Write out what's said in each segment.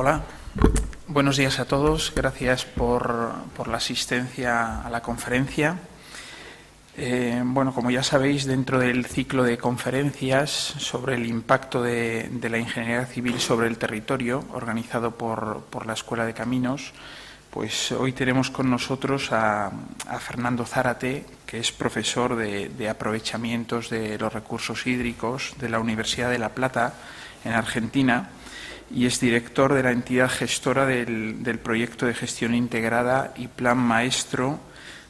Hola, buenos días a todos. Gracias por la asistencia a la conferencia. Bueno, como ya sabéis, dentro del ciclo de conferencias sobre el impacto de la ingeniería civil sobre el territorio, organizado por la Escuela de Caminos, pues hoy tenemos con nosotros a Fernando Zárate, que es profesor de aprovechamientos de los recursos hídricos de la Universidad de La Plata, en Argentina, y es director de la entidad gestora del proyecto de gestión integrada y plan maestro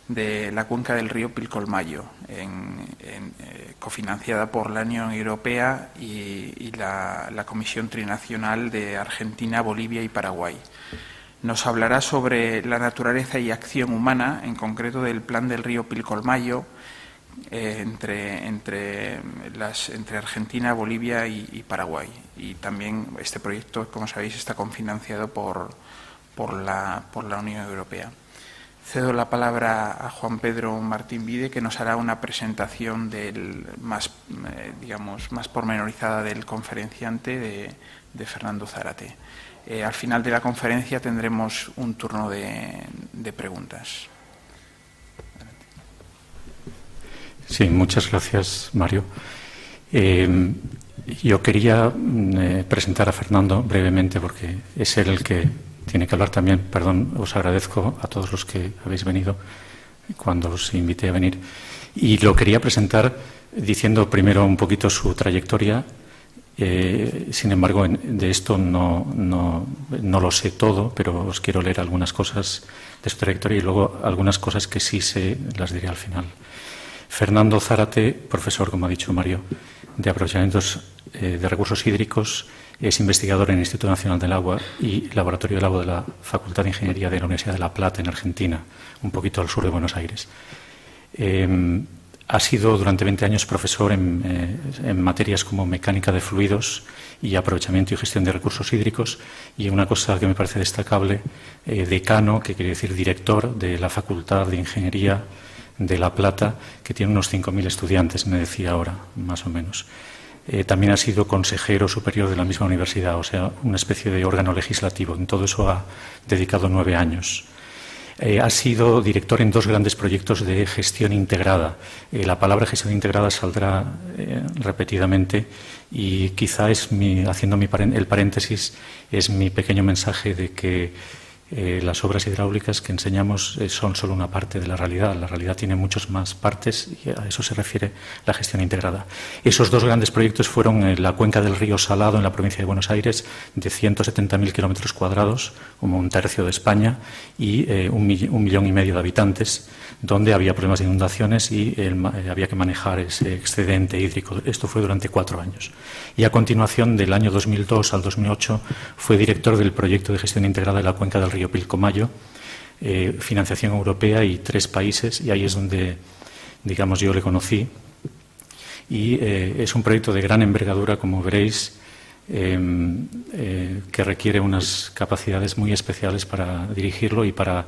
de la cuenca del río Pilcomayo, cofinanciada por la Unión Europea y la Comisión Trinacional de Argentina, Bolivia y Paraguay. Nos hablará sobre la naturaleza y acción humana, en concreto del plan del río Pilcomayo, entre Argentina, Bolivia y Paraguay. Y también este proyecto, como sabéis, está cofinanciado por la Unión Europea. Cedo la palabra a Juan Pedro Martín Vide, que nos hará una presentación más pormenorizada del conferenciante de Fernando Zárate. Al final de la conferencia tendremos un turno de preguntas. Sí, muchas gracias, Mario. Yo quería presentar a Fernando brevemente, porque es él el que tiene que hablar también. Perdón, os agradezco a todos los que habéis venido cuando os invité a venir. Y lo quería presentar diciendo primero un poquito su trayectoria. Sin embargo, de esto no lo sé todo, pero os quiero leer algunas cosas de su trayectoria y luego algunas cosas que sí sé las diré al final. Fernando Zárate, profesor, como ha dicho Mario, de aprovechamientos de recursos hídricos, es investigador en el Instituto Nacional del Agua y Laboratorio del Agua de la Facultad de Ingeniería de la Universidad de La Plata, en Argentina, un poquito al sur de Buenos Aires. Ha sido durante 20 años profesor en materias como mecánica de fluidos y aprovechamiento y gestión de recursos hídricos, y una cosa que me parece destacable, decano, que quiere decir director de la Facultad de Ingeniería de La Plata, que tiene unos 5.000 estudiantes, me decía ahora, más o menos. También ha sido consejero superior de la misma universidad, o sea, una especie de órgano legislativo. En todo eso ha dedicado 9 años. Ha sido director en 2 grandes proyectos de gestión integrada. La palabra gestión integrada saldrá repetidamente y quizá haciendo el paréntesis, es mi pequeño mensaje de que las obras hidráulicas que enseñamos son solo una parte de la realidad. La realidad tiene muchas más partes y a eso se refiere la gestión integrada. Esos 2 grandes proyectos fueron la cuenca del río Salado en la provincia de Buenos Aires, de 170.000 kilómetros cuadrados, como un tercio de España, y 1,5 millones de habitantes, donde había problemas de inundaciones y había que manejar ese excedente hídrico. Esto fue durante 4 años. Y a continuación, del año 2002 al 2008, fue director del proyecto de gestión integrada de la cuenca del río Pilcomayo, financiación europea y 3 países, y ahí es donde, digamos, yo le conocí. Y es un proyecto de gran envergadura, como veréis, que requiere unas capacidades muy especiales para dirigirlo y para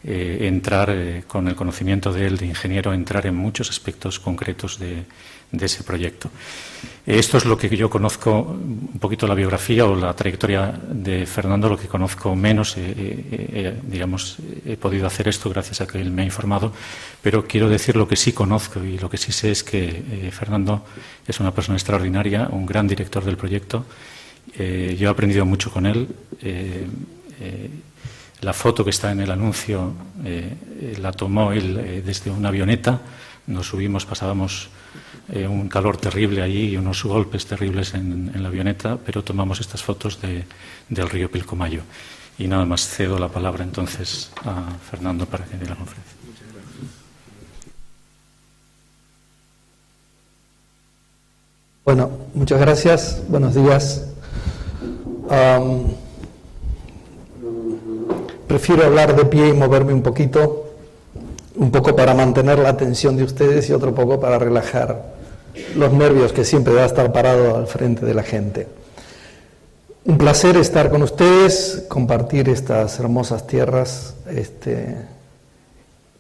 entrar con el conocimiento de ingeniero, entrar en muchos aspectos concretos de ese proyecto. Esto es lo que yo conozco, un poquito la biografía o la trayectoria de Fernando, lo que conozco menos. He podido hacer esto gracias a que él me ha informado, pero quiero decir lo que sí conozco, y lo que sí sé es que Fernando es una persona extraordinaria, un gran director del proyecto. Yo he aprendido mucho con él. La foto que está en el anuncio la tomó él desde una avioneta. Nos subimos, pasábamos un calor terrible allí y unos golpes terribles en la avioneta, pero tomamos estas fotos del río Pilcomayo. Y nada más, cedo la palabra entonces a Fernando para que dé la conferencia. Bueno, muchas gracias. Buenos días. Prefiero hablar de pie y moverme un poco para mantener la atención de ustedes y otro poco para relajar los nervios que siempre va a estar parado al frente de la gente. Un placer estar con ustedes, compartir estas hermosas tierras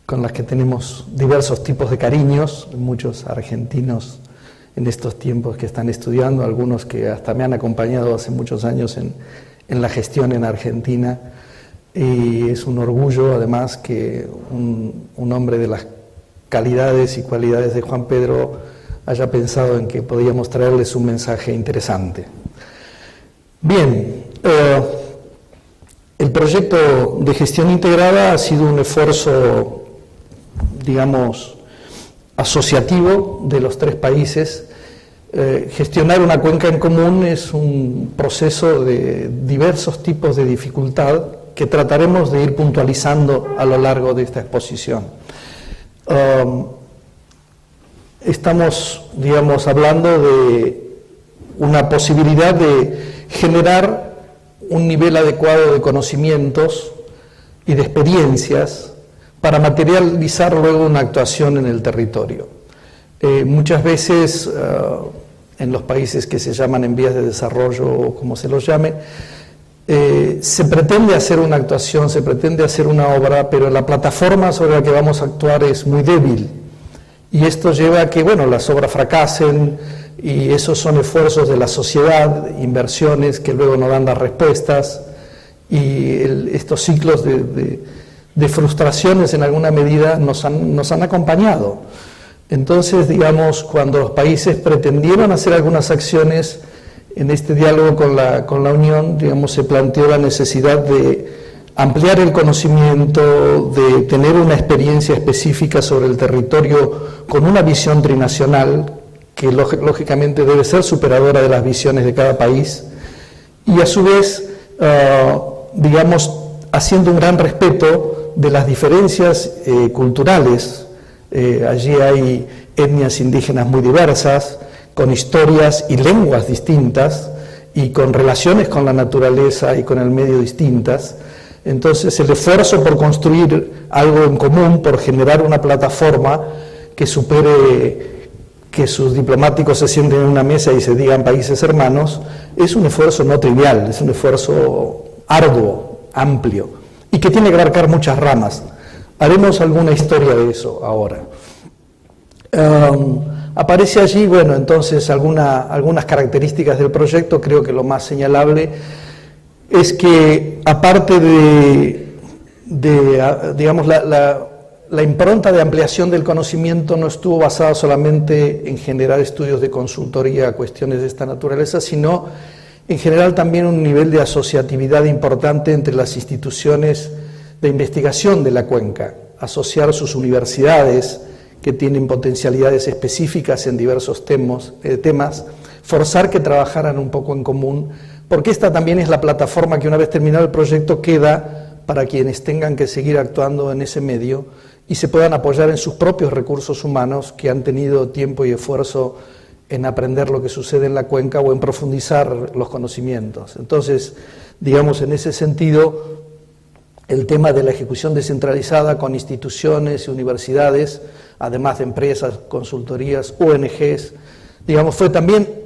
con las que tenemos diversos tipos de cariños, muchos argentinos en estos tiempos que están estudiando, algunos que hasta me han acompañado hace muchos años en en la gestión en Argentina, y es un orgullo además que un hombre de las calidades y cualidades de Juan Pedro haya pensado en que podíamos traerles un mensaje interesante. Bien, el proyecto de gestión integrada ha sido un esfuerzo, digamos, asociativo de los tres países. Gestionar una cuenca en común es un proceso de diversos tipos de dificultad que trataremos de ir puntualizando a lo largo de esta exposición. Estamos, digamos, hablando de una posibilidad de generar un nivel adecuado de conocimientos y de experiencias para materializar luego una actuación en el territorio. Muchas veces en los países que se llaman en vías de desarrollo o como se los llame, se pretende hacer una actuación, se pretende hacer una obra, pero la plataforma sobre la que vamos a actuar es muy débil. Y esto lleva a que, bueno, las obras fracasen, y esos son esfuerzos de la sociedad, inversiones que luego no dan las respuestas, y estos ciclos de frustraciones en alguna medida nos han acompañado. Entonces, digamos, cuando los países pretendieron hacer algunas acciones en este diálogo con la Unión, digamos, se planteó la necesidad de ampliar el conocimiento, de tener una experiencia específica sobre el territorio con una visión trinacional que lógicamente debe ser superadora de las visiones de cada país, y a su vez, digamos, haciendo un gran respeto de las diferencias culturales. Allí hay etnias indígenas muy diversas, con historias y lenguas distintas, y con relaciones con la naturaleza y con el medio distintas. Entonces, el esfuerzo por construir algo en común, por generar una plataforma que supere que sus diplomáticos se sienten en una mesa y se digan países hermanos, es un esfuerzo no trivial, es un esfuerzo arduo, amplio, y que tiene que abarcar muchas ramas. Haremos alguna historia de eso ahora. Aparece allí, bueno, entonces algunas características del proyecto. Creo que lo más señalable es que, aparte digamos, la impronta de ampliación del conocimiento no estuvo basada solamente en generar estudios de consultoría a cuestiones de esta naturaleza, sino en general también un nivel de asociatividad importante entre las instituciones de investigación de la cuenca, asociar sus universidades que tienen potencialidades específicas en diversos temas, forzar que trabajaran un poco en común, porque esta también es la plataforma que, una vez terminado el proyecto, queda para quienes tengan que seguir actuando en ese medio y se puedan apoyar en sus propios recursos humanos que han tenido tiempo y esfuerzo en aprender lo que sucede en la cuenca o en profundizar los conocimientos. Entonces, digamos, en ese sentido, el tema de la ejecución descentralizada con instituciones y universidades, además de empresas, consultorías, ONGs, digamos,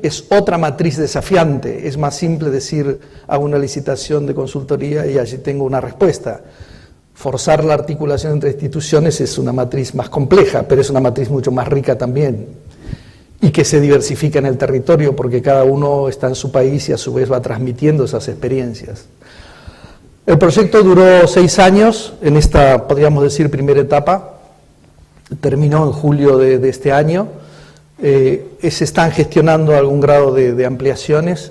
es otra matriz desafiante. Es más simple decir, hago una licitación de consultoría y allí tengo una respuesta. Forzar la articulación entre instituciones es una matriz más compleja, pero es una matriz mucho más rica también, y que se diversifica en el territorio porque cada uno está en su país y a su vez va transmitiendo esas experiencias. El proyecto duró 6 años en esta, podríamos decir, primera etapa. Terminó en julio de este año. Se están gestionando algún grado de ampliaciones.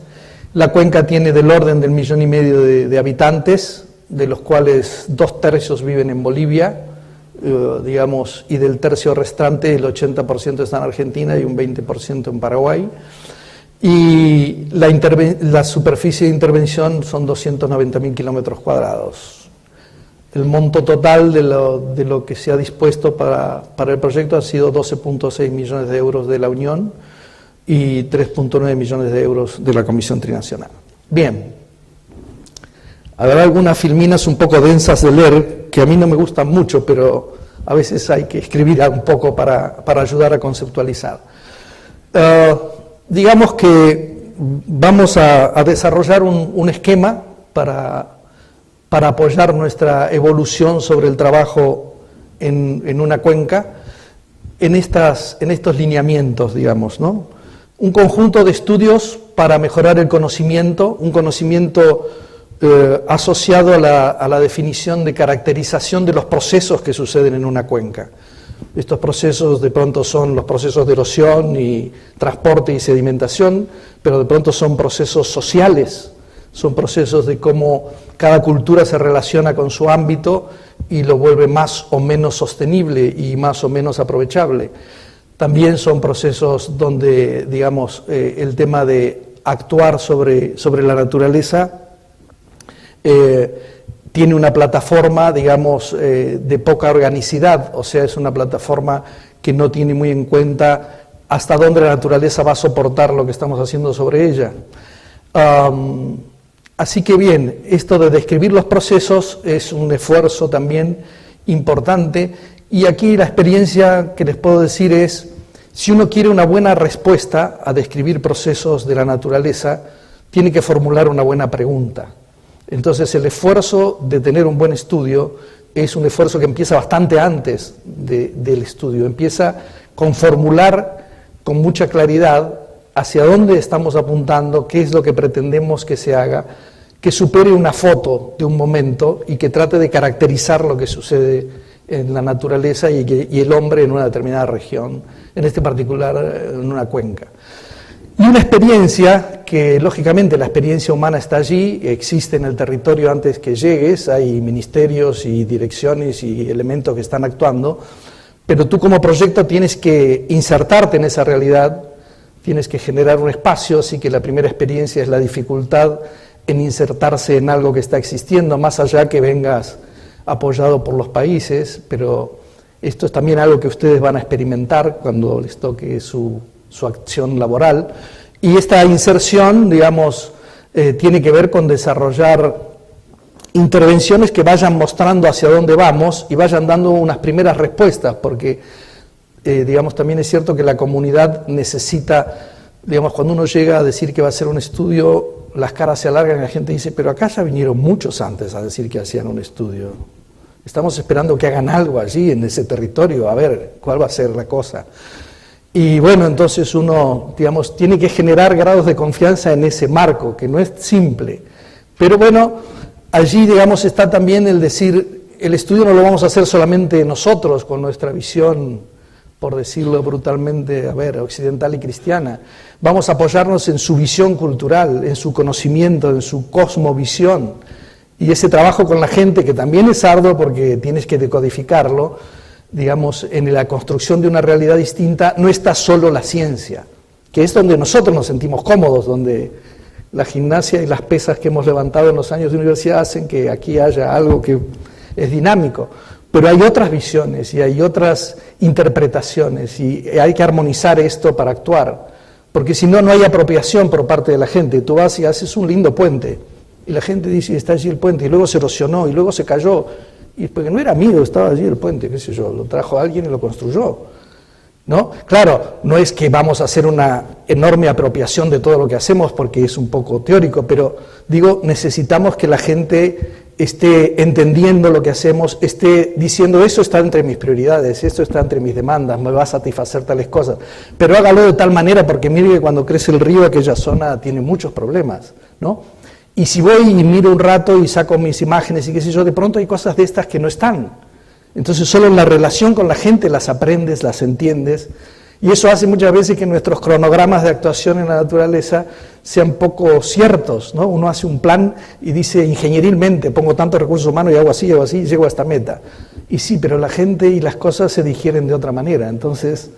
La cuenca tiene del orden del 1,5 millones de habitantes, de los cuales 2/3 viven en Bolivia, digamos, y del tercio restante el 80% está en Argentina y un 20% en Paraguay. Y la superficie de intervención son 290.000 kilómetros cuadrados. El monto total de lo que se ha dispuesto para el proyecto ha sido 12,6 millones de euros de la Unión y 3,9 millones de euros de la Comisión Trinacional. Bien, habrá algunas filminas un poco densas de leer, que a mí no me gustan mucho, pero a veces hay que escribir un poco para ayudar a conceptualizar. Digamos que vamos a desarrollar un esquema para apoyar nuestra evolución sobre el trabajo en una cuenca, en estos lineamientos, digamos, ¿no? Un conjunto de estudios para mejorar el conocimiento, un conocimiento asociado a la definición de caracterización de los procesos que suceden en una cuenca. Estos procesos de pronto son los procesos de erosión y transporte y sedimentación, pero de pronto son procesos sociales, son procesos de cómo cada cultura se relaciona con su ámbito y lo vuelve más o menos sostenible y más o menos aprovechable. También son procesos donde, digamos, el tema de actuar sobre la naturaleza tiene una plataforma, digamos, de poca organicidad, o sea, es una plataforma que no tiene muy en cuenta hasta dónde la naturaleza va a soportar lo que estamos haciendo sobre ella. Así que bien, esto de describir los procesos es un esfuerzo también importante, y aquí la experiencia que les puedo decir es, si uno quiere una buena respuesta a describir procesos de la naturaleza, tiene que formular una buena pregunta. Entonces el esfuerzo de tener un buen estudio es un esfuerzo que empieza bastante antes del estudio, empieza con formular con mucha claridad hacia dónde estamos apuntando, qué es lo que pretendemos que se haga, que supere una foto de un momento y que trate de caracterizar lo que sucede en la naturaleza y el hombre en una determinada región, en este particular en una cuenca. Y una experiencia que, lógicamente, la experiencia humana está allí, existe en el territorio antes que llegues, hay ministerios y direcciones y elementos que están actuando, pero tú como proyecto tienes que insertarte en esa realidad, tienes que generar un espacio, así que la primera experiencia es la dificultad en insertarse en algo que está existiendo, más allá que vengas apoyado por los países, pero esto es también algo que ustedes van a experimentar cuando les toque su acción laboral, y esta inserción, digamos, tiene que ver con desarrollar intervenciones que vayan mostrando hacia dónde vamos y vayan dando unas primeras respuestas, porque, digamos, también es cierto que la comunidad necesita, digamos, cuando uno llega a decir que va a hacer un estudio, las caras se alargan y la gente dice, pero acá ya vinieron muchos antes a decir que hacían un estudio. Estamos esperando que hagan algo allí en ese territorio, a ver cuál va a ser la cosa. Y bueno, entonces uno, digamos, tiene que generar grados de confianza en ese marco, que no es simple. Pero bueno, allí, digamos, está también el decir, el estudio no lo vamos a hacer solamente nosotros, con nuestra visión, por decirlo brutalmente, a ver, occidental y cristiana. Vamos a apoyarnos en su visión cultural, en su conocimiento, en su cosmovisión. Y ese trabajo con la gente, que también es arduo porque tienes que decodificarlo, digamos, en la construcción de una realidad distinta, no está solo la ciencia, que es donde nosotros nos sentimos cómodos, donde la gimnasia y las pesas que hemos levantado en los años de universidad hacen que aquí haya algo que es dinámico. Pero hay otras visiones y hay otras interpretaciones y hay que armonizar esto para actuar, porque si no, no hay apropiación por parte de la gente. Tú vas y haces un lindo puente y la gente dice, está allí el puente, y luego se erosionó y luego se cayó, y porque no era mío, estaba allí el puente, qué sé yo, lo trajo alguien y lo construyó, ¿no? Claro, no es que vamos a hacer una enorme apropiación de todo lo que hacemos porque es un poco teórico, pero digo, necesitamos que la gente esté entendiendo lo que hacemos, esté diciendo, eso está entre mis prioridades, esto está entre mis demandas, me va a satisfacer tales cosas, pero hágalo de tal manera porque mire que cuando crece el río aquella zona tiene muchos problemas, ¿no? Y si voy y miro un rato y saco mis imágenes y qué sé yo, de pronto hay cosas de estas que no están. Entonces solo en la relación con la gente las aprendes, las entiendes, y eso hace muchas veces que nuestros cronogramas de actuación en la naturaleza sean poco ciertos, ¿no? Uno hace un plan y dice ingenierilmente, pongo tantos recursos humanos y hago así, y llego a esta meta. Y sí, pero la gente y las cosas se digieren de otra manera, entonces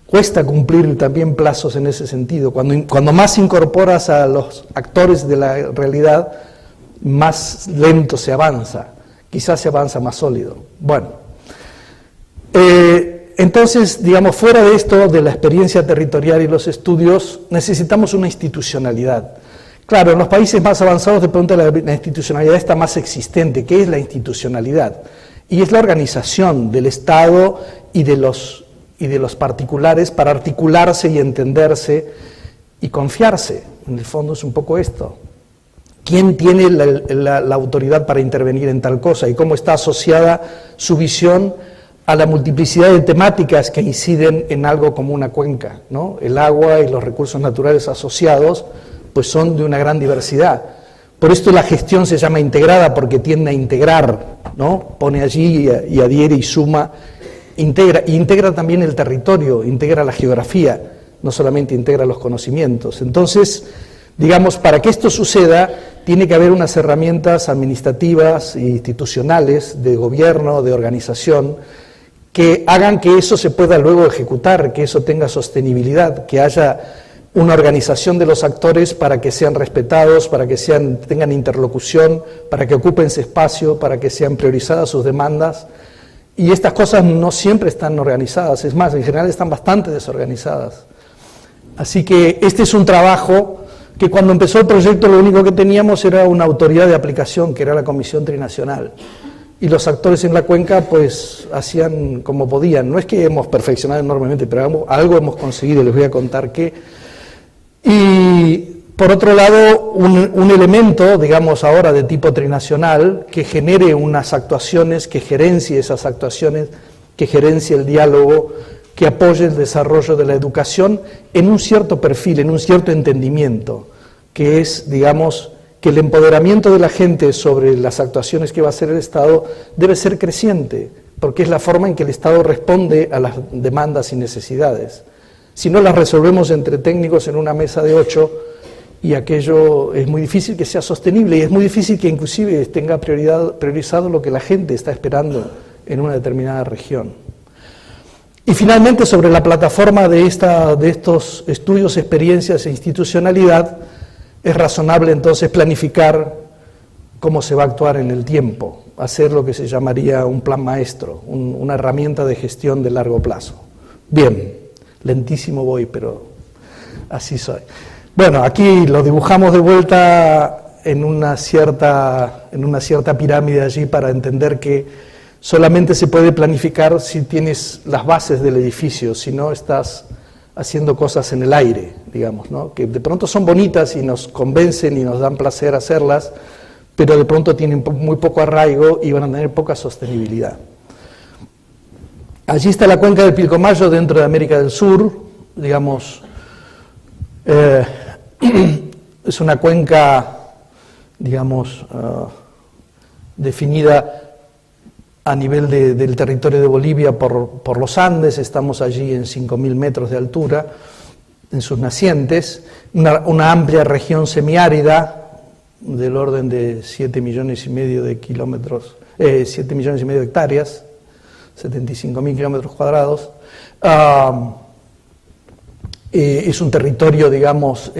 cuesta cumplir también plazos en ese sentido. Cuando más incorporas a los actores de la realidad, más lento se avanza, quizás se avanza más sólido. Bueno, entonces, digamos, fuera de esto, de la experiencia territorial y los estudios, necesitamos una institucionalidad. Claro, en los países más avanzados de pronto la institucionalidad está más existente. ¿Qué es la institucionalidad? Y es la organización del Estado y de los particulares para articularse y entenderse y confiarse. En el fondo es un poco esto. ¿Quién tiene la autoridad para intervenir en tal cosa? Y cómo está asociada su visión a la multiplicidad de temáticas que inciden en algo como una cuenca, ¿no? El agua y los recursos naturales asociados pues son de una gran diversidad. Por esto la gestión se llama integrada, porque tiende a integrar, ¿no? Pone allí y adhiere y suma, integra también el territorio, integra la geografía, no solamente integra los conocimientos. Entonces, digamos, para que esto suceda, tiene que haber unas herramientas administrativas e institucionales, de gobierno, de organización, que hagan que eso se pueda luego ejecutar, que eso tenga sostenibilidad, que haya una organización de los actores para que sean respetados, para que tengan interlocución, para que ocupen ese espacio, para que sean priorizadas sus demandas. Y estas cosas no siempre están organizadas, es más, en general están bastante desorganizadas. Así que este es un trabajo que cuando empezó el proyecto lo único que teníamos era una autoridad de aplicación, que era la Comisión Trinacional. Y los actores en la cuenca pues hacían como podían. No es que hemos perfeccionado enormemente, pero algo hemos conseguido, les voy a contar qué. Y por otro lado, un elemento, digamos ahora de tipo trinacional, que genere unas actuaciones, que gerencie esas actuaciones, que gerencie el diálogo, que apoye el desarrollo de la educación en un cierto perfil, en un cierto entendimiento, que es, digamos, que el empoderamiento de la gente sobre las actuaciones que va a hacer el Estado debe ser creciente, porque es la forma en que el Estado responde a las demandas y necesidades. Si no las resolvemos entre técnicos en una mesa de 8, y aquello es muy difícil que sea sostenible, y es muy difícil que inclusive tenga priorizado lo que la gente está esperando en una determinada región. Y finalmente, sobre la plataforma de estos estudios, experiencias e institucionalidad, es razonable entonces planificar cómo se va a actuar en el tiempo, hacer lo que se llamaría un plan maestro, una herramienta de gestión de largo plazo. Bien. Lentísimo voy, pero así soy. Bueno, aquí lo dibujamos de vuelta en una cierta pirámide allí para entender que solamente se puede planificar si tienes las bases del edificio, si no estás haciendo cosas en el aire, digamos, ¿no? Que de pronto son bonitas y nos convencen y nos dan placer hacerlas, pero de pronto tienen muy poco arraigo y van a tener poca sostenibilidad. Allí está la cuenca del Pilcomayo dentro de América del Sur, digamos, es una cuenca, digamos, definida a nivel del territorio de Bolivia por los Andes. Estamos allí en 5.000 metros de altura, en sus nacientes, una amplia región semiárida del orden de 7,5 millones de kilómetros, 7,5 millones de hectáreas, 75.000 kilómetros cuadrados. Es un territorio, digamos,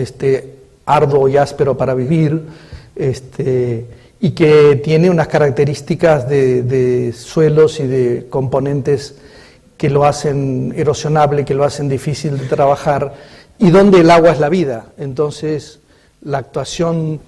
arduo y áspero para vivir, y que tiene unas características de suelos y de componentes que lo hacen erosionable, que lo hacen difícil de trabajar, y donde el agua es la vida. Entonces, la actuación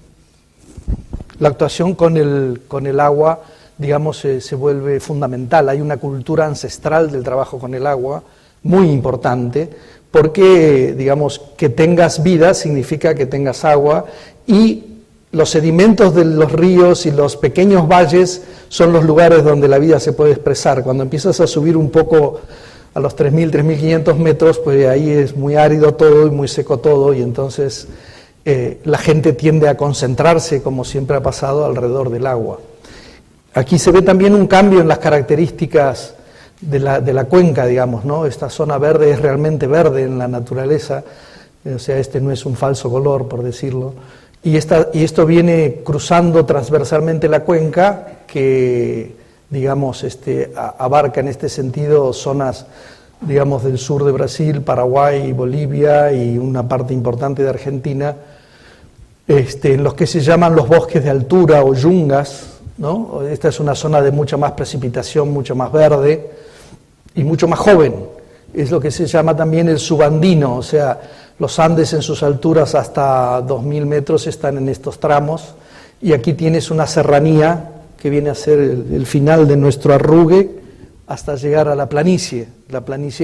con el agua, digamos, se vuelve fundamental. Hay una cultura ancestral del trabajo con el agua muy importante, porque, digamos, que tengas vida significa que tengas agua, y los sedimentos de los ríos y los pequeños valles son los lugares donde la vida se puede expresar. Cuando empiezas a subir un poco a los 3.000, 3.500 metros, pues ahí es muy árido todo y muy seco todo, y entonces la gente tiende a concentrarse, como siempre ha pasado, alrededor del agua. Aquí se ve también un cambio en las características de la cuenca, digamos, ¿no? Esta zona verde es realmente verde en la naturaleza, o sea, no es un falso color, por decirlo, y esto viene cruzando transversalmente la cuenca, que, digamos, abarca en este sentido zonas, digamos, del sur de Brasil, Paraguay, Bolivia y una parte importante de Argentina, en los que se llaman los bosques de altura o yungas, ¿no? Esta es una zona de mucha más precipitación, mucho más verde y mucho más joven. Es lo que se llama también el subandino, o sea, los Andes en sus alturas hasta 2.000 metros están en estos tramos, y aquí tienes una serranía que viene a ser el final de nuestro arrugue hasta llegar a la planicie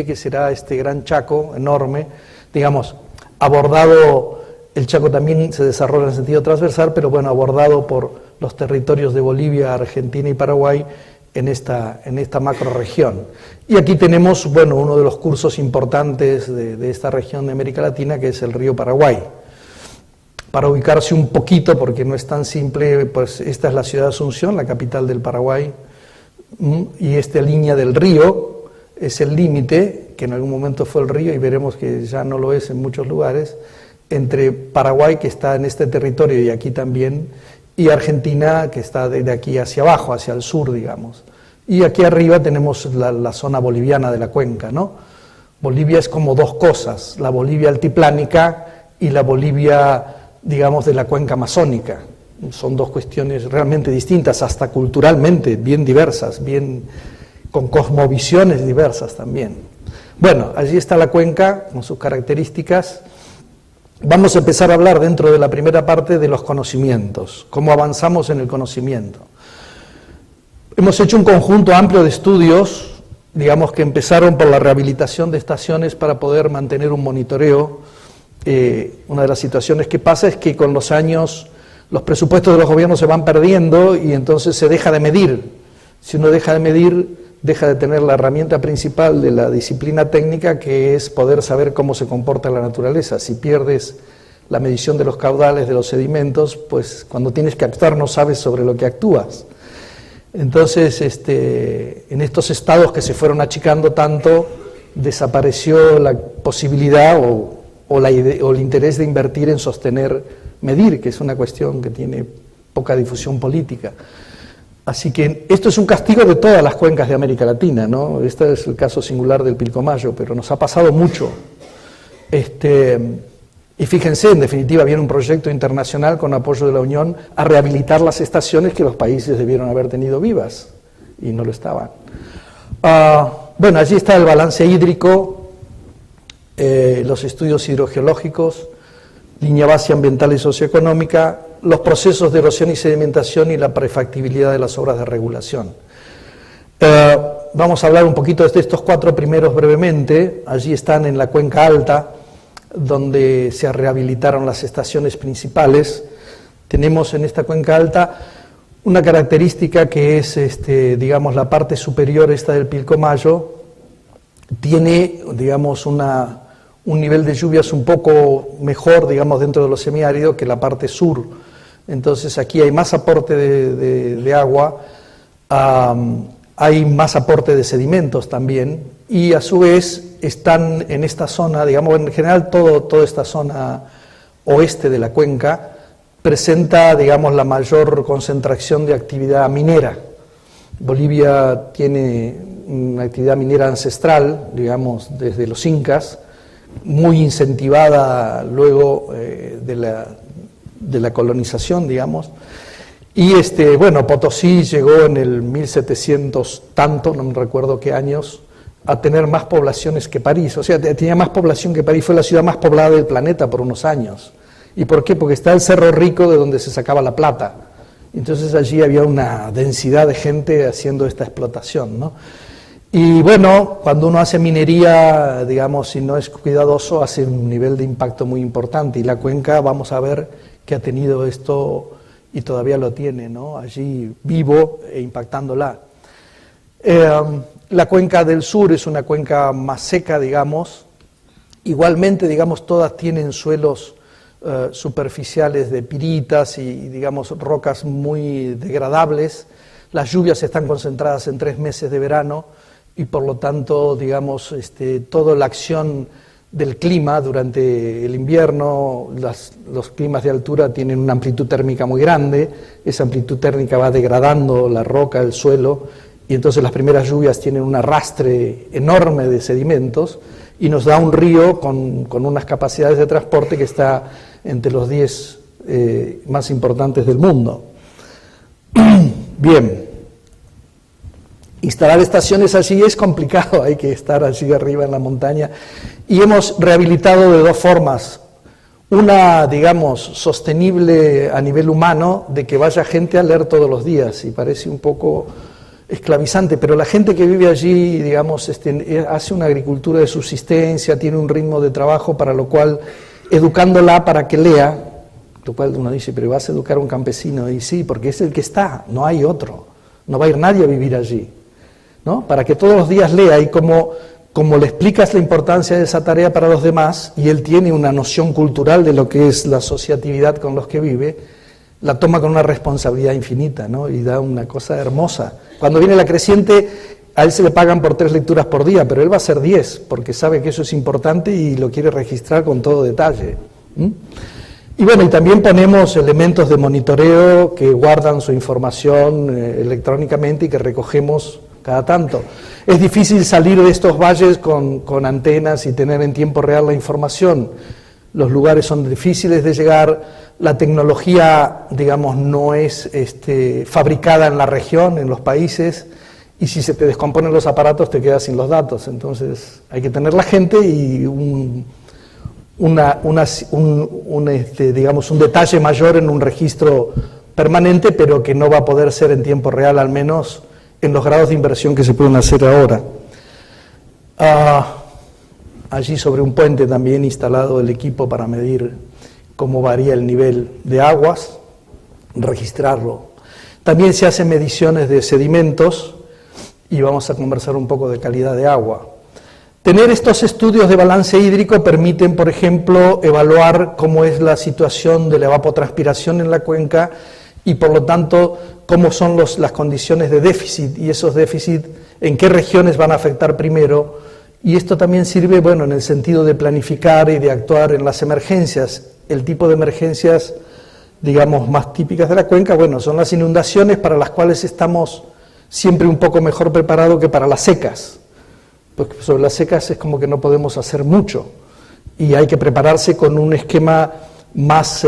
que será este gran Chaco enorme, digamos, abordado. El Chaco también se desarrolla en sentido transversal, pero bueno, abordado por los territorios de Bolivia, Argentina y Paraguay en esta macrorregión. Y aquí tenemos, bueno, uno de los cursos importantes de esta región de América Latina, que es el río Paraguay. Para ubicarse un poquito, porque no es tan simple, pues esta es la ciudad de Asunción, la capital del Paraguay, y esta línea del río es el límite, que en algún momento fue el río y veremos que ya no lo es en muchos lugares, entre Paraguay, que está en este territorio y aquí también, y Argentina, que está de aquí hacia abajo, hacia el sur, digamos. Y aquí arriba tenemos la zona boliviana de la cuenca, ¿no? Bolivia es como dos cosas, la Bolivia altiplánica y la Bolivia, digamos, de la cuenca amazónica. Son dos cuestiones realmente distintas, hasta culturalmente, bien diversas, bien con cosmovisiones diversas también. Bueno, allí está la cuenca con sus características. Vamos a empezar a hablar dentro de la primera parte de los conocimientos, cómo avanzamos en el conocimiento. Hemos hecho un conjunto amplio de estudios, digamos que empezaron por la rehabilitación de estaciones para poder mantener un monitoreo. Una de las situaciones que pasa es que con los años los presupuestos de los gobiernos se van perdiendo y entonces se deja de medir. Si uno deja de medir, deja de tener la herramienta principal de la disciplina técnica, que es poder saber cómo se comporta la naturaleza. Si pierdes la medición de los caudales, de los sedimentos, pues cuando tienes que actuar no sabes sobre lo que actúas. Entonces, en estos estados que se fueron achicando tanto, desapareció la posibilidad o el interés de invertir en sostener, medir, que es una cuestión que tiene poca difusión política. Así que esto es un castigo de todas las cuencas de América Latina, ¿no? Este es el caso singular del Pilcomayo, pero nos ha pasado mucho. Y fíjense, en definitiva, viene un proyecto internacional con apoyo de la Unión a rehabilitar las estaciones que los países debieron haber tenido vivas, y no lo estaban. Bueno, allí está el balance hídrico, los estudios hidrogeológicos, línea base ambiental y socioeconómica, los procesos de erosión y sedimentación y la prefactibilidad de las obras de regulación. Vamos a hablar un poquito de estos cuatro primeros brevemente. Allí están en la cuenca alta, donde se rehabilitaron las estaciones principales. Tenemos en esta cuenca alta una característica que es, digamos, la parte superior esta del Pilcomayo, tiene, digamos, un nivel de lluvias un poco mejor, digamos, dentro de los semiáridos que la parte sur. Entonces aquí hay más aporte de agua, hay más aporte de sedimentos también, y a su vez están en esta zona, digamos, en general toda esta zona oeste de la cuenca presenta, digamos, la mayor concentración de actividad minera. Bolivia tiene una actividad minera ancestral, digamos, desde los incas, muy incentivada luego de la colonización, digamos, y bueno, Potosí llegó en el 1700 tanto, no me recuerdo qué años, a tener más poblaciones que París. O sea, tenía más población que París, fue la ciudad más poblada del planeta por unos años. ¿Y por qué? Porque está el Cerro Rico, de donde se sacaba la plata. Entonces allí había una densidad de gente haciendo esta explotación, ¿no? Y bueno, cuando uno hace minería, digamos, si no es cuidadoso, hace un nivel de impacto muy importante. Y la cuenca, vamos a ver que ha tenido esto y todavía lo tiene, ¿no? Allí vivo e impactándola. La cuenca del sur es una cuenca más seca, digamos. Igualmente, digamos, todas tienen suelos superficiales de piritas y, digamos, rocas muy degradables. Las lluvias están concentradas en 3 meses de verano y, por lo tanto, digamos, toda la acción del clima durante el invierno, los climas de altura tienen una amplitud térmica muy grande, esa amplitud térmica va degradando la roca, el suelo, y entonces las primeras lluvias tienen un arrastre enorme de sedimentos y nos da un río con unas capacidades de transporte que está entre los 10 más importantes del mundo. Bien, instalar estaciones allí es complicado, hay que estar allí arriba en la montaña, y hemos rehabilitado de 2 formas. Una, digamos, sostenible a nivel humano, de que vaya gente a leer todos los días, y parece un poco esclavizante, pero la gente que vive allí, digamos, hace una agricultura de subsistencia, tiene un ritmo de trabajo, para lo cual, educándola para que lea, lo cual uno dice, pero vas a educar a un campesino, y sí, porque es el que está, no hay otro, no va a ir nadie a vivir allí, ¿no? Para que todos los días lea, y como como le explicas la importancia de esa tarea para los demás, y él tiene una noción cultural de lo que es la asociatividad con los que vive, la toma con una responsabilidad infinita, ¿no? Y da una cosa hermosa. Cuando viene la creciente, a él se le pagan por 3 lecturas por día, pero él va a hacer 10, porque sabe que eso es importante y lo quiere registrar con todo detalle. Y bueno, y también ponemos elementos de monitoreo que guardan su información electrónicamente y que recogemos cada tanto. Es difícil salir de estos valles con antenas y tener en tiempo real la información. Los lugares son difíciles de llegar, la tecnología, digamos, no es fabricada en la región, en los países, y si se te descomponen los aparatos te quedas sin los datos. Entonces hay que tener la gente y digamos, un detalle mayor en un registro permanente, pero que no va a poder ser en tiempo real, al menos en los grados de inversión que se pueden hacer ahora. Allí sobre un puente también instalado el equipo para medir cómo varía el nivel de aguas, registrarlo. También se hacen mediciones de sedimentos y vamos a conversar un poco de calidad de agua. Tener estos estudios de balance hídrico permiten, por ejemplo, evaluar cómo es la situación de la evapotranspiración en la cuenca y, por lo tanto, cómo son las condiciones de déficit, y esos déficits en qué regiones van a afectar primero. Y esto también sirve, bueno, en el sentido de planificar y de actuar en las emergencias. El tipo de emergencias, digamos, más típicas de la cuenca, bueno, son las inundaciones, para las cuales estamos siempre un poco mejor preparados que para las secas. Porque sobre las secas es como que no podemos hacer mucho y hay que prepararse con un esquema más,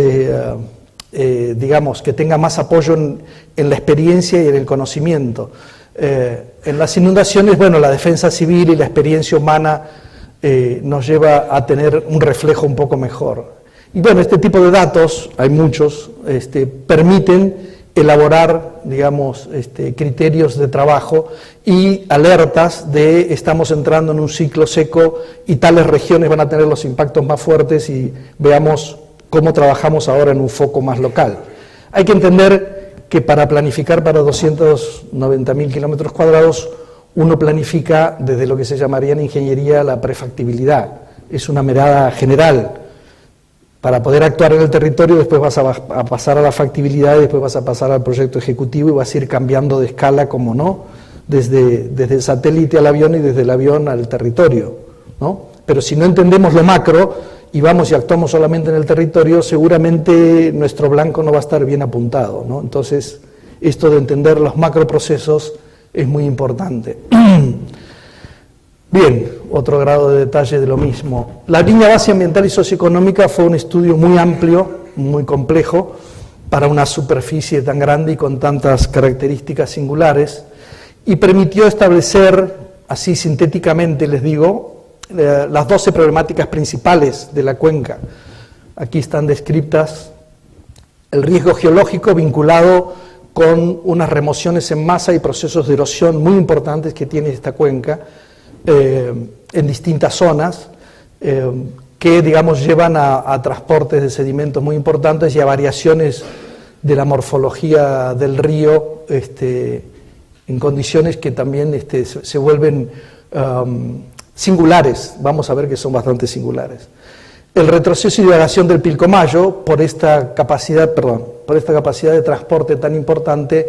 digamos, que tenga más apoyo en la experiencia y en el conocimiento. En las inundaciones, bueno, la defensa civil y la experiencia humana nos lleva a tener un reflejo un poco mejor. Y bueno, este tipo de datos, hay muchos, permiten elaborar, digamos, criterios de trabajo y alertas de estamos entrando en un ciclo seco y tales regiones van a tener los impactos más fuertes, y veamos cómo trabajamos ahora en un foco más local. Hay que entender que para planificar para 290.000 kilómetros cuadrados, uno planifica desde lo que se llamaría en ingeniería la prefactibilidad. Es una mirada general. Para poder actuar en el territorio, después vas a pasar a la factibilidad y después vas a pasar al proyecto ejecutivo y vas a ir cambiando de escala, como no, desde el satélite al avión y desde el avión al territorio, ¿no? Pero si no entendemos lo macro y vamos y actuamos solamente en el territorio, seguramente nuestro blanco no va a estar bien apuntado, ¿no? Entonces, esto de entender los macroprocesos es muy importante. Bien, otro grado de detalle de lo mismo. La línea base ambiental y socioeconómica fue un estudio muy amplio, muy complejo, para una superficie tan grande y con tantas características singulares, y permitió establecer, así sintéticamente les digo, las 12 problemáticas principales de la cuenca. Aquí están descritas: el riesgo geológico vinculado con unas remociones en masa y procesos de erosión muy importantes que tiene esta cuenca, en distintas zonas, que, digamos, llevan a transportes de sedimentos muy importantes y a variaciones de la morfología del río, en condiciones que también se vuelven singulares. Vamos a ver que son bastante singulares. El retroceso y divagación del Pilcomayo, por esta capacidad de transporte tan importante,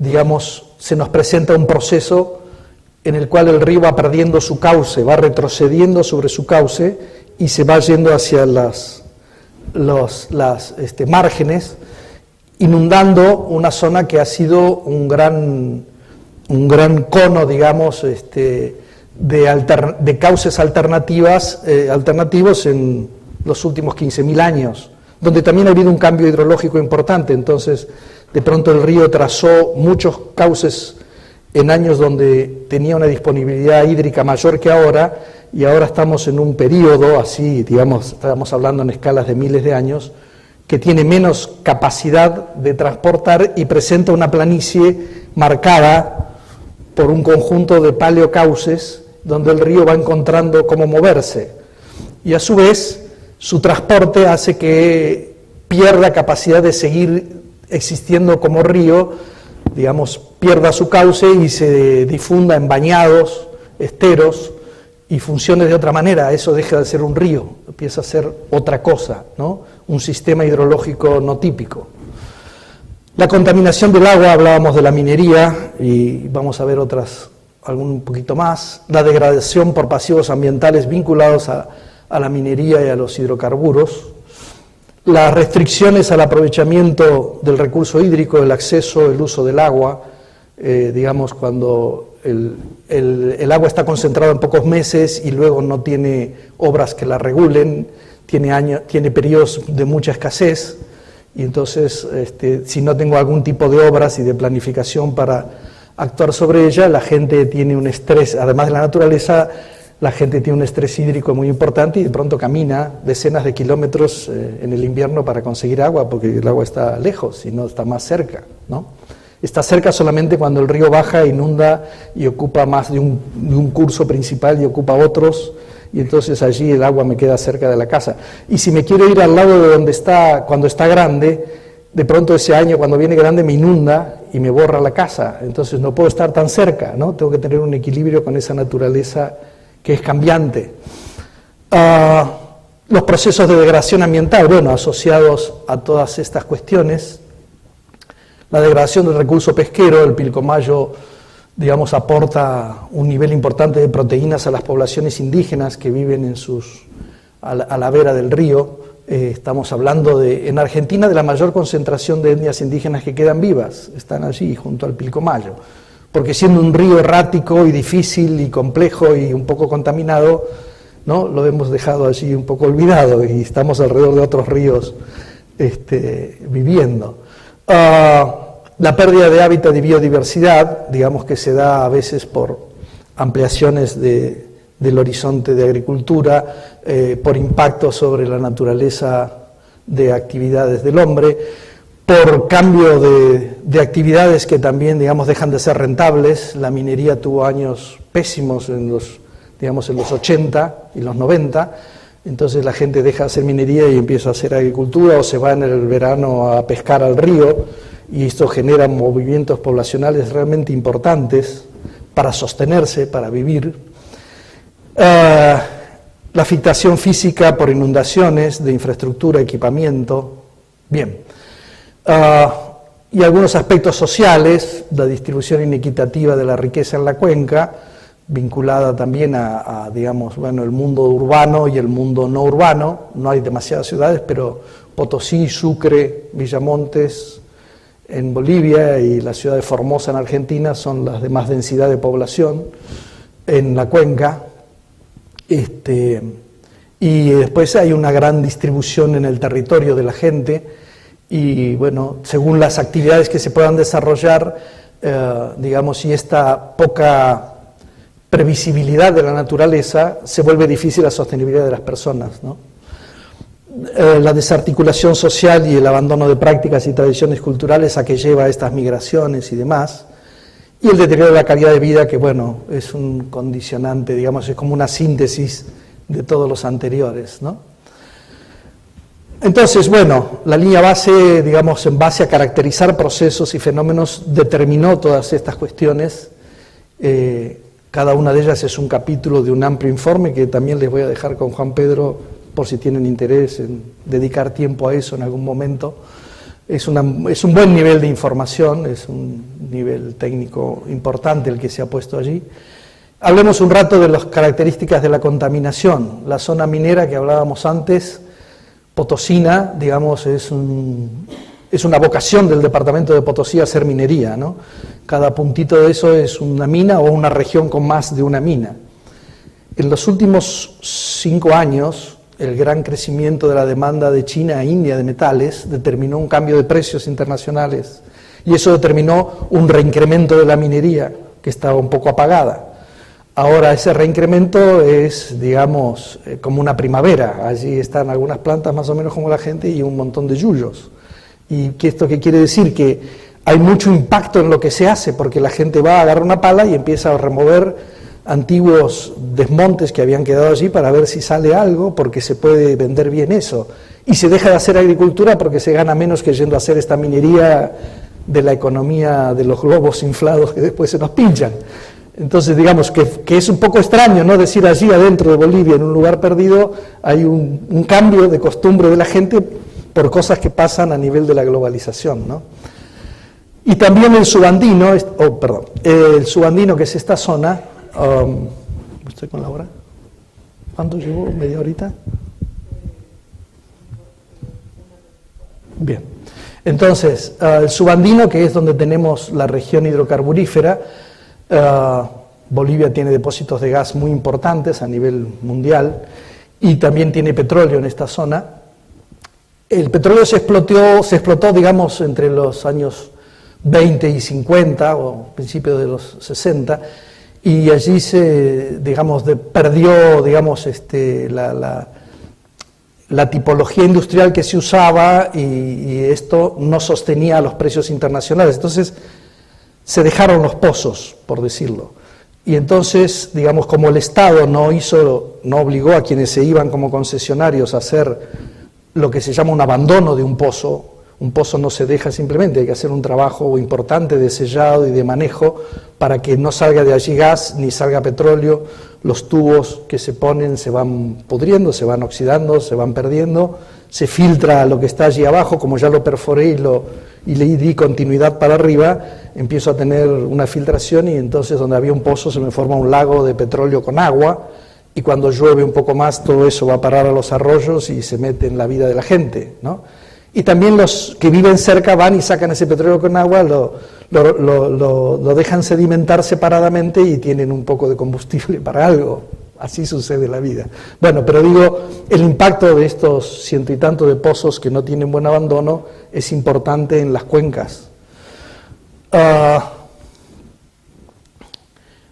digamos, se nos presenta un proceso en el cual el río va perdiendo su cauce, va retrocediendo sobre su cauce y se va yendo hacia las márgenes, inundando una zona que ha sido un gran cono, digamos, de cauces alternativos en los últimos 15.000 años, donde también ha habido un cambio hidrológico importante. Entonces, de pronto el río trazó muchos cauces en años donde tenía una disponibilidad hídrica mayor que ahora, y ahora estamos en un periodo, así, digamos, estamos hablando en escalas de miles de años, que tiene menos capacidad de transportar y presenta una planicie marcada por un conjunto de paleocauces donde el río va encontrando cómo moverse, y a su vez su transporte hace que pierda capacidad de seguir existiendo como río, digamos, pierda su cauce y se difunda en bañados, esteros, y funcione de otra manera, eso deja de ser un río, empieza a ser otra cosa, ¿no? Un sistema hidrológico no típico. La contaminación del agua, hablábamos de la minería y vamos a ver un poquito más. La degradación por pasivos ambientales vinculados a la minería y a los hidrocarburos. Las restricciones al aprovechamiento del recurso hídrico, el acceso, el uso del agua, digamos cuando el agua está concentrada en pocos meses y luego no tiene obras que la regulen, tiene periodos de mucha escasez, y entonces si no tengo algún tipo de obras y de planificación para actuar sobre ella, la gente tiene un estrés, además de la naturaleza, la gente tiene un estrés hídrico muy importante y de pronto camina decenas de kilómetros en el invierno para conseguir agua, porque el agua está lejos y no está más cerca, ¿no? Está cerca solamente cuando el río baja, inunda y ocupa más de un curso principal y ocupa otros, y entonces allí el agua me queda cerca de la casa. Y si me quiero ir al lado de donde está, cuando está grande, de pronto ese año cuando viene grande me inunda y me borra la casa, entonces no puedo estar tan cerca, ¿no? Tengo que tener un equilibrio con esa naturaleza que es cambiante. Los procesos de degradación ambiental, bueno, asociados a todas estas cuestiones. La degradación del recurso pesquero, el pilcomayo, digamos, aporta un nivel importante de proteínas a las poblaciones indígenas que viven a la vera del río. Estamos hablando en Argentina de la mayor concentración de etnias indígenas que quedan vivas, están allí junto al Pilcomayo, porque siendo un río errático y difícil y complejo y un poco contaminado, ¿no? Lo hemos dejado allí un poco olvidado y estamos alrededor de otros ríos viviendo. La pérdida de hábitat y biodiversidad, digamos que se da a veces por ampliaciones del horizonte de agricultura, por impacto sobre la naturaleza de actividades del hombre, por cambio de actividades que también, digamos, dejan de ser rentables. La minería tuvo años pésimos en los 80 y los 90, entonces la gente deja de hacer minería y empieza a hacer agricultura o se va en el verano a pescar al río, y esto genera movimientos poblacionales realmente importantes para sostenerse, para vivir. La afectación física por inundaciones de infraestructura, equipamiento, bien. Y algunos aspectos sociales, la distribución inequitativa de la riqueza en la cuenca, vinculada también a digamos, bueno, el mundo urbano y el mundo no urbano. No hay demasiadas ciudades, pero Potosí, Sucre, Villamontes en Bolivia y la ciudad de Formosa en Argentina son las de más densidad de población en la cuenca. Y después hay una gran distribución en el territorio de la gente y, bueno, según las actividades que se puedan desarrollar, digamos, y esta poca previsibilidad de la naturaleza, se vuelve difícil la sostenibilidad de las personas, ¿no? La desarticulación social y el abandono de prácticas y tradiciones culturales a que lleva a estas migraciones y demás, y el deterioro de la calidad de vida, que, bueno, es un condicionante, digamos, es como una síntesis de todos los anteriores, ¿no? Entonces, bueno, la línea base, digamos, en base a caracterizar procesos y fenómenos, determinó todas estas cuestiones. Cada una de ellas es un capítulo de un amplio informe que también les voy a dejar con Juan Pedro por si tienen interés en dedicar tiempo a eso en algún momento. Es un buen nivel de información, es un nivel técnico importante el que se ha puesto allí. Hablemos un rato de las características de la contaminación. La zona minera que hablábamos antes, potosina, digamos, es una vocación del departamento de Potosí hacer minería, ¿no? Cada puntito de eso es una mina o una región con más de una mina. En los últimos 5 años, el gran crecimiento de la demanda de China e India de metales determinó un cambio de precios internacionales y eso determinó un reincremento de la minería que estaba un poco apagada. Ahora ese reincremento es, digamos, como una primavera. Allí están algunas plantas más o menos como la gente y un montón de yuyos. ¿Y esto qué quiere decir? Que hay mucho impacto en lo que se hace porque la gente va a agarrar una pala y empieza a remover antiguos desmontes que habían quedado allí para ver si sale algo, porque se puede vender bien eso. Y se deja de hacer agricultura porque se gana menos que yendo a hacer esta minería de la economía de los globos inflados que después se nos pinchan. Entonces, digamos que es un poco extraño, ¿no? Decir allí adentro de Bolivia, en un lugar perdido, hay un cambio de costumbre de la gente por cosas que pasan a nivel de la globalización, ¿no? Y también el subandino, el subandino, que es esta zona, ¿estoy con la hora? ¿Cuánto llevo? ¿Media horita? Bien. Entonces, el subandino, que es donde tenemos la región hidrocarburífera, Bolivia tiene depósitos de gas muy importantes a nivel mundial y también tiene petróleo en esta zona. El petróleo se explotó, digamos, entre los años 20 y 50 o principios de los 60, y allí se, digamos, perdió, digamos, la tipología industrial que se usaba y esto no sostenía los precios internacionales. Entonces se dejaron los pozos, por decirlo. Y entonces, digamos, como el Estado no obligó a quienes se iban como concesionarios a hacer lo que se llama un abandono de un pozo no se deja simplemente, hay que hacer un trabajo importante de sellado y de manejo para que no salga de allí gas ni salga petróleo. Los tubos que se ponen se van pudriendo, se van oxidando, se van perdiendo, se filtra lo que está allí abajo, como ya lo perforé y le di continuidad para arriba, empiezo a tener una filtración y entonces donde había un pozo se me forma un lago de petróleo con agua, y cuando llueve un poco más todo eso va a parar a los arroyos y se mete en la vida de la gente, ¿no? Y también los que viven cerca van y sacan ese petróleo con agua, lo dejan sedimentar separadamente y tienen un poco de combustible para algo. Así sucede en la vida. Bueno, pero digo, el impacto de estos 100 y tanto de pozos que no tienen buen abandono es importante en las cuencas.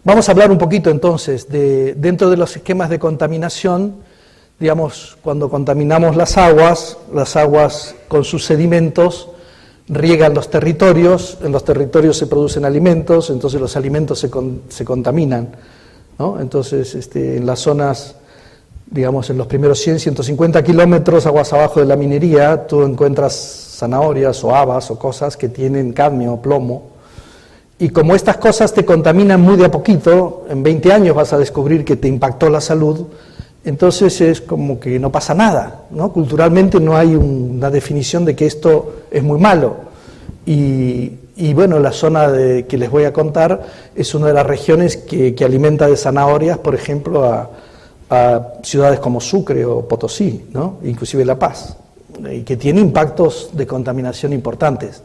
Vamos a hablar un poquito entonces dentro de los esquemas de contaminación. Digamos, cuando contaminamos las aguas con sus sedimentos riegan los territorios, en los territorios se producen alimentos, entonces los alimentos se contaminan, ¿no? Entonces, en las zonas, digamos, en los primeros 100, 150 kilómetros aguas abajo de la minería, tú encuentras zanahorias o habas o cosas que tienen cadmio o plomo, y como estas cosas te contaminan muy de a poquito, en 20 años vas a descubrir que te impactó la salud. Entonces es como que no pasa nada, ¿no? Culturalmente no hay una definición de que esto es muy malo. Y bueno, la zona que les voy a contar es una de las regiones que alimenta de zanahorias, por ejemplo, a ciudades como Sucre o Potosí, ¿no? Inclusive La Paz, y que tiene impactos de contaminación importantes.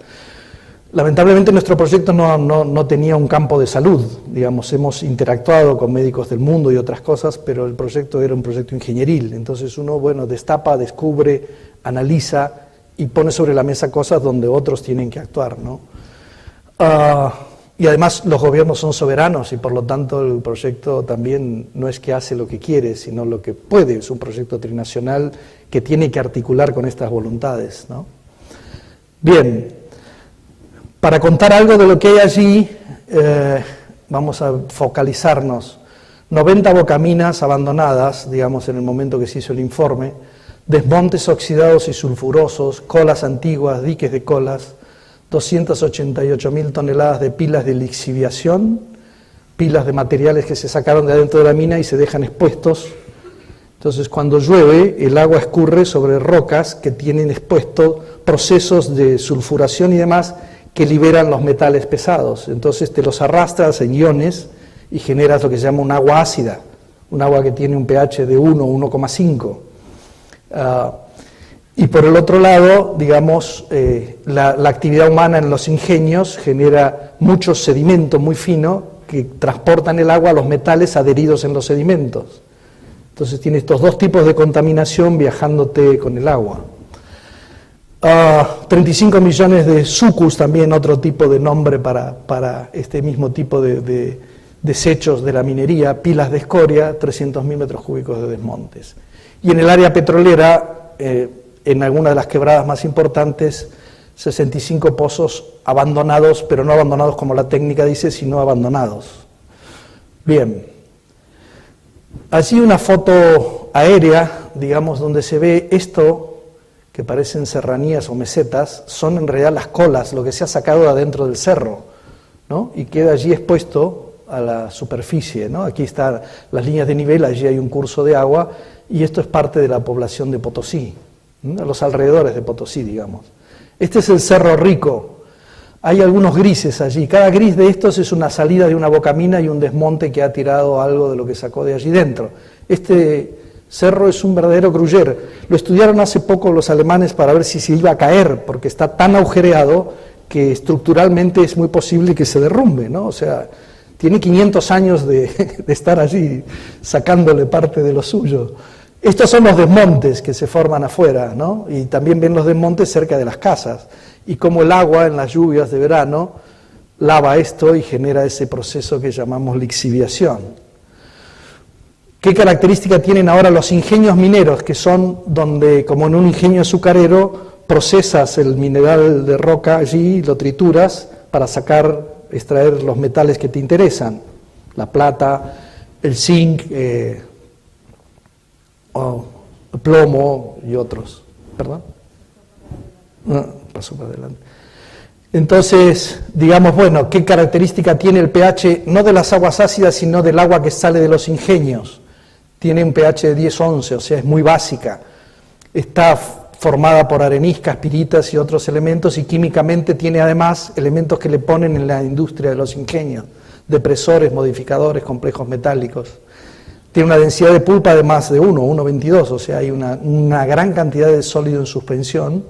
Lamentablemente nuestro proyecto no tenía un campo de salud, digamos, hemos interactuado con médicos del mundo y otras cosas, pero el proyecto era un proyecto ingenieril, entonces uno, bueno, destapa, descubre, analiza y pone sobre la mesa cosas donde otros tienen que actuar, ¿no? Y además los gobiernos son soberanos y por lo tanto el proyecto también no es que hace lo que quiere, sino lo que puede, es un proyecto trinacional que tiene que articular con estas voluntades, ¿no? Bien. Para contar algo de lo que hay allí, vamos a focalizarnos. 90 bocaminas abandonadas, digamos, en el momento que se hizo el informe, desmontes oxidados y sulfurosos, colas antiguas, diques de colas, 288.000 toneladas de pilas de lixiviación, pilas de materiales que se sacaron de adentro de la mina y se dejan expuestos. Entonces, cuando llueve, el agua escurre sobre rocas que tienen expuestos procesos de sulfuración y demás, que liberan los metales pesados. Entonces te los arrastras en iones y generas lo que se llama un agua ácida, un agua que tiene un pH de 1 o 1,5. Y por el otro lado, digamos, la actividad humana en los ingenios genera mucho sedimento muy fino que transportan el agua a los metales adheridos en los sedimentos. Entonces tiene estos dos tipos de contaminación viajándote con el agua. 35 millones de sucus, también otro tipo de nombre para este mismo tipo de desechos de la minería, pilas de escoria, 300.000 metros cúbicos de desmontes. Y en el área petrolera, en algunas de las quebradas más importantes, 65 pozos abandonados, pero no abandonados como la técnica dice, sino abandonados. Bien, allí una foto aérea, digamos, donde se ve esto, que parecen serranías o mesetas, son en realidad las colas, lo que se ha sacado de adentro del cerro, ¿no? Y queda allí expuesto a la superficie, ¿no? Aquí están las líneas de nivel, allí hay un curso de agua, y esto es parte de la población de Potosí, ¿no? A los alrededores de Potosí, digamos. Este es el Cerro Rico. Hay algunos grises allí. Cada gris de estos es una salida de una bocamina y un desmonte que ha tirado algo de lo que sacó de allí dentro. Este cerro es un verdadero gruyer. Lo estudiaron hace poco los alemanes para ver si se iba a caer, porque está tan agujereado que estructuralmente es muy posible que se derrumbe, ¿no? O sea, tiene 500 años de estar allí sacándole parte de lo suyo. Estos son los desmontes que se forman afuera, ¿no? Y también ven los desmontes cerca de las casas. Y como el agua en las lluvias de verano lava esto y genera ese proceso que llamamos lixiviación. ¿Qué característica tienen ahora los ingenios mineros? Que son donde, como en un ingenio azucarero, procesas el mineral de roca allí, lo trituras para extraer los metales que te interesan, la plata, el zinc, el plomo y otros. ¿Perdón? No, pasó para adelante. Entonces, digamos, bueno, ¿qué característica tiene el pH? No de las aguas ácidas, sino del agua que sale de los ingenios. Tiene un pH de 10-11, o sea, es muy básica. Está formada por areniscas, piritas y otros elementos, y químicamente tiene además elementos que le ponen en la industria de los ingenios, depresores, modificadores, complejos metálicos. Tiene una densidad de pulpa de más de 1,22, o sea, hay una gran cantidad de sólido en suspensión,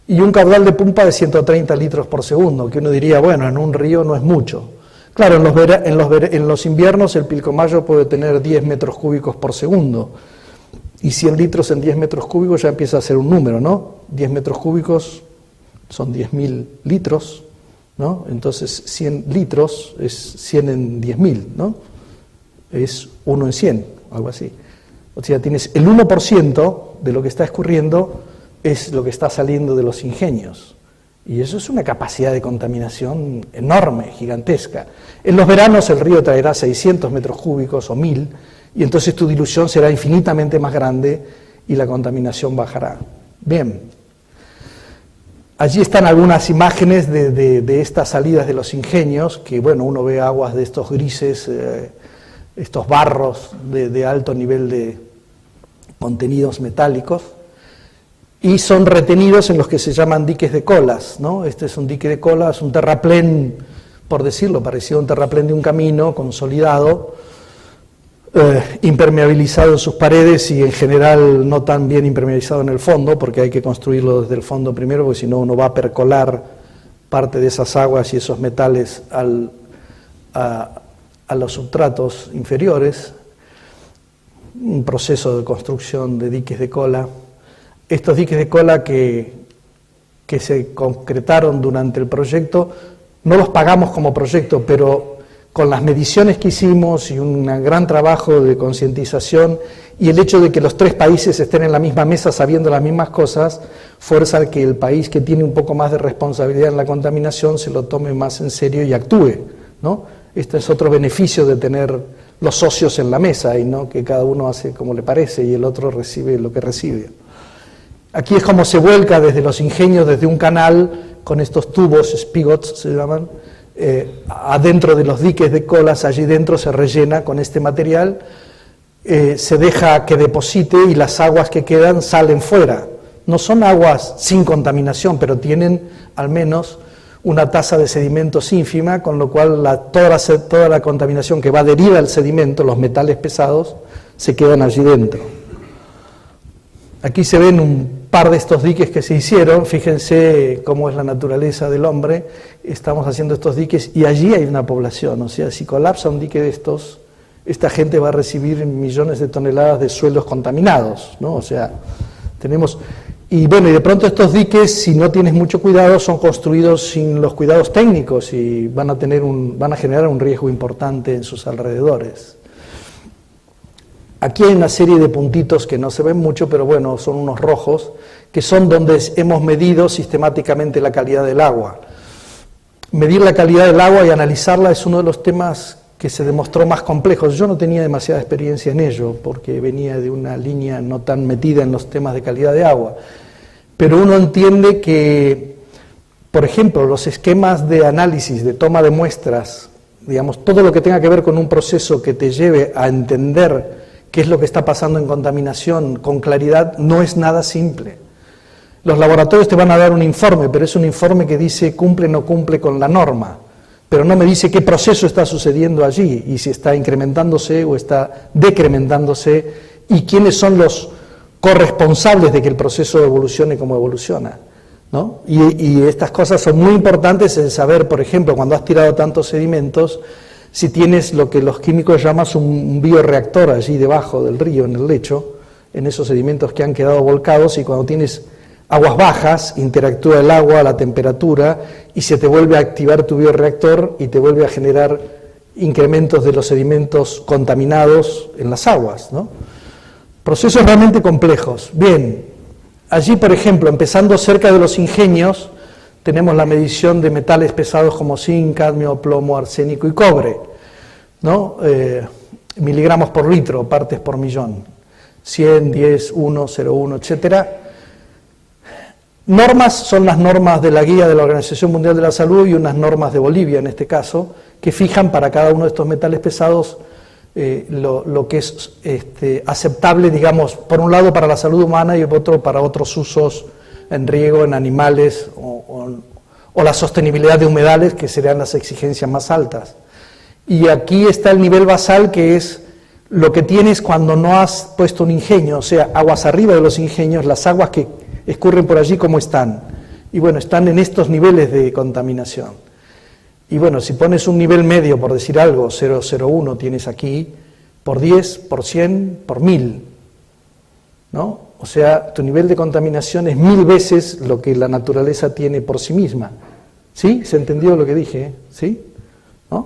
y un caudal de pumpa de 130 litros por segundo, que uno diría, bueno, en un río no es mucho. Claro, en los inviernos el Pilcomayo puede tener 10 metros cúbicos por segundo, y 100 litros en 10 metros cúbicos ya empieza a ser un número, ¿no? 10 metros cúbicos son 10.000 litros, ¿no? Entonces 100 litros es 100 en 10.000, ¿no? Es 1 en 100, algo así. O sea, tienes el 1% de lo que está escurriendo es lo que está saliendo de los ingenios. Y eso es una capacidad de contaminación enorme, gigantesca. En los veranos el río traerá 600 metros cúbicos o 1.000, y entonces tu dilución será infinitamente más grande y la contaminación bajará. Bien. Allí están algunas imágenes de estas salidas de los ingenios, que bueno, uno ve aguas de estos grises, estos barros de alto nivel de contenidos metálicos, y son retenidos en los que se llaman diques de colas, ¿no? Este es un dique de colas, un terraplén, por decirlo, parecido a un terraplén de un camino, consolidado, impermeabilizado en sus paredes y en general no tan bien impermeabilizado en el fondo, porque hay que construirlo desde el fondo primero, porque si no uno va a percolar parte de esas aguas y esos metales a los substratos inferiores. Un proceso de construcción de diques de cola. Estos diques de cola que se concretaron durante el proyecto, no los pagamos como proyecto, pero con las mediciones que hicimos y un gran trabajo de concientización y el hecho de que los tres países estén en la misma mesa sabiendo las mismas cosas, fuerza que el país que tiene un poco más de responsabilidad en la contaminación se lo tome más en serio y actúe, ¿no? Este es otro beneficio de tener los socios en la mesa y no que cada uno hace como le parece y el otro recibe lo que recibe. Aquí es como se vuelca desde los ingenios, desde un canal, con estos tubos, spigots se llaman, adentro de los diques de colas, allí dentro se rellena con este material, se deja que deposite y las aguas que quedan salen fuera. No son aguas sin contaminación, pero tienen al menos una tasa de sedimentos ínfima, con lo cual toda la contaminación que va adherida al sedimento, los metales pesados, se quedan allí dentro. Aquí se ven un par de estos diques que se hicieron, fíjense cómo es la naturaleza del hombre, estamos haciendo estos diques y allí hay una población, o sea, si colapsa un dique de estos, esta gente va a recibir millones de toneladas de suelos contaminados, ¿no? O sea, tenemos... Y bueno, y de pronto estos diques, si no tienes mucho cuidado, son construidos sin los cuidados técnicos y van a generar un riesgo importante en sus alrededores. Aquí hay una serie de puntitos que no se ven mucho, pero bueno, son unos rojos, que son donde hemos medido sistemáticamente la calidad del agua. Medir la calidad del agua y analizarla es uno de los temas que se demostró más complejos. Yo no tenía demasiada experiencia en ello, porque venía de una línea no tan metida en los temas de calidad de agua. Pero uno entiende que, por ejemplo, los esquemas de análisis, de toma de muestras digamos, todo lo que tenga que ver con un proceso que te lleve a entender qué es lo que está pasando en contaminación con claridad, no es nada simple. Los laboratorios te van a dar un informe, pero es un informe que dice cumple o no cumple con la norma, pero no me dice qué proceso está sucediendo allí, y si está incrementándose o está decrementándose, y quiénes son los corresponsables de que el proceso evolucione como evoluciona, ¿no? Y estas cosas son muy importantes en saber, por ejemplo, cuando has tirado tantos sedimentos, si tienes lo que los químicos llaman un bioreactor allí debajo del río, en el lecho, en esos sedimentos que han quedado volcados, y cuando tienes aguas bajas, interactúa el agua a la temperatura y se te vuelve a activar tu bioreactor y te vuelve a generar incrementos de los sedimentos contaminados en las aguas, ¿no? Procesos realmente complejos. Bien, allí, por ejemplo, empezando cerca de los ingenios, tenemos la medición de metales pesados como zinc, cadmio, plomo, arsénico y cobre, ¿no? Miligramos por litro, partes por millón, 100, 10, 1, 0,1, etcétera. Normas son las normas de la guía de la Organización Mundial de la Salud y unas normas de Bolivia, en este caso, que fijan para cada uno de estos metales pesados lo que es aceptable, digamos, por un lado para la salud humana y por otro para otros usos en riego, en animales o la sostenibilidad de humedales, que serían las exigencias más altas. Y aquí está el nivel basal, que es lo que tienes cuando no has puesto un ingenio, o sea, aguas arriba de los ingenios, las aguas que escurren por allí, ¿cómo están? Y bueno, están en estos niveles de contaminación. Y bueno, si pones un nivel medio, por decir algo, 0,01 tienes aquí, por 10, por 100, por 1000, ¿no? O sea, tu nivel de contaminación es 1000 veces lo que la naturaleza tiene por sí misma. ¿Sí? ¿Se entendió lo que dije? ¿Sí? ¿No?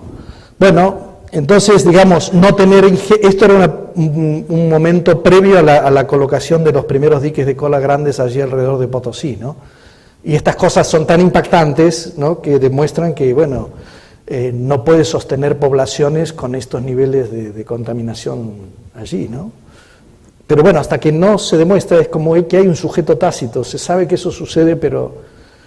Bueno, entonces, digamos, no tener... Esto era un momento previo a la colocación de los primeros diques de cola grandes allí alrededor de Potosí, ¿no? Y estas cosas son tan impactantes, ¿no?, que demuestran que, bueno, no puedes sostener poblaciones con estos niveles de contaminación allí, ¿no? Pero bueno, hasta que no se demuestra, es como que hay un sujeto tácito, se sabe que eso sucede, pero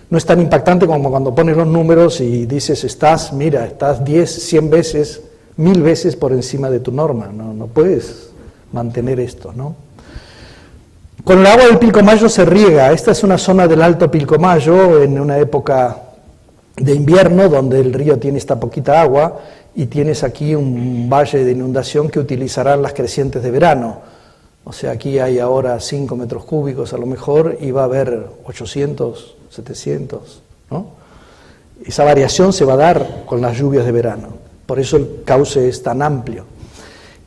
no es tan impactante como cuando pones los números y dices, estás 10, 100 veces, 1000 veces por encima de tu norma, no puedes mantener esto, ¿no? Con el agua del Pilcomayo se riega. Esta es una zona del Alto Pilcomayo en una época de invierno donde el río tiene esta poquita agua y tienes aquí un valle de inundación que utilizarán las crecientes de verano. O sea, aquí hay ahora 5 metros cúbicos a lo mejor y va a haber 800, 700, ¿no? Esa variación se va a dar con las lluvias de verano. Por eso el cauce es tan amplio.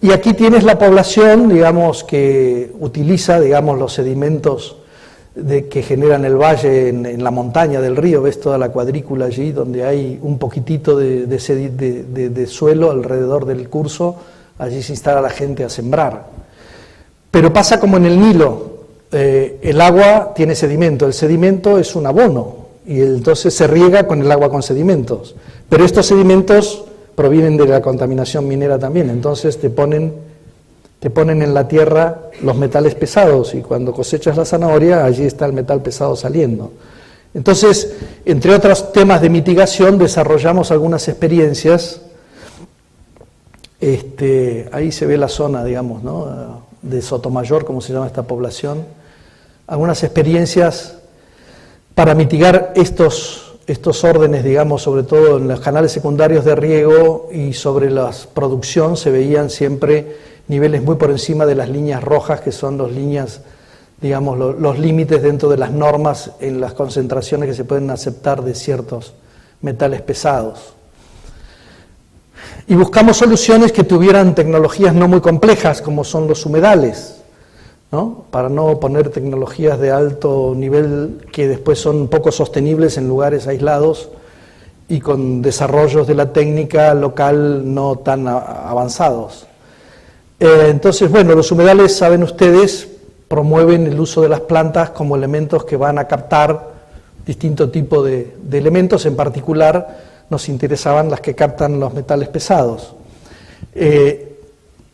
Y aquí tienes la población, digamos, que utiliza, digamos, los sedimentos que generan el valle en la montaña del río. Ves toda la cuadrícula allí, donde hay un poquitito de suelo alrededor del curso. Allí se instala la gente a sembrar. Pero pasa como en el Nilo. El agua tiene sedimento. El sedimento es un abono. Y entonces se riega con el agua con sedimentos. Pero estos sedimentos provienen de la contaminación minera también, entonces te ponen en la tierra los metales pesados y cuando cosechas la zanahoria, allí está el metal pesado saliendo. Entonces, entre otros temas de mitigación, desarrollamos algunas experiencias, ahí se ve la zona, digamos, ¿no?, de Sotomayor, como se llama esta población, algunas experiencias para mitigar estos órdenes, digamos, sobre todo en los canales secundarios de riego y sobre la producción, se veían siempre niveles muy por encima de las líneas rojas, que son las líneas, digamos, los límites dentro de las normas en las concentraciones que se pueden aceptar de ciertos metales pesados. Y buscamos soluciones que tuvieran tecnologías no muy complejas, como son los humedales, ¿no?, para no poner tecnologías de alto nivel que después son poco sostenibles en lugares aislados y con desarrollos de la técnica local no tan avanzados. Entonces, bueno, los humedales, saben ustedes, promueven el uso de las plantas como elementos que van a captar distinto tipo de elementos. En particular nos interesaban las que captan los metales pesados.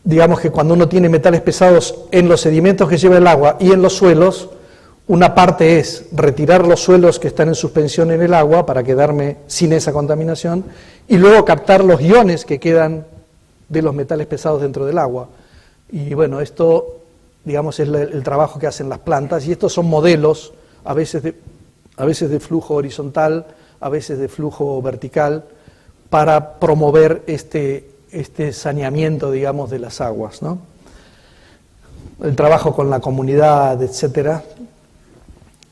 Digamos que cuando uno tiene metales pesados en los sedimentos que lleva el agua y en los suelos, Una parte es retirar los suelos que están en suspensión en el agua para quedarme sin esa contaminación, y luego captar los iones que quedan de los metales pesados dentro del agua. Y bueno, esto, digamos, es el trabajo que hacen las plantas, y estos son modelos, a veces de flujo horizontal, a veces de flujo vertical, para promover este saneamiento, digamos, de las aguas, ¿no? El trabajo con la comunidad, etcétera.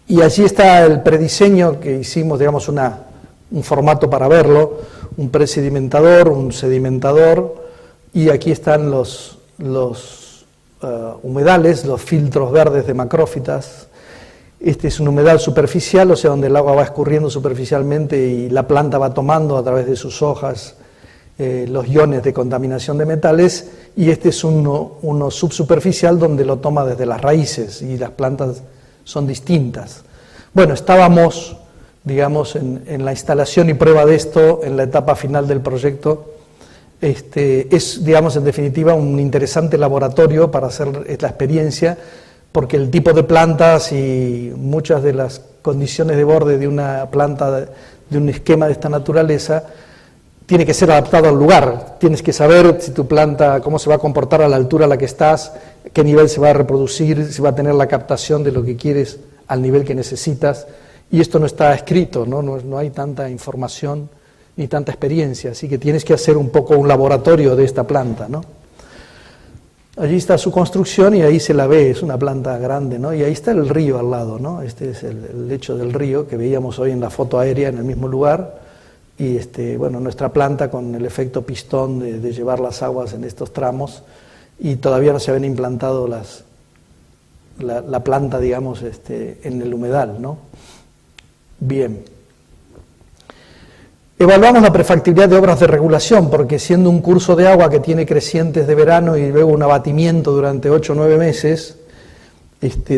Y allí está el prediseño que hicimos, digamos, un formato para verlo, un presedimentador, un sedimentador, y aquí están los humedales, los filtros verdes de macrófitas. Este es un humedal superficial, o sea, donde el agua va escurriendo superficialmente y la planta va tomando a través de sus hojas los iones de contaminación de metales, y este es uno subsuperficial donde lo toma desde las raíces, y las plantas son distintas. Bueno, estábamos, digamos, en la instalación y prueba de esto en la etapa final del proyecto. Es, digamos, en definitiva, un interesante laboratorio para hacer esta experiencia, porque el tipo de plantas y muchas de las condiciones de borde de una planta, de un esquema de esta naturaleza, tiene que ser adaptado al lugar. Tienes que saber si tu planta, cómo se va a comportar a la altura a la que estás, qué nivel se va a reproducir, si va a tener la captación de lo que quieres al nivel que necesitas, y esto no está escrito, no hay tanta información ni tanta experiencia, así que tienes que hacer un poco un laboratorio de esta planta, ¿no? Allí está su construcción y ahí se la ve, es una planta grande, ¿no? Y ahí está el río al lado, ¿no? Este es el lecho del río que veíamos hoy en la foto aérea en el mismo lugar, y bueno, nuestra planta con el efecto pistón de llevar las aguas en estos tramos, y todavía no se habían implantado la planta, digamos, en el humedal, ¿no? Bien. Evaluamos la prefactibilidad de obras de regulación, porque siendo un curso de agua que tiene crecientes de verano y luego un abatimiento durante 8 o 9 meses,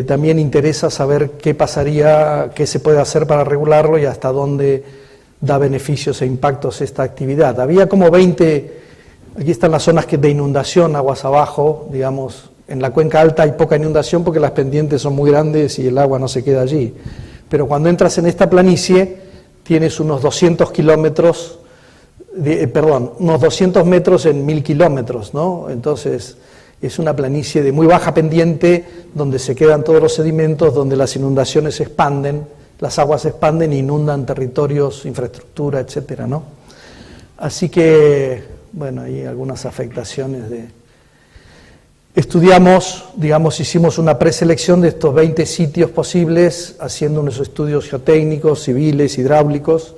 también interesa saber qué pasaría, qué se puede hacer para regularlo y hasta dónde da beneficios e impactos esta actividad. Había como 20, aquí están las zonas de inundación, aguas abajo, digamos, en la cuenca alta hay poca inundación porque las pendientes son muy grandes y el agua no se queda allí. Pero cuando entras en esta planicie, tienes unos 200 kilómetros, unos 200 metros en 1000 kilómetros, ¿no? Entonces, es una planicie de muy baja pendiente, donde se quedan todos los sedimentos, donde las inundaciones se expanden, las aguas se expanden e inundan territorios, infraestructura, etcétera, ¿no? Así que, bueno, hay algunas afectaciones Estudiamos, digamos, hicimos una preselección de estos 20 sitios posibles, haciendo unos estudios geotécnicos, civiles, hidráulicos,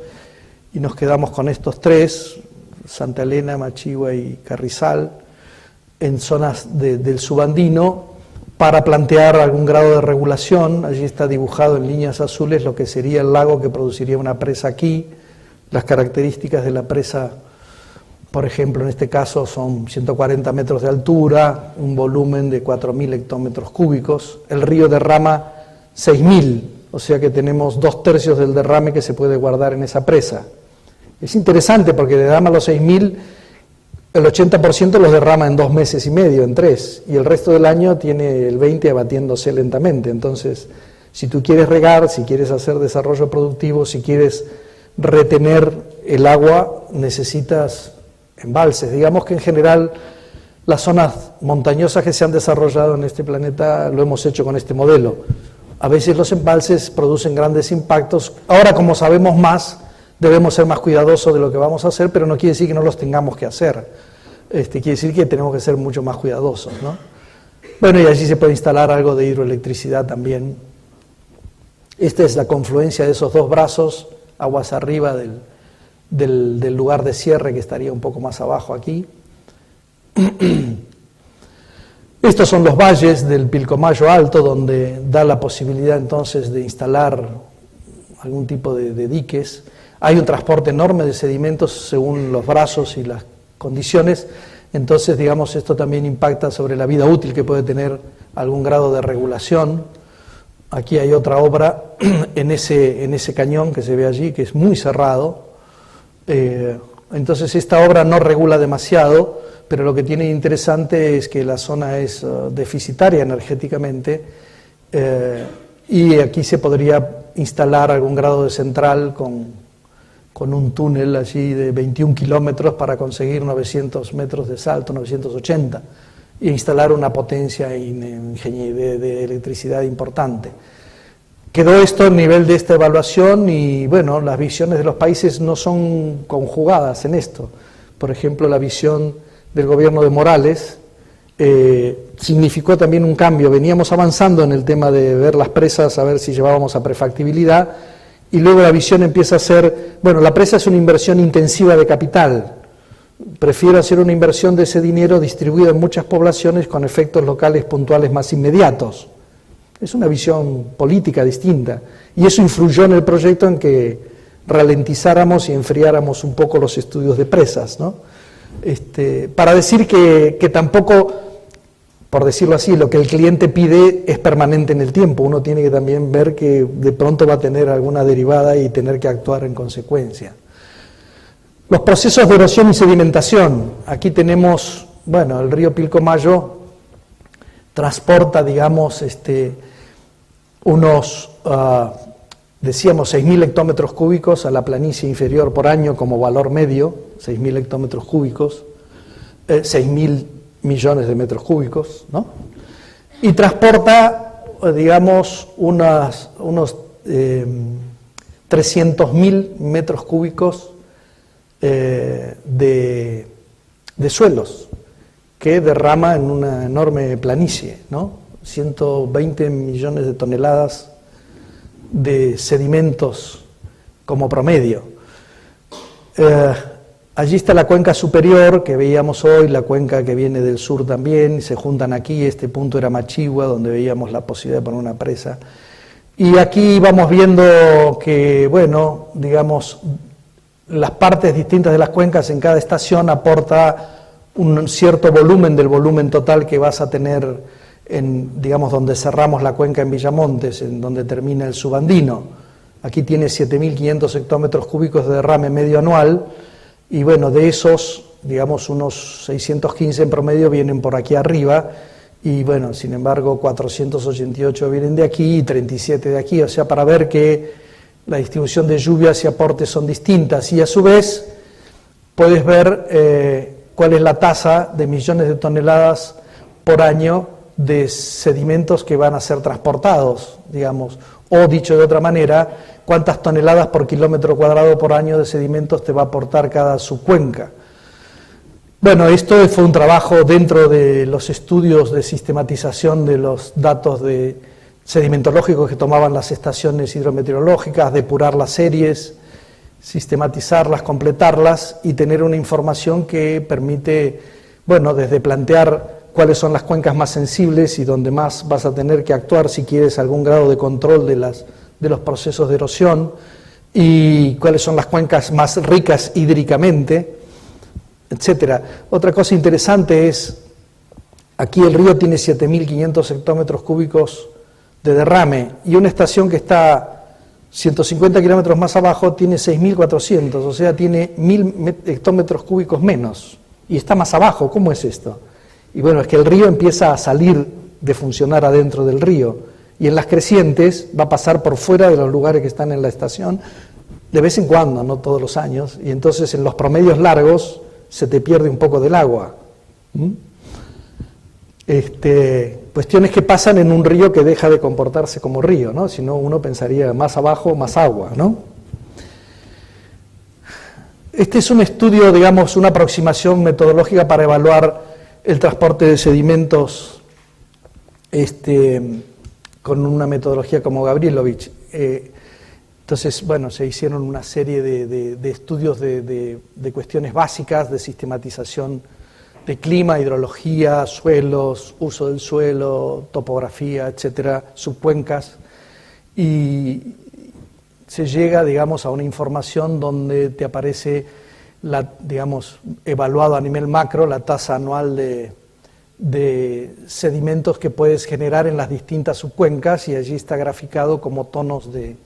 y nos quedamos con estos 3, Santa Elena, Machigua y Carrizal, en zonas del subandino, para plantear algún grado de regulación. Allí está dibujado en líneas azules lo que sería el lago que produciría una presa aquí, las características de la presa. Por ejemplo, en este caso son 140 metros de altura, un volumen de 4.000 hectómetros cúbicos. El río derrama 6.000, o sea que tenemos 2/3 del derrame que se puede guardar en esa presa. Es interesante porque derrama los 6.000, el 80% los derrama en 2 meses y medio, en 3, y el resto del año tiene el 20% abatiéndose lentamente. Entonces, si tú quieres regar, si quieres hacer desarrollo productivo, si quieres retener el agua, necesitas embalses. Digamos que en general las zonas montañosas que se han desarrollado en este planeta lo hemos hecho con este modelo. A veces los embalses producen grandes impactos. Ahora, como sabemos más, debemos ser más cuidadosos de lo que vamos a hacer, pero no quiere decir que no los tengamos que hacer. Quiere decir que tenemos que ser mucho más cuidadosos, ¿no? Bueno, y allí se puede instalar algo de hidroelectricidad también. Esta es la confluencia de esos 2 brazos, aguas arriba del lugar de cierre, que estaría un poco más abajo aquí. Estos son los valles del Pilcomayo Alto, donde da la posibilidad entonces de instalar algún tipo de diques. Hay un transporte enorme de sedimentos según los brazos y las condiciones, entonces, digamos, esto también impacta sobre la vida útil que puede tener algún grado de regulación. Aquí hay otra obra en ese cañón que se ve allí, que es muy cerrado. Entonces esta obra no regula demasiado, pero lo que tiene interesante es que la zona es deficitaria energéticamente, y aquí se podría instalar algún grado de central con un túnel allí de 21 kilómetros para conseguir 900 metros de salto, 980, e instalar una potencia de electricidad importante. Quedó esto a nivel de esta evaluación y bueno, las visiones de los países no son conjugadas en esto. Por ejemplo, la visión del gobierno de Morales significó también un cambio. Veníamos avanzando en el tema de ver las presas, a ver si llevábamos a prefactibilidad, y luego la visión empieza a ser, bueno, la presa es una inversión intensiva de capital, prefiero hacer una inversión de ese dinero distribuido en muchas poblaciones con efectos locales puntuales más inmediatos. Es una visión política distinta, y eso influyó en el proyecto en que ralentizáramos y enfriáramos un poco los estudios de presas, ¿no? Para decir que tampoco, por decirlo así, lo que el cliente pide es permanente en el tiempo. Uno tiene que también ver que de pronto va a tener alguna derivada y tener que actuar en consecuencia. Los procesos de erosión y sedimentación. Aquí tenemos, bueno, el río Pilcomayo transporta, digamos, unos, decíamos, 6.000 hectómetros cúbicos a la planicie inferior por año como valor medio, 6.000 hectómetros cúbicos, 6.000 millones de metros cúbicos, ¿no? Y transporta, digamos, unos 300.000 metros cúbicos de suelos que derrama en una enorme planicie, ¿no? 120 millones de toneladas de sedimentos como promedio. Allí está la cuenca superior que veíamos hoy, la cuenca que viene del sur también, se juntan aquí, este punto era Machigua, donde veíamos la posibilidad de poner una presa. Y aquí vamos viendo que, bueno, digamos, las partes distintas de las cuencas en cada estación aporta un cierto volumen del volumen total que vas a tener en, digamos, donde cerramos la cuenca en Villamontes, en donde termina el Subandino. Aquí tiene 7.500 hectómetros cúbicos de derrame medio anual, y bueno, de esos, digamos, unos 615 en promedio vienen por aquí arriba, y bueno, sin embargo, 488 vienen de aquí y 37 de aquí, o sea, para ver que la distribución de lluvias y aportes son distintas, y a su vez puedes ver cuál es la tasa de millones de toneladas por año de sedimentos que van a ser transportados, digamos, o dicho de otra manera, cuántas toneladas por kilómetro cuadrado por año de sedimentos te va a aportar cada subcuenca. Bueno, esto fue un trabajo dentro de los estudios de sistematización de los datos sedimentológicos que tomaban las estaciones hidrometeorológicas, depurar las series, sistematizarlas, completarlas y tener una información que permite, bueno, desde plantear cuáles son las cuencas más sensibles y donde más vas a tener que actuar si quieres algún grado de control de los procesos de erosión, y cuáles son las cuencas más ricas hídricamente, etcétera. Otra cosa interesante es, aquí el río tiene 7.500 hectómetros cúbicos de derrame, y una estación que está 150 kilómetros más abajo tiene 6.400, o sea, tiene 1.000 hectómetros cúbicos menos, y está más abajo. ¿Cómo es esto? Y bueno, es que el río empieza a salir de funcionar adentro del río, y en las crecientes va a pasar por fuera de los lugares que están en la estación, de vez en cuando, no todos los años, y entonces en los promedios largos se te pierde un poco del agua. Cuestiones que pasan en un río que deja de comportarse como río, ¿no? Si no, uno pensaría más abajo, más agua, ¿no? Este es un estudio, digamos, una aproximación metodológica para evaluar el transporte de sedimentos con una metodología como Gavrilovich. Entonces, bueno, se hicieron una serie de estudios de cuestiones básicas, de sistematización de clima, hidrología, suelos, uso del suelo, topografía, etcétera, subcuencas, y se llega, digamos, a una información donde te aparece, digamos, evaluado a nivel macro, la tasa anual de sedimentos que puedes generar en las distintas subcuencas, y allí está graficado como tonos de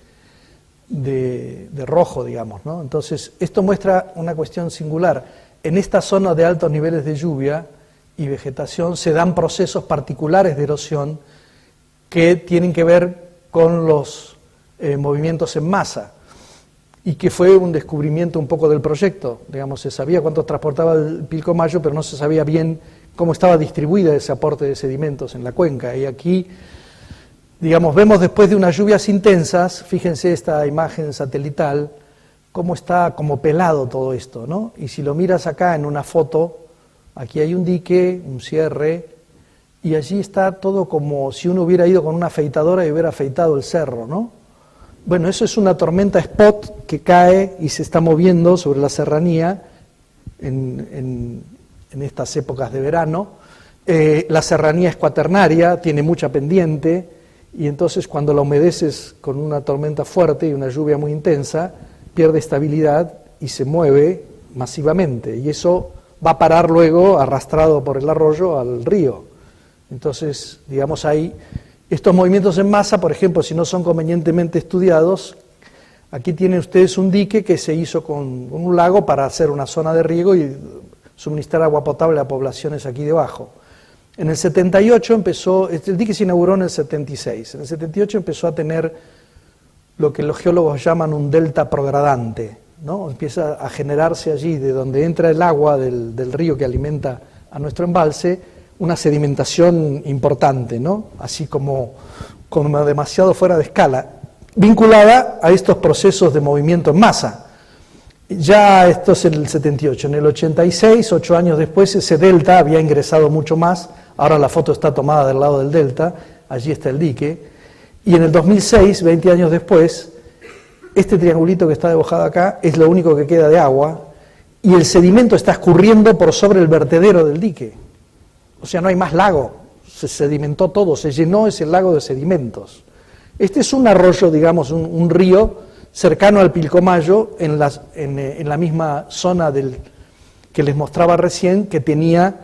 rojo, digamos, ¿no? Entonces, esto muestra una cuestión singular. En esta zona de altos niveles de lluvia y vegetación se dan procesos particulares de erosión que tienen que ver con los movimientos en masa, y que fue un descubrimiento un poco del proyecto. Digamos, se sabía cuánto transportaba el Pilcomayo, pero no se sabía bien cómo estaba distribuida ese aporte de sedimentos en la cuenca. Y aquí, digamos, vemos después de unas lluvias intensas, fíjense esta imagen satelital, cómo está como pelado todo esto, ¿no? Y si lo miras acá en una foto, aquí hay un dique, un cierre, y allí está todo como si uno hubiera ido con una afeitadora y hubiera afeitado el cerro, ¿no? Bueno, eso es una tormenta spot que cae y se está moviendo sobre la serranía en estas épocas de verano. La serranía es cuaternaria, tiene mucha pendiente, y entonces cuando la humedeces con una tormenta fuerte y una lluvia muy intensa, pierde estabilidad y se mueve masivamente, y eso va a parar luego, arrastrado por el arroyo, al río. Entonces, digamos, hay estos movimientos en masa, por ejemplo, si no son convenientemente estudiados, aquí tienen ustedes un dique que se hizo con un lago para hacer una zona de riego y suministrar agua potable a poblaciones aquí debajo. En el 78 empezó, el dique se inauguró en el 76, en el 78 empezó a tener lo que los geólogos llaman un delta progradante, ¿no? Empieza a generarse allí, de donde entra el agua del río que alimenta a nuestro embalse, una sedimentación importante, ¿no? Así como demasiado fuera de escala, vinculada a estos procesos de movimiento en masa. Ya esto es el 78, en el 86, 8 años después, ese delta había ingresado mucho más, ahora la foto está tomada del lado del delta, allí está el dique, y en el 2006, 20 años después, este triangulito que está dibujado acá es lo único que queda de agua, y el sedimento está escurriendo por sobre el vertedero del dique. O sea, no hay más lago, se sedimentó todo, se llenó ese lago de sedimentos. Este es un arroyo, digamos, un río cercano al Pilcomayo, en la misma zona que les mostraba recién, que tenía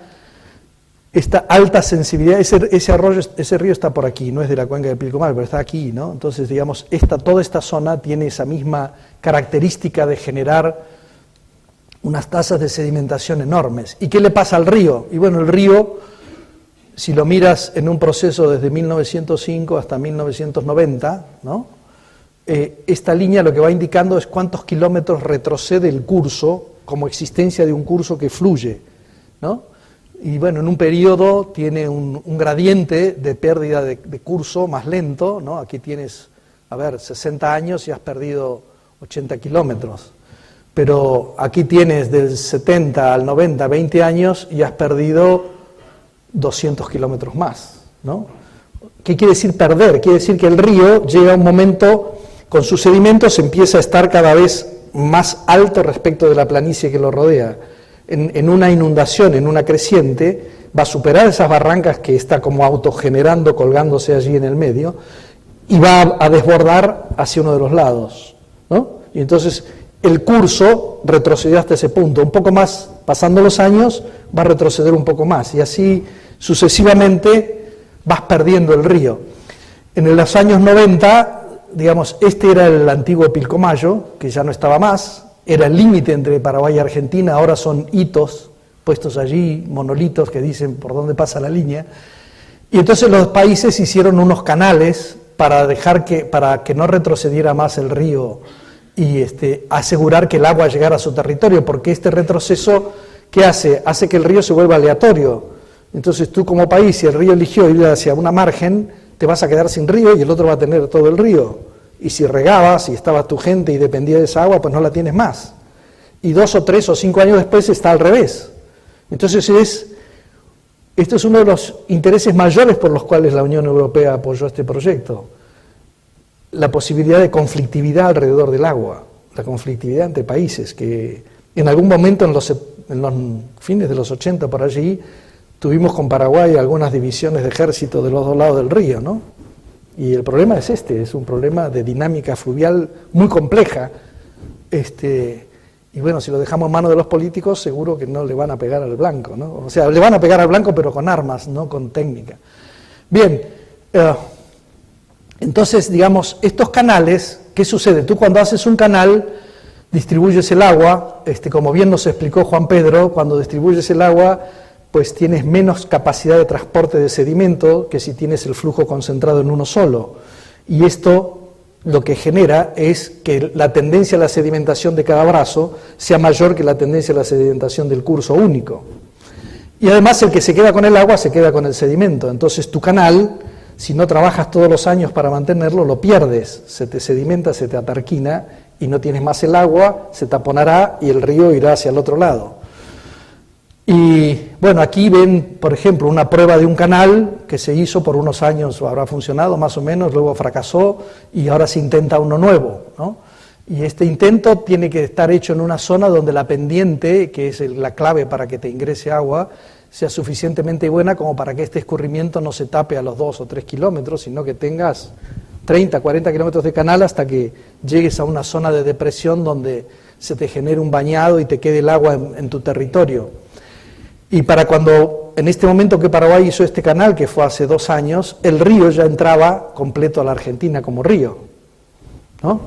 esta alta sensibilidad. Ese río está por aquí, no es de la cuenca del Pilcomayo, pero está aquí, ¿no? Entonces, digamos, toda esta zona tiene esa misma característica de generar unas tasas de sedimentación enormes. ¿Y qué le pasa al río? Y bueno, el río, si lo miras en un proceso desde 1905 hasta 1990, ¿no? Esta línea lo que va indicando es cuántos kilómetros retrocede el curso como existencia de un curso que fluye, ¿no? Y bueno, en un periodo tiene un gradiente de pérdida de curso más lento, ¿no? Aquí tienes, 60 años y has perdido 80 kilómetros. Pero aquí tienes del 70 al 90, 20 años y has perdido 200 kilómetros más, ¿no? ¿Qué quiere decir perder? Quiere decir que el río llega a un momento, con sus sedimentos empieza a estar cada vez más alto respecto de la planicie que lo rodea. En una inundación, en una creciente, va a superar esas barrancas que está como autogenerando, colgándose allí en el medio, y va a desbordar hacia uno de los lados, ¿no? Y entonces el curso retrocedió hasta ese punto, un poco más, pasando los años, va a retroceder un poco más, y así sucesivamente vas perdiendo el río. En los años 90, digamos, este era el antiguo Pilcomayo, que ya no estaba más, era el límite entre Paraguay y Argentina, ahora son hitos puestos allí, monolitos que dicen por dónde pasa la línea, y entonces los países hicieron unos canales para que no retrocediera más el río, y asegurar que el agua llegara a su territorio, porque este retroceso, ¿qué hace? Hace que el río se vuelva aleatorio. Entonces tú como país, si el río eligió ir hacia una margen, te vas a quedar sin río y el otro va a tener todo el río. Y si regabas, si estaba tu gente y dependía de esa agua, pues no la tienes más. Y 2 o 3 o 5 años después está al revés. Entonces esto es uno de los intereses mayores por los cuales la Unión Europea apoyó este proyecto. La posibilidad de conflictividad alrededor del agua, la conflictividad entre países, que en algún momento en los fines de los 80 por allí, tuvimos con Paraguay algunas divisiones de ejército de los dos lados del río, ¿no? Y el problema es un problema de dinámica fluvial muy compleja, y bueno, si lo dejamos en manos de los políticos, seguro que no le van a pegar al blanco, ¿no? O sea, le van a pegar al blanco, pero con armas, no con técnica. Bien, entonces, digamos, estos canales, ¿qué sucede? Tú cuando haces un canal, distribuyes el agua, como bien nos explicó Juan Pedro, cuando distribuyes el agua, pues tienes menos capacidad de transporte de sedimento que si tienes el flujo concentrado en uno solo. y esto lo que genera es que la tendencia a la sedimentación de cada brazo sea mayor que la tendencia a la sedimentación del curso único. Y además el que se queda con el agua se queda con el sedimento. Entonces tu canal, si no trabajas todos los años para mantenerlo, lo pierdes, se te sedimenta, se te atarquina y no tienes más el agua, se taponará y el río irá hacia el otro lado. Y bueno, aquí ven, por ejemplo, una prueba de un canal que se hizo por unos años, habrá funcionado más o menos, luego fracasó y ahora se intenta uno nuevo, ¿no? Y este intento tiene que estar hecho en una zona donde la pendiente, que es la clave para que te ingrese agua, sea suficientemente buena como para que este escurrimiento no se tape a los 2 o 3 kilómetros, sino que tengas 30, 40 kilómetros de canal hasta que llegues a una zona de depresión donde se te genere un bañado y te quede el agua en tu territorio. Y para cuando, en este momento que Paraguay hizo este canal, que fue hace 2 años, el río ya entraba completo a la Argentina como río, ¿no?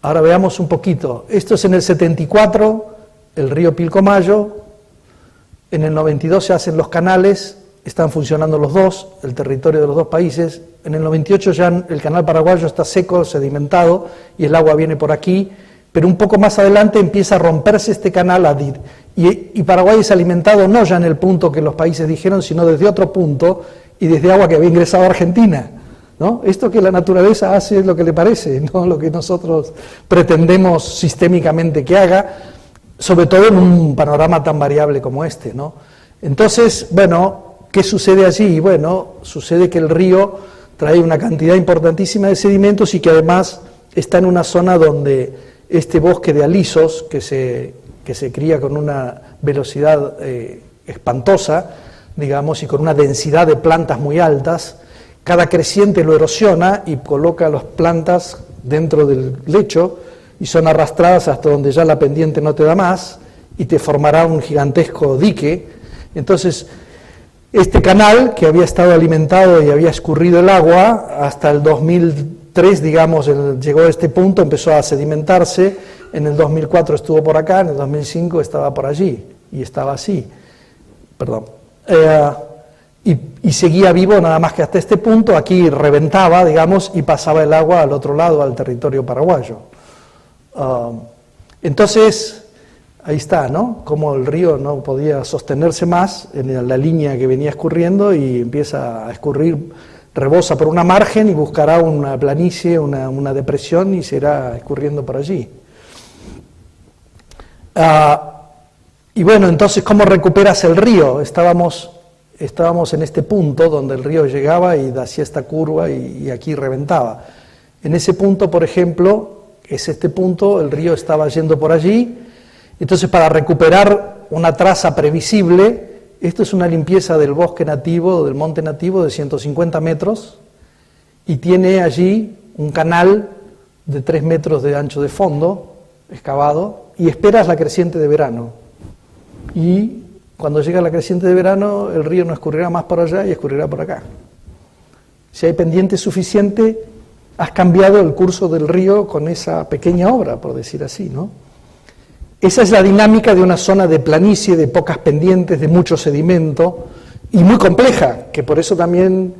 Ahora veamos un poquito. Esto es en el 74, el río Pilcomayo. En el 92 se hacen los canales, están funcionando los dos, el territorio de los dos países. En el 98 ya el canal paraguayo está seco, sedimentado, y el agua viene por aquí. Pero un poco más adelante empieza a romperse este canal y Paraguay es alimentado no ya en el punto que los países dijeron, sino desde otro punto y desde agua que había ingresado a Argentina, ¿no? Esto que la naturaleza hace es lo que le parece, no lo que nosotros pretendemos sistémicamente que haga, sobre todo en un panorama tan variable como este, ¿no? Entonces, bueno, ¿qué sucede allí? Bueno, sucede que el río trae una cantidad importantísima de sedimentos y que además está en una zona donde este bosque de alisos, que se cría con una velocidad espantosa, digamos, y con una densidad de plantas muy altas, cada creciente lo erosiona y coloca las plantas dentro del lecho y son arrastradas hasta donde ya la pendiente no te da más y te formará un gigantesco dique. Entonces, este canal que había estado alimentado y había escurrido el agua hasta el 2003, digamos, llegó a este punto, empezó a sedimentarse, en el 2004 estuvo por acá, en el 2005 estaba por allí, y estaba así, perdón, y seguía vivo nada más que hasta este punto, aquí reventaba, digamos, y pasaba el agua al otro lado, al territorio paraguayo. Entonces, ahí está, ¿no? Como el río no podía sostenerse más en la línea que venía escurriendo y empieza a escurrir, rebosa por una margen y buscará una planicie, una depresión y se irá escurriendo por allí. Y bueno, entonces, ¿cómo recuperas el río? Estábamos en este punto donde el río llegaba y hacía esta curva y aquí reventaba. En ese punto, por ejemplo, es este punto, el río estaba yendo por allí. Entonces, para recuperar una traza previsible, esto es una limpieza del bosque nativo, del monte nativo de 150 metros y tiene allí un canal de 3 metros de ancho de fondo, excavado, y esperas la creciente de verano. Y cuando llega la creciente de verano, el río no escurrirá más por allá y escurrirá por acá. Si hay pendiente suficiente, has cambiado el curso del río con esa pequeña obra, por decir así, ¿no? Esa es la dinámica de una zona de planicie, de pocas pendientes, de mucho sedimento, y muy compleja, que por eso también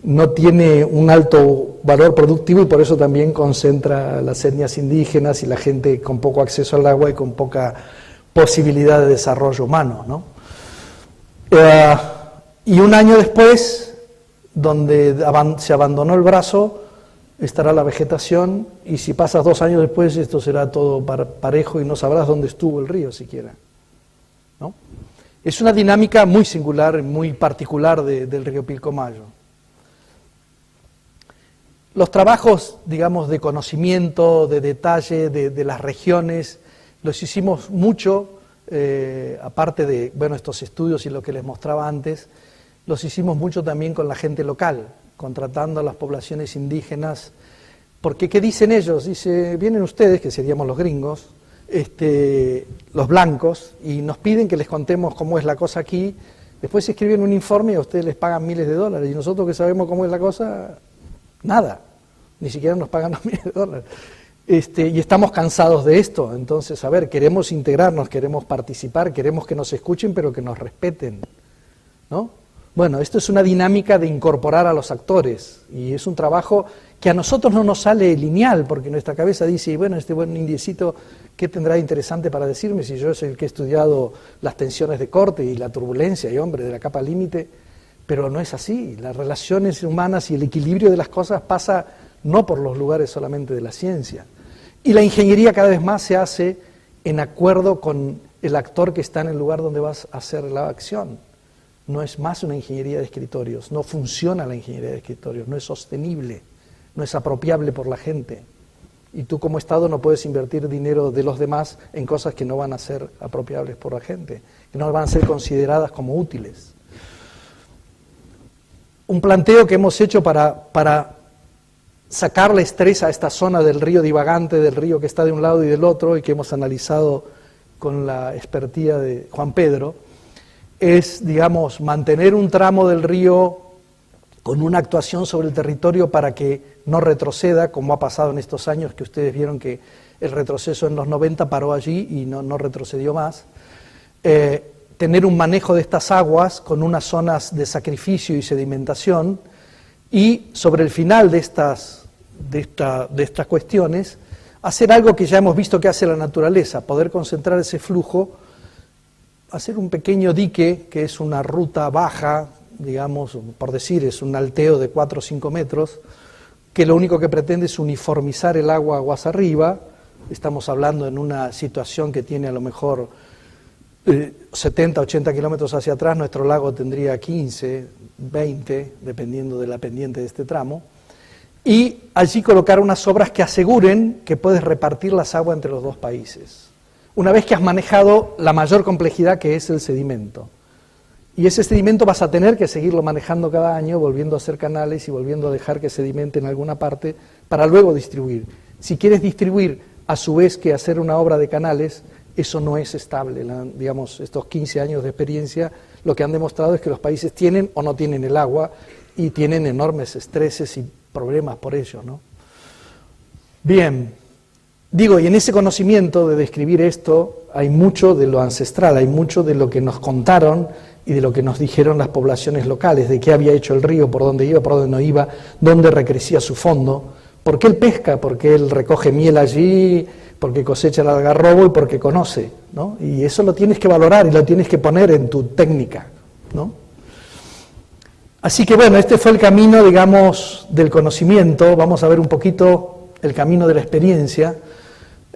no tiene un alto valor productivo y por eso también concentra las etnias indígenas y la gente con poco acceso al agua y con poca posibilidad de desarrollo humano, ¿no? Y un año después, donde se abandonó el brazo, estará la vegetación, y si pasas 2 años después, esto será todo parejo y no sabrás dónde estuvo el río siquiera, ¿no? Es una dinámica muy singular, muy particular del río Pilcomayo. Los trabajos, digamos, de conocimiento, de detalle, de las regiones, los hicimos mucho, aparte de, bueno, estos estudios y lo que les mostraba antes, los hicimos mucho también con la gente local, contratando a las poblaciones indígenas, porque ¿qué dicen ellos? Dice, vienen ustedes, que seríamos los gringos, los blancos, y nos piden que les contemos cómo es la cosa aquí, después se escriben un informe y a ustedes les pagan miles de dólares, y nosotros que sabemos cómo es la cosa, nada, ni siquiera nos pagan los miles de dólares. Y estamos cansados de esto, entonces, a ver, queremos integrarnos, queremos participar, queremos que nos escuchen, pero que nos respeten, ¿no? Bueno, esto es una dinámica de incorporar a los actores y es un trabajo que a nosotros no nos sale lineal, porque nuestra cabeza dice, bueno, este buen indiecito, ¿qué tendrá de interesante para decirme si yo soy el que he estudiado las tensiones de corte y la turbulencia y, hombre, de la capa límite? Pero no es así. Las relaciones humanas y el equilibrio de las cosas pasa no por los lugares solamente de la ciencia. Y la ingeniería cada vez más se hace en acuerdo con el actor que está en el lugar donde vas a hacer la acción. No es más una ingeniería de escritorios, no funciona la ingeniería de escritorios, no es sostenible, no es apropiable por la gente. Y tú como Estado no puedes invertir dinero de los demás en cosas que no van a ser apropiables por la gente, que no van a ser consideradas como útiles. Un planteo que hemos hecho para sacarle estrés a esta zona del río divagante, del río que está de un lado y del otro, y que hemos analizado con la expertía de Juan Pedro, es, digamos, mantener un tramo del río con una actuación sobre el territorio para que no retroceda, como ha pasado en estos años, que ustedes vieron que el retroceso en los 90 paró allí y no retrocedió más. Tener un manejo de estas aguas con unas zonas de sacrificio y sedimentación, y sobre el final de estas cuestiones, hacer algo que ya hemos visto que hace la naturaleza, poder concentrar ese flujo, hacer un pequeño dique, que es una ruta baja, digamos, por decir, es un alteo de 4 o 5 metros, que lo único que pretende es uniformizar el agua aguas arriba. Estamos hablando en una situación que tiene a lo mejor 70, 80 kilómetros hacia atrás, nuestro lago tendría 15, 20, dependiendo de la pendiente de este tramo, y allí colocar unas obras que aseguren que puedes repartir las aguas entre los dos países, una vez que has manejado la mayor complejidad que es el sedimento. Y ese sedimento vas a tener que seguirlo manejando cada año, volviendo a hacer canales y volviendo a dejar que sedimente en alguna parte para luego distribuir. Si quieres distribuir a su vez que hacer una obra de canales, eso no es estable. Digamos, estos 15 años de experiencia lo que han demostrado es que los países tienen o no tienen el agua y tienen enormes estreses y problemas por ello, ¿no? Bien, digo, y en ese conocimiento de describir esto hay mucho de lo ancestral, hay mucho de lo que nos contaron y de lo que nos dijeron las poblaciones locales, de qué había hecho el río, por dónde iba, por dónde no iba, dónde recrecía su fondo, por qué él pesca, porque él recoge miel allí, porque cosecha el algarrobo y porque conoce, ¿no? Y eso lo tienes que valorar y lo tienes que poner en tu técnica, ¿no? Así que bueno, este fue el camino, digamos, del conocimiento. Vamos a ver un poquito el camino de la experiencia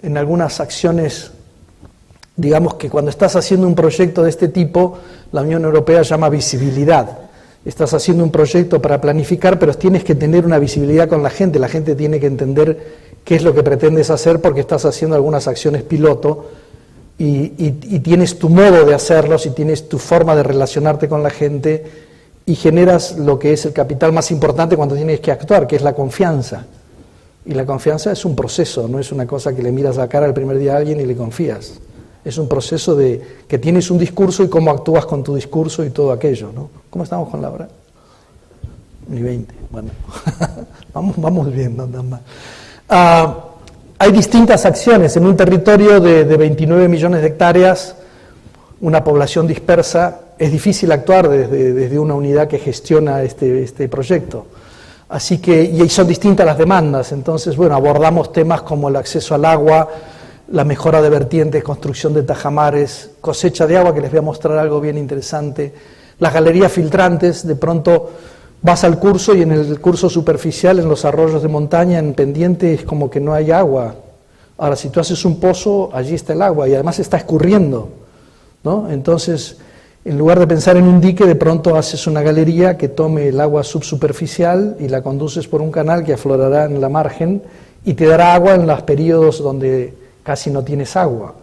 en algunas acciones. Digamos que cuando estás haciendo un proyecto de este tipo, la Unión Europea llama visibilidad. Estás haciendo un proyecto para planificar, pero tienes que tener una visibilidad con la gente tiene que entender qué es lo que pretendes hacer porque estás haciendo algunas acciones piloto y tienes tu modo de hacerlos y tienes tu forma de relacionarte con la gente y generas lo que es el capital más importante cuando tienes que actuar, que es la confianza. Y la confianza es un proceso, no es una cosa que le miras la cara el primer día a alguien y le confías. Es un proceso de que tienes un discurso y cómo actúas con tu discurso y todo aquello, ¿no? ¿Cómo estamos con la hora? Ni 20, bueno, vamos bien, no nada más. Hay distintas acciones en un territorio de 29 millones de hectáreas, una población dispersa. Es difícil actuar desde una unidad que gestiona este proyecto. Así que, y son distintas las demandas, entonces, bueno, abordamos temas como el acceso al agua, la mejora de vertientes, construcción de tajamares, cosecha de agua, que les voy a mostrar algo bien interesante, las galerías filtrantes. De pronto vas al curso y en el curso superficial, en los arroyos de montaña, en pendiente, es como que no hay agua. Ahora, si tú haces un pozo, allí está el agua y además está escurriendo, ¿no? Entonces, en lugar de pensar en un dique, de pronto haces una galería que tome el agua subsuperficial y la conduces por un canal que aflorará en la margen y te dará agua en los periodos donde casi no tienes agua.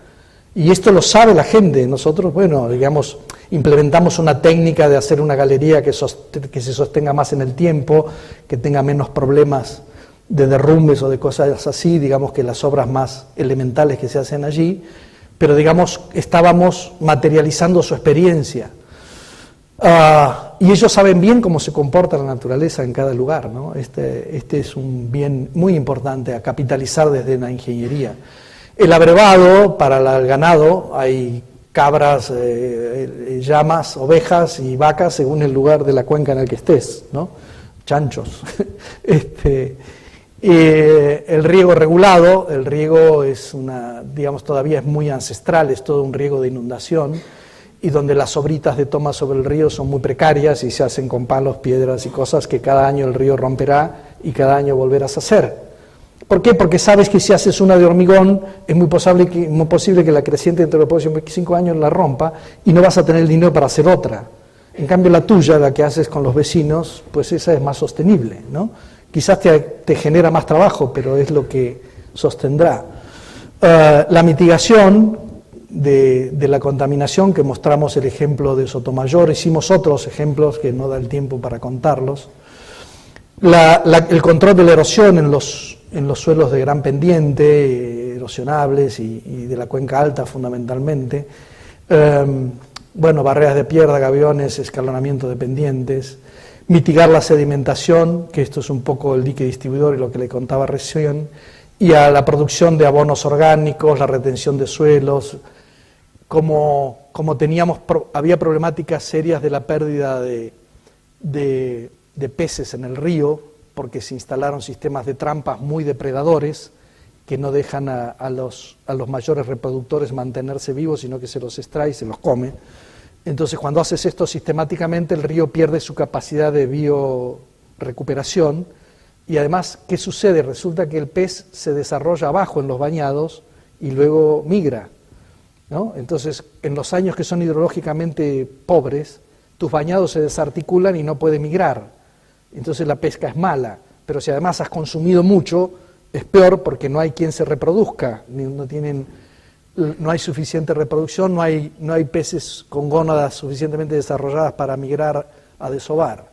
Y esto lo sabe la gente. Nosotros, bueno, digamos, implementamos una técnica de hacer una galería que se sostenga más en el tiempo, que tenga menos problemas de derrumbes o de cosas así, digamos que las obras más elementales que se hacen allí, pero digamos, estábamos materializando su experiencia. Y ellos saben bien cómo se comporta la naturaleza en cada lugar, ¿no? Este es un bien muy importante a capitalizar desde la ingeniería. El abrevado para el ganado, hay cabras, llamas, ovejas y vacas según el lugar de la cuenca en el que estés, ¿no? Chanchos. El riego regulado, el riego es digamos, todavía es muy ancestral, es todo un riego de inundación, y donde las obritas de toma sobre el río son muy precarias y se hacen con palos, piedras y cosas que cada año el río romperá y cada año volverás a hacer. ¿Por qué? Porque sabes que si haces una de hormigón es muy posible que la creciente dentro de los próximos 25 años la rompa y no vas a tener el dinero para hacer otra. En cambio la tuya, la que haces con los vecinos, pues esa es más sostenible, ¿no? Quizás te genera más trabajo, pero es lo que sostendrá. La mitigación de la contaminación, que mostramos el ejemplo de Sotomayor, hicimos otros ejemplos que no da el tiempo para contarlos. El control de la erosión en los suelos de gran pendiente, erosionables y de la cuenca alta fundamentalmente. Barreras de piedra, gaviones, escalonamiento de pendientes. Mitigar la sedimentación, que esto es un poco el dique distribuidor y lo que le contaba recién, y a la producción de abonos orgánicos, la retención de suelos. Como había problemáticas serias de la pérdida de peces en el río, porque se instalaron sistemas de trampas muy depredadores que no dejan a los mayores reproductores mantenerse vivos, sino que se los extrae y se los come. Entonces, cuando haces esto sistemáticamente, el río pierde su capacidad de biorecuperación. Y además, ¿qué sucede? Resulta que el pez se desarrolla abajo en los bañados y luego migra, ¿no? Entonces, en los años que son hidrológicamente pobres, tus bañados se desarticulan y no puede migrar. Entonces la pesca es mala. Pero si además has consumido mucho, es peor porque no hay quien se reproduzca, no hay suficiente reproducción, no hay peces con gónadas suficientemente desarrolladas para migrar a desovar.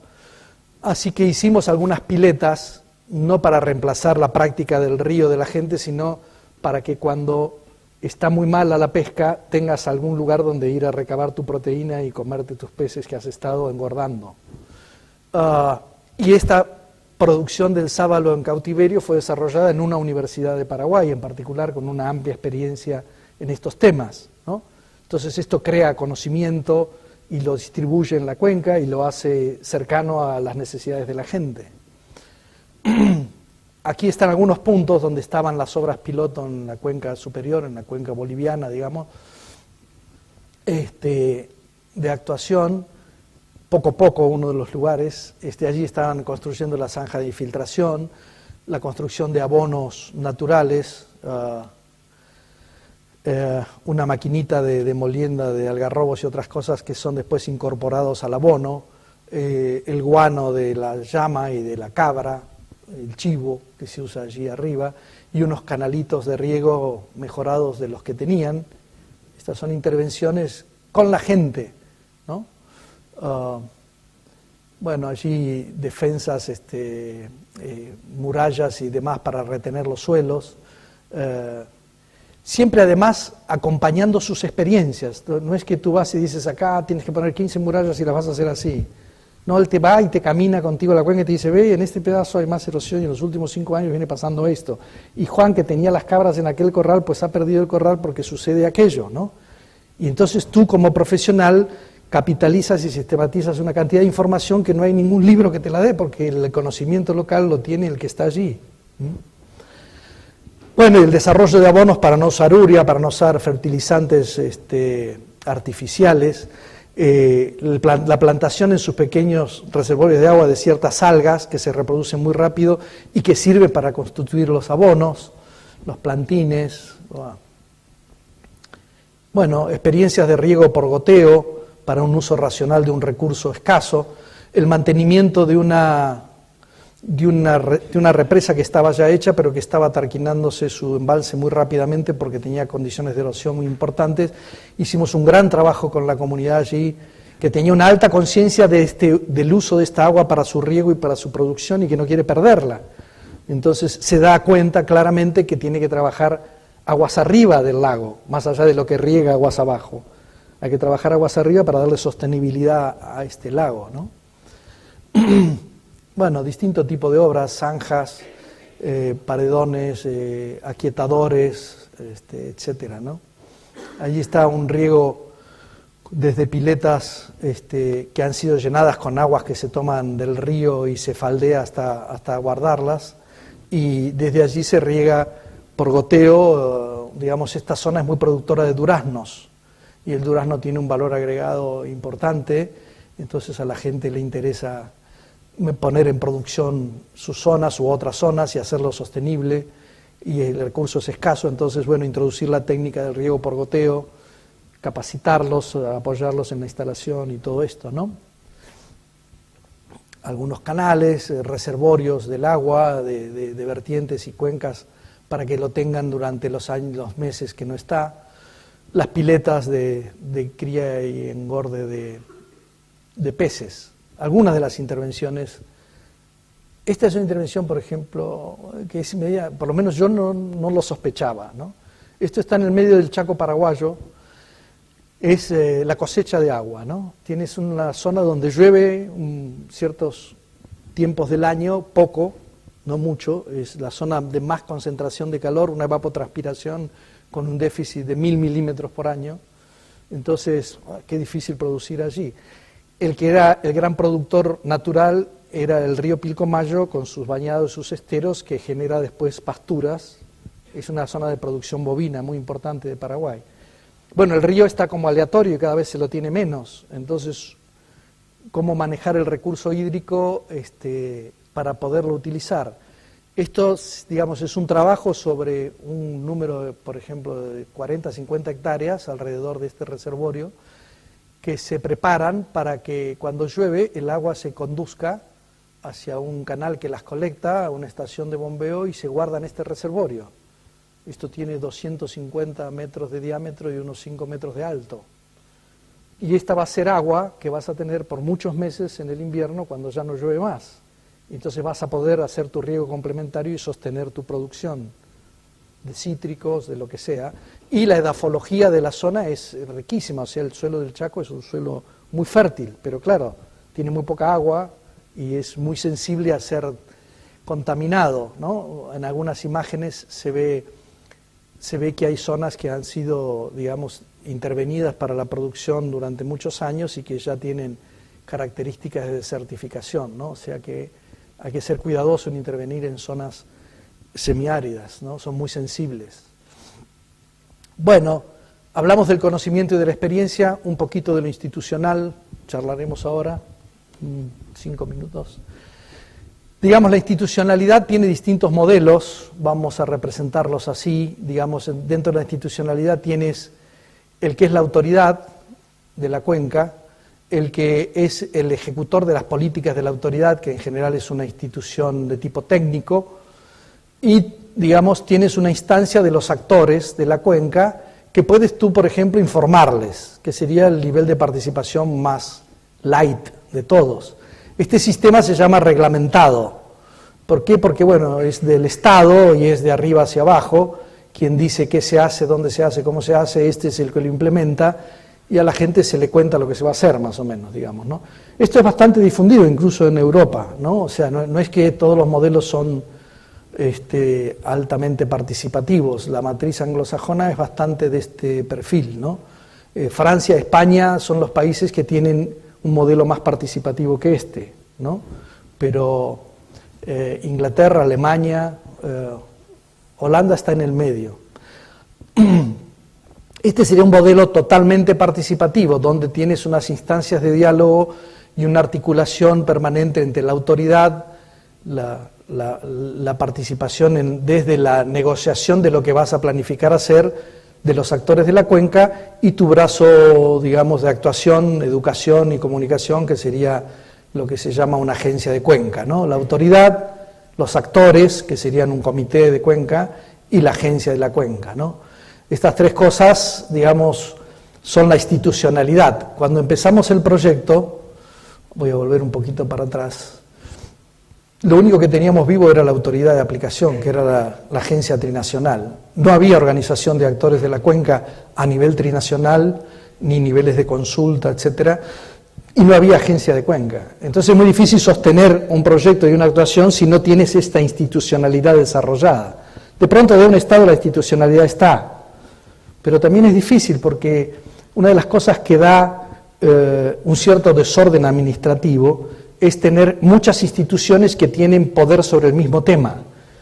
Así que hicimos algunas piletas, no para reemplazar la práctica del río de la gente, sino para que cuando está muy mala la pesca, tengas algún lugar donde ir a recabar tu proteína y comerte tus peces que has estado engordando. Y esta producción del sábalo en cautiverio fue desarrollada en una universidad de Paraguay, en particular con una amplia experiencia en estos temas, ¿no? Entonces esto crea conocimiento y lo distribuye en la cuenca y lo hace cercano a las necesidades de la gente. Aquí están algunos puntos donde estaban las obras piloto en la cuenca superior, en la cuenca boliviana, digamos, de actuación. Poco a poco, uno de los lugares, allí estaban construyendo la zanja de infiltración, la construcción de abonos naturales, una maquinita de molienda de algarrobos y otras cosas que son después incorporados al abono, el guano de la llama y de la cabra, el chivo que se usa allí arriba, y unos canalitos de riego mejorados de los que tenían. Estas son intervenciones con la gente, ¿no? Allí defensas, murallas y demás para retener los suelos, siempre además acompañando sus experiencias. No es que tú vas y dices acá tienes que poner 15 murallas y las vas a hacer así. No, él te va y te camina contigo a la cuenca y te dice, ve, en este pedazo hay más erosión y en los últimos 5 años viene pasando esto. Y Juan, que tenía las cabras en aquel corral, pues ha perdido el corral porque sucede aquello, ¿no? Y entonces tú como profesional capitalizas y sistematizas una cantidad de información que no hay ningún libro que te la dé, porque el conocimiento local lo tiene el que está allí. Bueno, el desarrollo de abonos para no usar urea, para no usar fertilizantes artificiales, la plantación en sus pequeños reservorios de agua de ciertas algas que se reproducen muy rápido y que sirven para constituir los abonos, los plantines. Bueno, experiencias de riego por goteo para un uso racional de un recurso escaso, el mantenimiento de una represa que estaba ya hecha, pero que estaba tarquinándose su embalse muy rápidamente porque tenía condiciones de erosión muy importantes. Hicimos un gran trabajo con la comunidad allí, que tenía una alta conciencia del uso de esta agua para su riego y para su producción y que no quiere perderla. Entonces se da cuenta claramente que tiene que trabajar aguas arriba del lago, más allá de lo que riega aguas abajo. Hay que trabajar aguas arriba para darle sostenibilidad a este lago, ¿no? Bueno, distinto tipo de obras, zanjas, paredones, aquietadores, etcétera, ¿no? Allí está un riego desde piletas que han sido llenadas con aguas que se toman del río y se faldea hasta guardarlas, y desde allí se riega por goteo. Digamos, esta zona es muy productora de duraznos, y el durazno tiene un valor agregado importante, entonces a la gente le interesa poner en producción sus zonas u otras zonas y hacerlo sostenible, y el recurso es escaso. Entonces, bueno, introducir la técnica del riego por goteo, capacitarlos, apoyarlos en la instalación y todo esto, ¿no? Algunos canales, reservorios del agua, de vertientes y cuencas para que lo tengan durante los meses que no está, las piletas de cría y engorde de peces. Algunas de las intervenciones. Esta es una intervención, por ejemplo, que es por lo menos yo no lo sospechaba, ¿no? Esto está en el medio del Chaco paraguayo, es la cosecha de agua, ¿no? Tienes una zona donde llueve ciertos tiempos del año, poco, no mucho, es la zona de más concentración de calor, una evapotranspiración con un déficit de 1000 milímetros por año, entonces qué difícil producir allí. El que era el gran productor natural era el río Pilcomayo con sus bañados y sus esteros, que genera después pasturas. Es una zona de producción bovina muy importante de Paraguay. Bueno, el río está como aleatorio y cada vez se lo tiene menos, entonces cómo manejar el recurso hídrico para poderlo utilizar. Esto, digamos, es un trabajo sobre un número, por ejemplo, de 40, 50 hectáreas alrededor de este reservorio, que se preparan para que cuando llueve el agua se conduzca hacia un canal que las colecta, a una estación de bombeo, y se guarda en este reservorio. Esto tiene 250 metros de diámetro y unos 5 metros de alto. Y esta va a ser agua que vas a tener por muchos meses en el invierno cuando ya no llueve más. Entonces vas a poder hacer tu riego complementario y sostener tu producción de cítricos, de lo que sea. Y la edafología de la zona es riquísima, o sea, el suelo del Chaco es un suelo muy fértil, pero claro, tiene muy poca agua y es muy sensible a ser contaminado, ¿no? En algunas imágenes se ve que hay zonas que han sido, digamos, intervenidas para la producción durante muchos años y que ya tienen características de desertificación, ¿no? O sea que hay que ser cuidadoso en intervenir en zonas semiáridas, ¿no? Son muy sensibles. Bueno, hablamos del conocimiento y de la experiencia, un poquito de lo institucional, charlaremos ahora, 5 minutos. Digamos, la institucionalidad tiene distintos modelos, vamos a representarlos así. Digamos, dentro de la institucionalidad tienes el que es la autoridad de la cuenca, el que es el ejecutor de las políticas de la autoridad, que en general es una institución de tipo técnico, y, digamos, tienes una instancia de los actores de la cuenca que puedes tú, por ejemplo, informarles, que sería el nivel de participación más light de todos. Este sistema se llama reglamentado. ¿Por qué? Porque, bueno, es del Estado y es de arriba hacia abajo, quien dice qué se hace, dónde se hace, cómo se hace, este es el que lo implementa, y a la gente se le cuenta lo que se va a hacer, más o menos, digamos, ¿no? Esto es bastante difundido, incluso en Europa, ¿no? O sea, no es que todos los modelos son altamente participativos. La matriz anglosajona es bastante de este perfil, ¿no? Francia, España son los países que tienen un modelo más participativo que este, ¿no? Pero Inglaterra, Alemania, Holanda está en el medio. Este sería un modelo totalmente participativo, donde tienes unas instancias de diálogo y una articulación permanente entre la autoridad, la participación desde la negociación de lo que vas a planificar hacer, de los actores de la cuenca, y tu brazo, digamos, de actuación, educación y comunicación, que sería lo que se llama una agencia de cuenca, ¿no? La autoridad, los actores, que serían un comité de cuenca, y la agencia de la cuenca, ¿no? Estas tres cosas, digamos, son la institucionalidad. Cuando empezamos el proyecto, voy a volver un poquito para atrás, lo único que teníamos vivo era la autoridad de aplicación, que era la agencia trinacional. No había organización de actores de la cuenca a nivel trinacional, ni niveles de consulta, etcétera, y no había agencia de cuenca. Entonces es muy difícil sostener un proyecto y una actuación si no tienes esta institucionalidad desarrollada. De pronto de un Estado la institucionalidad está, pero también es difícil porque una de las cosas que da un cierto desorden administrativo es tener muchas instituciones que tienen poder sobre el mismo tema.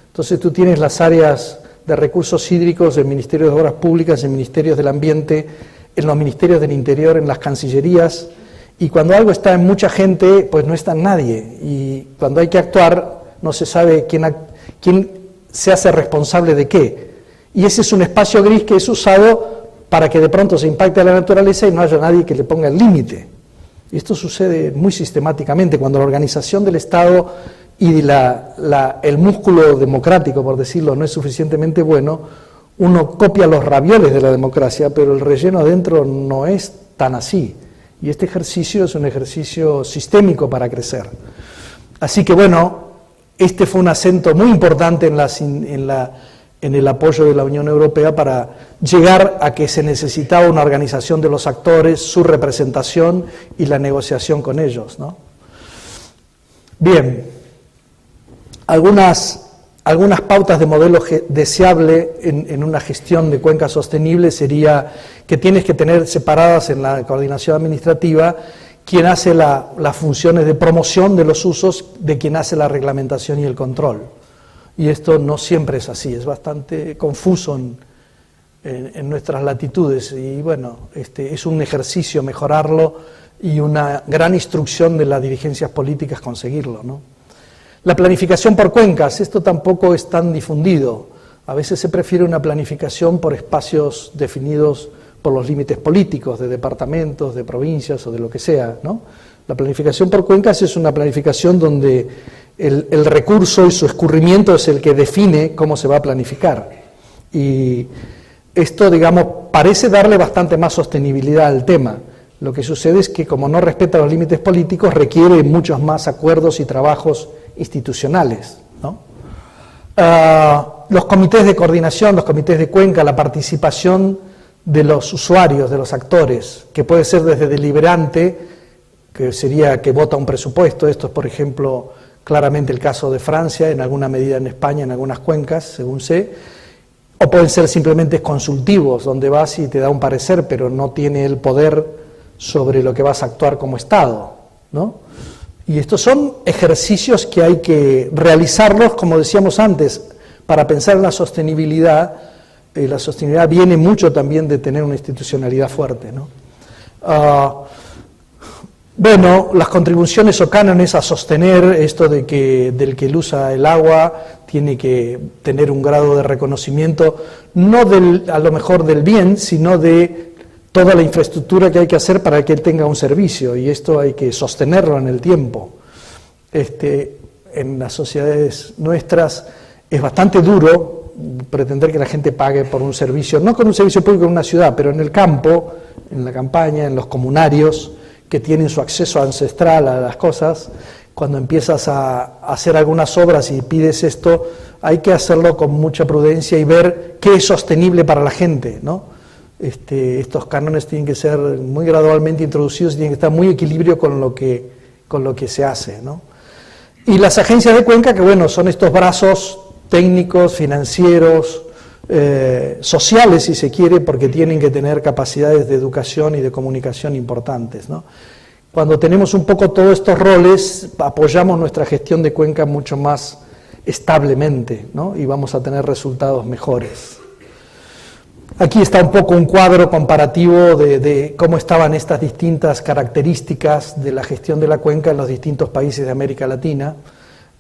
Entonces tú tienes las áreas de recursos hídricos, el Ministerio de Obras Públicas, el Ministerio del Ambiente, en los Ministerios del Interior, en las Cancillerías, y cuando algo está en mucha gente, pues no está en nadie, y cuando hay que actuar no se sabe quién se hace responsable de qué. Y ese es un espacio gris que es usado para que de pronto se impacte a la naturaleza y no haya nadie que le ponga el límite. Y esto sucede muy sistemáticamente cuando la organización del Estado y el músculo democrático, por decirlo, no es suficientemente bueno. Uno copia los ravioles de la democracia, pero el relleno adentro no es tan así. Y este ejercicio es un ejercicio sistémico para crecer. Así que bueno, este fue un acento muy importante en el apoyo de la Unión Europea para llegar a que se necesitaba una organización de los actores, su representación y la negociación con ellos, ¿no? Bien, algunas pautas de modelo deseable en una gestión de cuencas sostenible sería que tienes que tener separadas en la coordinación administrativa quien hace las funciones de promoción de los usos de quien hace la reglamentación y el control. Y esto no siempre es así, es bastante confuso en nuestras latitudes. Y bueno, es un ejercicio mejorarlo y una gran instrucción de las dirigencias políticas conseguirlo, ¿no? La planificación por cuencas, esto tampoco es tan difundido. A veces se prefiere una planificación por espacios definidos por los límites políticos, de departamentos, de provincias o de lo que sea, ¿no? La planificación por cuencas es una planificación donde el recurso y su escurrimiento es el que define cómo se va a planificar. Y esto, digamos, parece darle bastante más sostenibilidad al tema. Lo que sucede es que, como no respeta los límites políticos, requiere muchos más acuerdos y trabajos institucionales, ¿no? Los comités de coordinación, los comités de cuenca, la participación de los usuarios, de los actores, que puede ser desde deliberante, que sería que vota un presupuesto. Esto es, por ejemplo, claramente el caso de Francia, en alguna medida en España, en algunas cuencas, según sé, o pueden ser simplemente consultivos, donde vas y te da un parecer, pero no tiene el poder sobre lo que vas a actuar como Estado, ¿no? Y estos son ejercicios que hay que realizarlos, como decíamos antes, para pensar en la sostenibilidad. La sostenibilidad viene mucho también de tener una institucionalidad fuerte, ¿no? Bueno, las contribuciones o cánones a sostener esto de que del que usa el agua tiene que tener un grado de reconocimiento, no a lo mejor del bien, sino de toda la infraestructura que hay que hacer para que él tenga un servicio, y esto hay que sostenerlo en el tiempo. En las sociedades nuestras es bastante duro pretender que la gente pague por un servicio, no con un servicio público en una ciudad, pero en el campo, en la campaña, en los comunarios, que tienen su acceso ancestral a las cosas. Cuando empiezas a hacer algunas obras y pides esto, hay que hacerlo con mucha prudencia y ver qué es sostenible para la gente, ¿no? Estos cánones tienen que ser muy gradualmente introducidos y tienen que estar muy en equilibrio con lo que se hace, ¿no? Y las agencias de cuenca, que bueno, son estos brazos técnicos, financieros, sociales, si se quiere, porque tienen que tener capacidades de educación y de comunicación importantes, ¿no? Cuando tenemos un poco todos estos roles, apoyamos nuestra gestión de cuenca mucho más establemente, ¿no? Y vamos a tener resultados mejores. Aquí está un poco un cuadro comparativo de cómo estaban estas distintas características de la gestión de la cuenca en los distintos países de América Latina.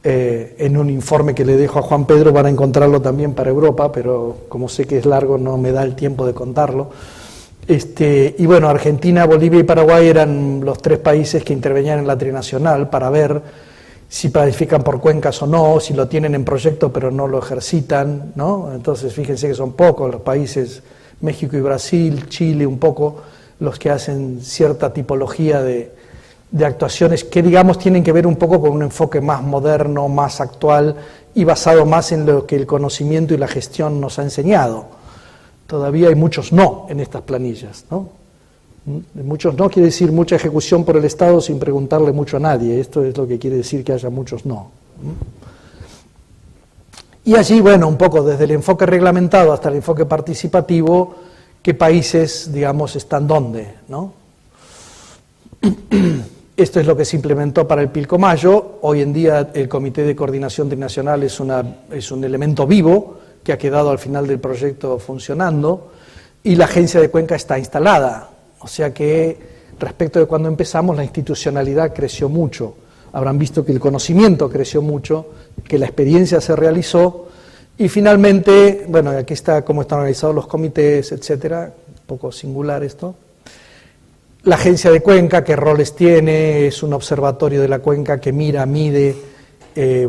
En un informe que le dejo a Juan Pedro van a encontrarlo también para Europa, pero como sé que es largo no me da el tiempo de contarlo. Y bueno, Argentina, Bolivia y Paraguay eran los tres países que intervenían en la trinacional para ver si planifican por cuencas o no, si lo tienen en proyecto pero no lo ejercitan, ¿no? Entonces fíjense que son pocos los países, México y Brasil, Chile un poco, los que hacen cierta tipología de actuaciones que, digamos, tienen que ver un poco con un enfoque más moderno, más actual y basado más en lo que el conocimiento y la gestión nos ha enseñado. Todavía hay muchos no en estas planillas, ¿no? Muchos no quiere decir mucha ejecución por el Estado sin preguntarle mucho a nadie. Esto es lo que quiere decir que haya muchos no. Y allí, bueno, un poco desde el enfoque reglamentado hasta el enfoque participativo, qué países, digamos, están dónde, ¿no? Esto es lo que se implementó para el Pilcomayo. Hoy en día el Comité de Coordinación Trinacional es un elemento vivo que ha quedado al final del proyecto funcionando, y la Agencia de Cuenca está instalada. O sea que respecto de cuando empezamos, la institucionalidad creció mucho. Habrán visto que el conocimiento creció mucho, que la experiencia se realizó, y finalmente, bueno, aquí está cómo están organizados los comités, etcétera, un poco singular esto. La Agencia de Cuenca, ¿qué roles tiene? Es un observatorio de la cuenca que mira, mide,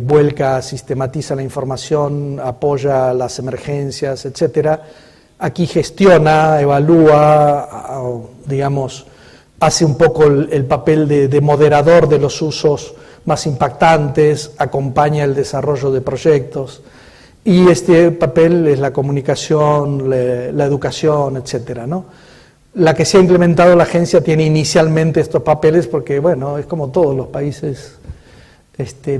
vuelca, sistematiza la información, apoya las emergencias, etcétera. Aquí gestiona, evalúa, digamos, hace un poco el papel de moderador de los usos más impactantes, acompaña el desarrollo de proyectos, y este papel es la comunicación, la educación, etcétera, ¿no? La que se ha implementado la agencia tiene inicialmente estos papeles porque, bueno, es como todos los países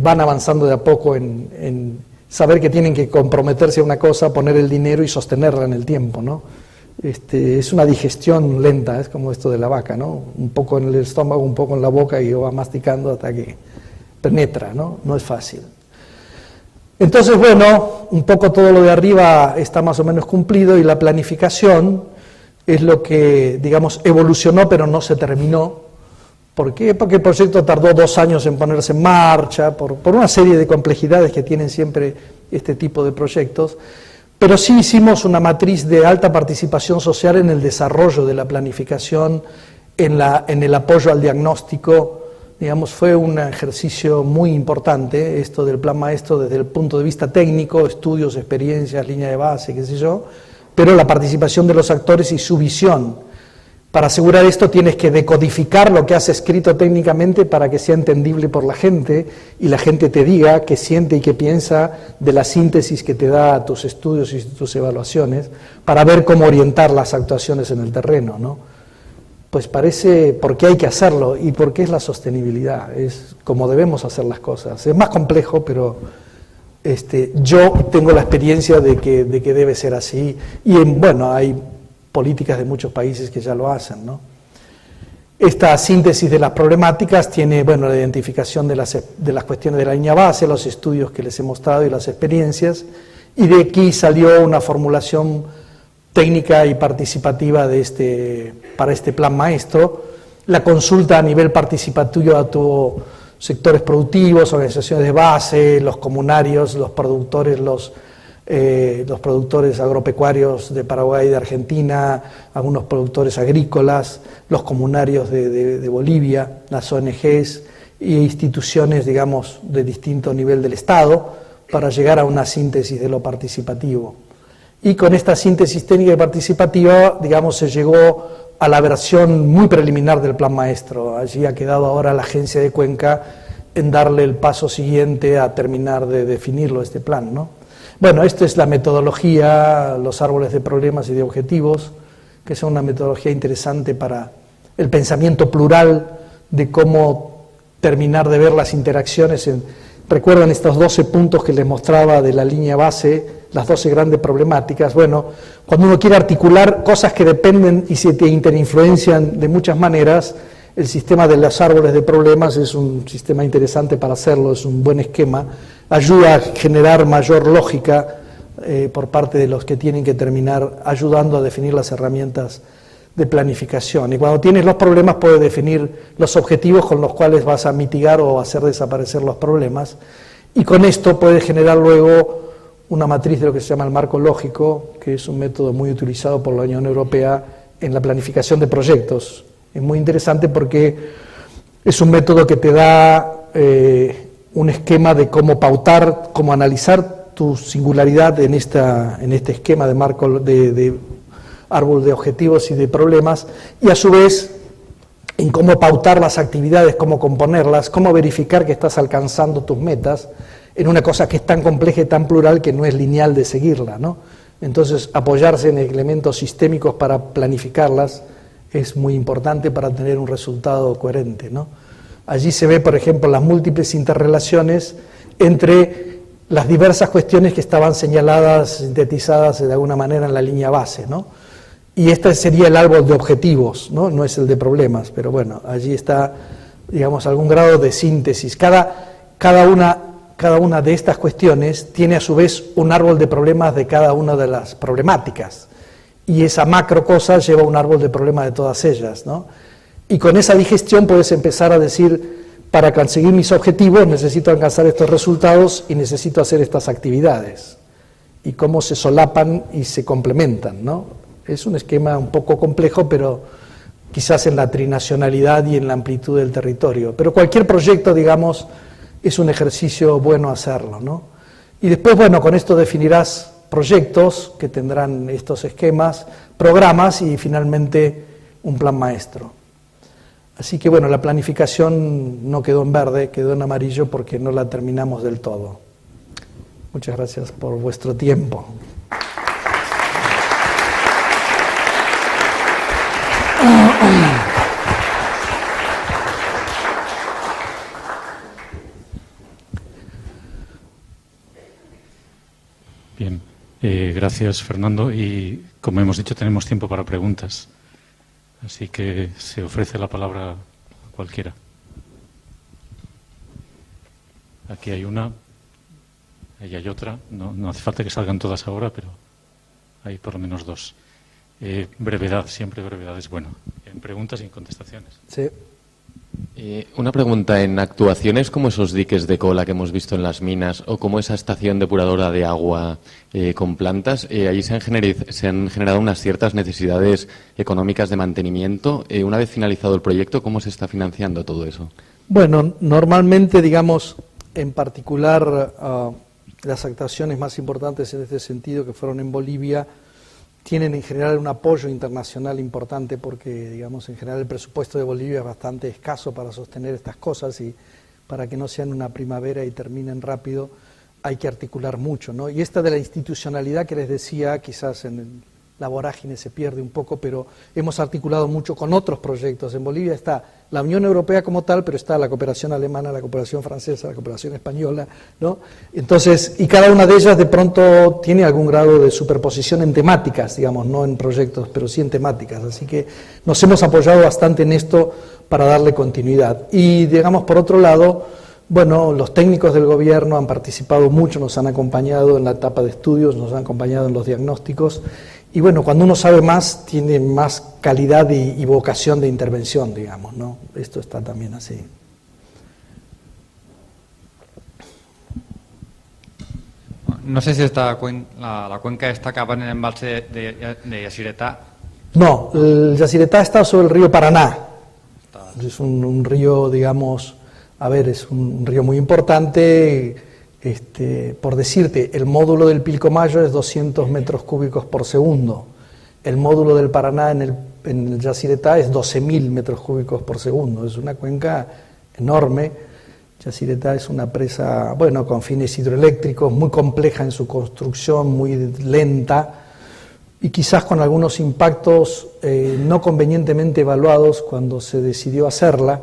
van avanzando de a poco en saber que tienen que comprometerse a una cosa, poner el dinero y sostenerla en el tiempo, ¿no? Es una digestión lenta, es como esto de la vaca, ¿no? Un poco en el estómago, un poco en la boca y va masticando hasta que penetra, ¿no? No es fácil. Entonces, bueno, un poco todo lo de arriba está más o menos cumplido, y la planificación es lo que, digamos, evolucionó pero no se terminó. ¿Por qué? Porque el proyecto tardó 2 años en ponerse en marcha, por una serie de complejidades que tienen siempre este tipo de proyectos, pero sí hicimos una matriz de alta participación social en el desarrollo de la planificación, en el apoyo al diagnóstico. Digamos, fue un ejercicio muy importante esto del Plan Maestro desde el punto de vista técnico, estudios, experiencias, línea de base, qué sé yo, pero la participación de los actores y su visión. Para asegurar esto tienes que decodificar lo que has escrito técnicamente para que sea entendible por la gente, y la gente te diga qué siente y qué piensa de la síntesis que te da tus estudios y tus evaluaciones, para ver cómo orientar las actuaciones en el terreno, ¿no? Pues parece, porque hay que hacerlo, y porque es la sostenibilidad, es como debemos hacer las cosas. Es más complejo, pero yo tengo la experiencia de que debe ser así, y bueno, hay políticas de muchos países que ya lo hacen, ¿no? Esta síntesis de las problemáticas tiene, bueno, la identificación de las cuestiones de la línea base, los estudios que les he mostrado y las experiencias, y de aquí salió una formulación técnica y participativa para este plan maestro, la consulta a nivel participativo a todos sectores productivos, organizaciones de base, los comunarios, los productores agropecuarios de Paraguay y de Argentina, algunos productores agrícolas, los comunarios de Bolivia, las ONGs e instituciones, digamos, de distinto nivel del Estado, para llegar a una síntesis de lo participativo. Y con esta síntesis técnica y participativa, digamos, se llegó a la versión muy preliminar del plan maestro. Allí ha quedado ahora la Agencia de Cuenca en darle el paso siguiente a terminar de definirlo, este plan, ¿no? Bueno, esto es la metodología, los árboles de problemas y de objetivos, que son una metodología interesante para el pensamiento plural de cómo terminar de ver las interacciones. ¿Recuerdan estos 12 puntos que les mostraba de la línea base, las 12 grandes problemáticas? Bueno, cuando uno quiere articular cosas que dependen y se te interinfluencian de muchas maneras, el sistema de los árboles de problemas es un sistema interesante para hacerlo, es un buen esquema, ayuda a generar mayor lógica por parte de los que tienen que terminar ayudando a definir las herramientas de planificación. Y cuando tienes los problemas puedes definir los objetivos con los cuales vas a mitigar o hacer desaparecer los problemas, y con esto puedes generar luego una matriz de lo que se llama el marco lógico, que es un método muy utilizado por la Unión Europea en la planificación de proyectos. Es muy interesante porque es un método que te da un esquema de cómo pautar, cómo analizar tu singularidad en este esquema de marco de árbol de objetivos y de problemas, y a su vez en cómo pautar las actividades, cómo componerlas, cómo verificar que estás alcanzando tus metas en una cosa que es tan compleja y tan plural que no es lineal de seguirla, ¿no? Entonces, apoyarse en elementos sistémicos para planificarlas es muy importante para tener un resultado coherente, ¿no? Allí se ve, por ejemplo, las múltiples interrelaciones entre las diversas cuestiones que estaban señaladas, sintetizadas de alguna manera en la línea base, ¿no? Y este sería el árbol de objetivos, ¿no? No es el de problemas, pero bueno, allí está, digamos, algún grado de síntesis. Cada una de estas cuestiones tiene a su vez un árbol de problemas de cada una de las problemáticas, y esa macro cosa lleva un árbol de problemas de todas ellas, ¿no? Y con esa digestión puedes empezar a decir, para conseguir mis objetivos necesito alcanzar estos resultados y necesito hacer estas actividades, y cómo se solapan y se complementan, ¿no? Es un esquema un poco complejo, pero quizás en la trinacionalidad y en la amplitud del territorio. Pero cualquier proyecto, digamos, es un ejercicio bueno hacerlo, ¿no? Y después, bueno, con esto definirás proyectos que tendrán estos esquemas, programas y finalmente un plan maestro. Así que bueno, la planificación no quedó en verde, quedó en amarillo porque no la terminamos del todo. Muchas gracias por vuestro tiempo. Bien, gracias Fernando, y como hemos dicho tenemos tiempo para preguntas, así que se ofrece la palabra a cualquiera. Aquí hay una, ahí hay otra, no hace falta que salgan todas ahora, pero hay por lo menos dos. Brevedad, siempre brevedad es bueno, en preguntas y en contestaciones. Sí. Una pregunta, en actuaciones como esos diques de cola que hemos visto en las minas o como esa estación depuradora de agua con plantas, allí se han generado unas ciertas necesidades económicas de mantenimiento. Una vez finalizado el proyecto, ¿cómo se está financiando todo eso? Bueno, normalmente, digamos, en particular las actuaciones más importantes en este sentido que fueron en Bolivia, tienen en general un apoyo internacional importante porque, digamos, en general el presupuesto de Bolivia es bastante escaso para sostener estas cosas, y para que no sean una primavera y terminen rápido hay que articular mucho, ¿no? Y esta de la institucionalidad que les decía, quizás en la vorágine se pierde un poco, pero hemos articulado mucho con otros proyectos. En Bolivia está la Unión Europea como tal, pero está la cooperación alemana, la cooperación francesa, la cooperación española, ¿no? Entonces, y cada una de ellas de pronto tiene algún grado de superposición en temáticas, digamos, no en proyectos, pero sí en temáticas. Así que nos hemos apoyado bastante en esto para darle continuidad. Y, digamos, por otro lado, bueno, los técnicos del gobierno han participado mucho, nos han acompañado en la etapa de estudios, nos han acompañado en los diagnósticos. Y bueno, cuando uno sabe más, tiene más calidad y vocación de intervención, digamos, ¿no? Esto está también así. No sé si la cuenca esta acaba en el embalse de Yacyretá. No, el Yacyretá está sobre el río Paraná. Es un río, digamos, a ver, es un río muy importante. Por decirte, el módulo del Pilcomayo es 200 metros cúbicos por segundo. El módulo del Paraná en el Yacyretá es 12.000 metros cúbicos por segundo. Es una cuenca enorme. Yacyretá es una presa, bueno, con fines hidroeléctricos, muy compleja en su construcción, muy lenta, y quizás con algunos impactos no convenientemente evaluados cuando se decidió hacerla.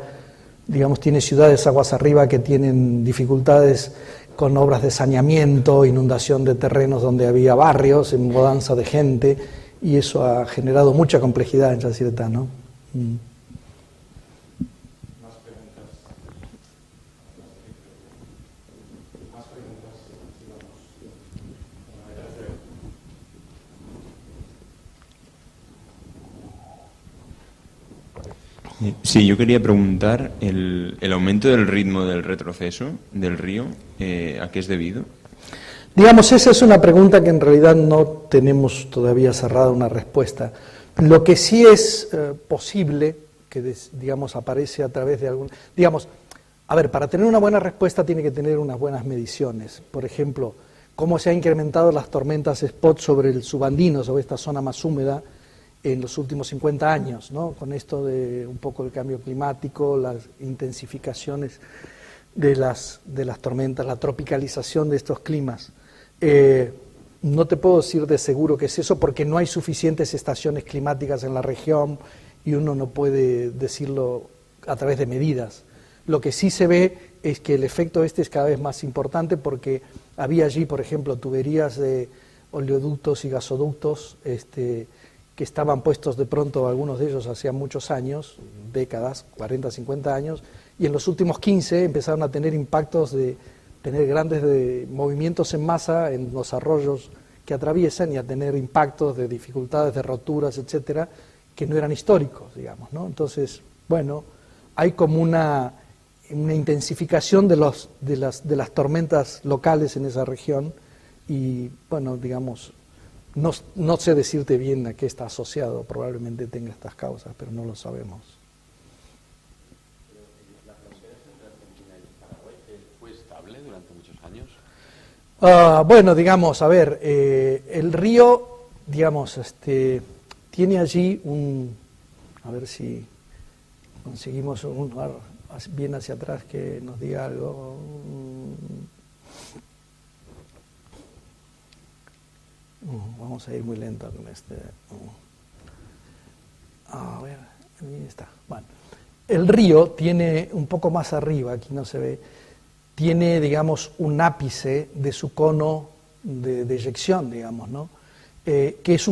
Digamos, tiene ciudades aguas arriba que tienen dificultades con obras de saneamiento, inundación de terrenos donde había barrios, en mudanza de gente, y eso ha generado mucha complejidad en Yacyretá, ¿no? Sí, yo quería preguntar, el aumento del ritmo del retroceso del río, ¿a qué es debido? Digamos, esa es una pregunta que en realidad no tenemos todavía cerrada una respuesta. Lo que sí es posible, que digamos aparece a través de algún... Digamos, a ver, para tener una buena respuesta tiene que tener unas buenas mediciones. Por ejemplo, cómo se han incrementado las tormentas spot sobre el subandino, sobre esta zona más húmeda, en los últimos 50 años, ¿no? Con esto de un poco el cambio climático, las intensificaciones de las tormentas, la tropicalización de estos climas. No te puedo decir de seguro que es eso porque no hay suficientes estaciones climáticas en la región y uno no puede decirlo a través de medidas. Lo que sí se ve es que el efecto es cada vez más importante porque había allí, por ejemplo, tuberías de oleoductos y gasoductos que estaban puestos de pronto, algunos de ellos hacía muchos años, décadas, 40, 50 años, y en los últimos 15 empezaron a tener impactos de tener grandes movimientos en masa en los arroyos que atraviesan y a tener impactos de dificultades, de roturas, etcétera, que no eran históricos, digamos, ¿no? Entonces, bueno, hay como una intensificación de las tormentas locales en esa región y, bueno, digamos, no sé decirte bien a qué está asociado, probablemente tenga estas causas, pero no lo sabemos. ¿La frontera entre Argentina y Paraguay fue estable durante muchos años? Bueno, digamos, a ver, el río, digamos, tiene allí a ver si conseguimos un lugar bien hacia atrás que nos diga algo. Vamos a ir muy lento con este. A ver, ahí está. Bueno, el río tiene un poco más arriba, aquí no se ve, tiene, digamos, un ápice de su cono de eyección, digamos, ¿no? Que es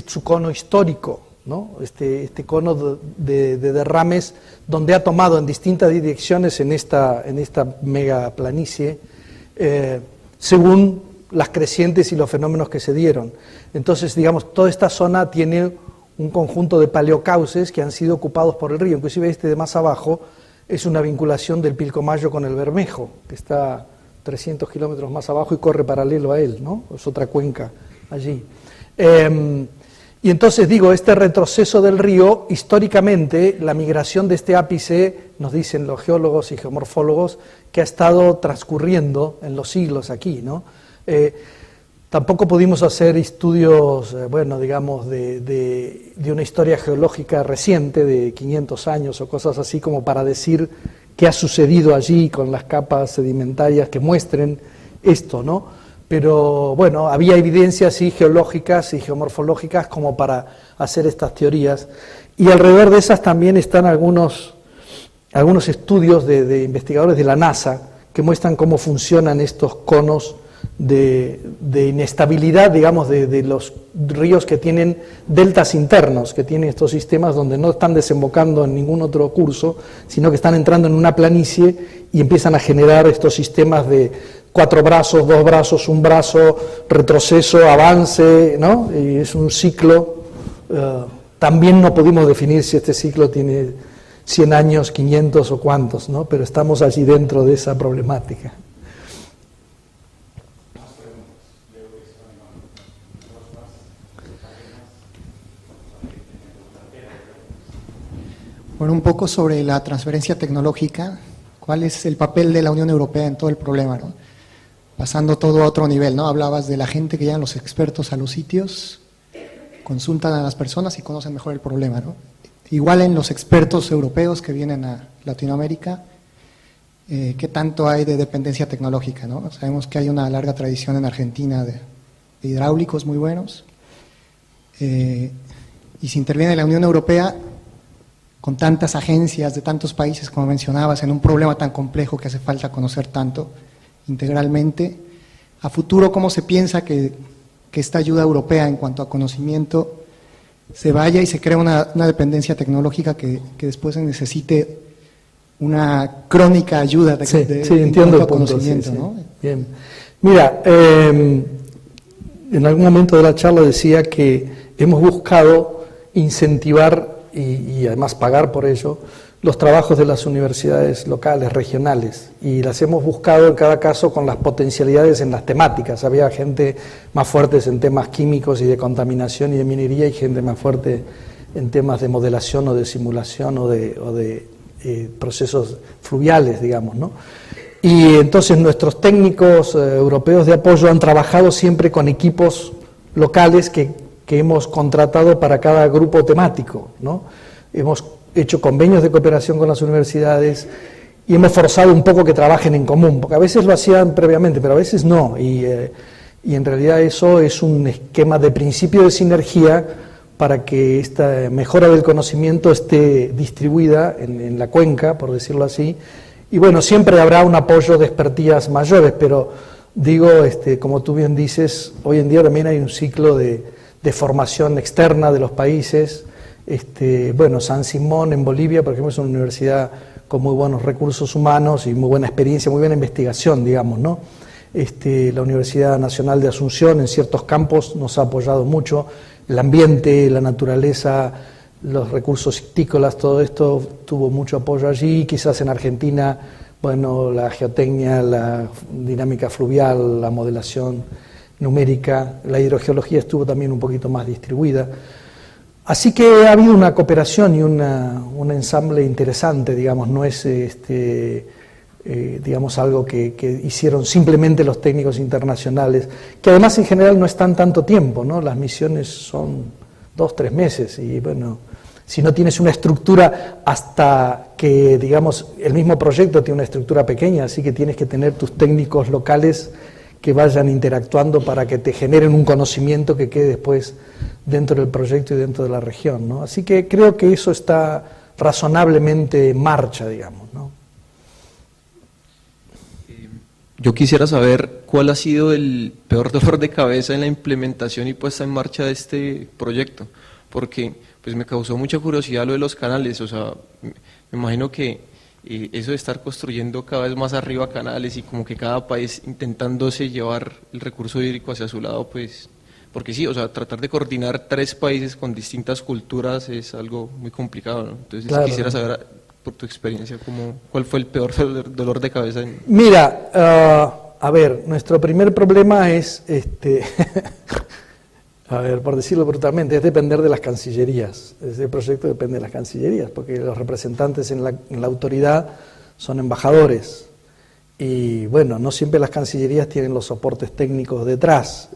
su cono histórico, ¿no? Este cono de derrames donde ha tomado en distintas direcciones en esta mega planicie, según las crecientes y los fenómenos que se dieron. Entonces, digamos, toda esta zona tiene un conjunto de paleocauces que han sido ocupados por el río, inclusive este de más abajo es una vinculación del Pilcomayo con el Bermejo, que está 300 kilómetros más abajo y corre paralelo a él, ¿no? Es otra cuenca allí. Y entonces digo, este retroceso del río, históricamente, la migración de este ápice, nos dicen los geólogos y geomorfólogos, que ha estado transcurriendo en los siglos aquí, ¿no? Tampoco pudimos hacer estudios, bueno, digamos, de una historia geológica reciente de 500 años o cosas así como para decir qué ha sucedido allí con las capas sedimentarias que muestren esto, ¿no? Pero, bueno, había evidencias sí, geológicas y geomorfológicas como para hacer estas teorías. Y alrededor de esas también están algunos estudios de investigadores de la NASA que muestran cómo funcionan estos conos de inestabilidad, digamos, de los ríos que tienen deltas internos, que tienen estos sistemas donde no están desembocando en ningún otro curso, sino que están entrando en una planicie y empiezan a generar estos sistemas de 4 brazos, 2 brazos, 1 brazo, retroceso, avance, ¿no? Y es un ciclo. También no pudimos definir si este ciclo tiene 100 años, 500 o cuántos, ¿no? Pero estamos allí dentro de esa problemática. Bueno, un poco sobre la transferencia tecnológica, ¿cuál es el papel de la Unión Europea en todo el problema, ¿no? Pasando todo a otro nivel, ¿no? Hablabas de la gente que llegan los expertos a los sitios, consultan a las personas y conocen mejor el problema, ¿no? Igual en los expertos europeos que vienen a Latinoamérica, ¿qué tanto hay de dependencia tecnológica, ¿no? Sabemos que hay una larga tradición en Argentina de hidráulicos muy buenos, y si interviene la Unión Europea, con tantas agencias de tantos países, como mencionabas, en un problema tan complejo que hace falta conocer tanto integralmente, a futuro, ¿cómo se piensa que esta ayuda europea en cuanto a conocimiento se vaya y se crea una dependencia tecnológica que después se necesite una crónica ayuda de entiendo el punto, conocimiento, sí, ¿no? Bien. Mira, en algún momento de la charla decía que hemos buscado incentivar y además pagar por ello los trabajos de las universidades locales, regionales, y las hemos buscado en cada caso con las potencialidades en las temáticas. Había gente más fuertes en temas químicos y de contaminación y de minería y gente más fuerte en temas de modelación o de simulación o de procesos fluviales, digamos, ¿no? Y entonces nuestros técnicos europeos de apoyo han trabajado siempre con equipos locales que hemos contratado para cada grupo temático, ¿no? Hemos hecho convenios de cooperación con las universidades y hemos forzado un poco que trabajen en común, porque a veces lo hacían previamente, pero a veces no, y en realidad eso es un esquema de principio de sinergia para que esta mejora del conocimiento esté distribuida en la cuenca, por decirlo así, y bueno, siempre habrá un apoyo de expertías mayores, pero digo, como tú bien dices, hoy en día también hay un ciclo de de formación externa de los países. Bueno, San Simón en Bolivia, por ejemplo, es una universidad con muy buenos recursos humanos y muy buena experiencia, muy buena investigación, digamos, ¿no? La Universidad Nacional de Asunción en ciertos campos nos ha apoyado mucho, el ambiente, la naturaleza, los recursos hictícolas, todo esto tuvo mucho apoyo allí. Quizás en Argentina, bueno, la geotecnia, la dinámica fluvial, la modelación numérica, la hidrogeología estuvo también un poquito más distribuida. Así que ha habido una cooperación y un ensamble interesante, digamos, no es digamos algo que hicieron simplemente los técnicos internacionales, que además en general no están tanto tiempo, ¿no? Las misiones son 2-3 meses y bueno, si no tienes una estructura hasta que, digamos, el mismo proyecto tiene una estructura pequeña, así que tienes que tener tus técnicos locales que vayan interactuando para que te generen un conocimiento que quede después dentro del proyecto y dentro de la región, ¿no? Así que creo que eso está razonablemente en marcha, digamos, ¿no? Yo quisiera saber cuál ha sido el peor dolor de cabeza en la implementación y puesta en marcha de este proyecto, porque pues me causó mucha curiosidad lo de los canales, o sea, me imagino que eso de estar construyendo cada vez más arriba canales y como que cada país intentándose llevar el recurso hídrico hacia su lado, pues, porque sí, o sea, tratar de coordinar 3 países con distintas culturas es algo muy complicado, ¿no? Entonces claro, quisiera saber, por tu experiencia, ¿cuál fue el peor dolor de cabeza? Mira, a ver, nuestro primer problema es, a ver, por decirlo brutalmente, es depender de las cancillerías. Ese proyecto depende de las cancillerías, porque los representantes en la autoridad son embajadores. Y bueno, no siempre las cancillerías tienen los soportes técnicos detrás,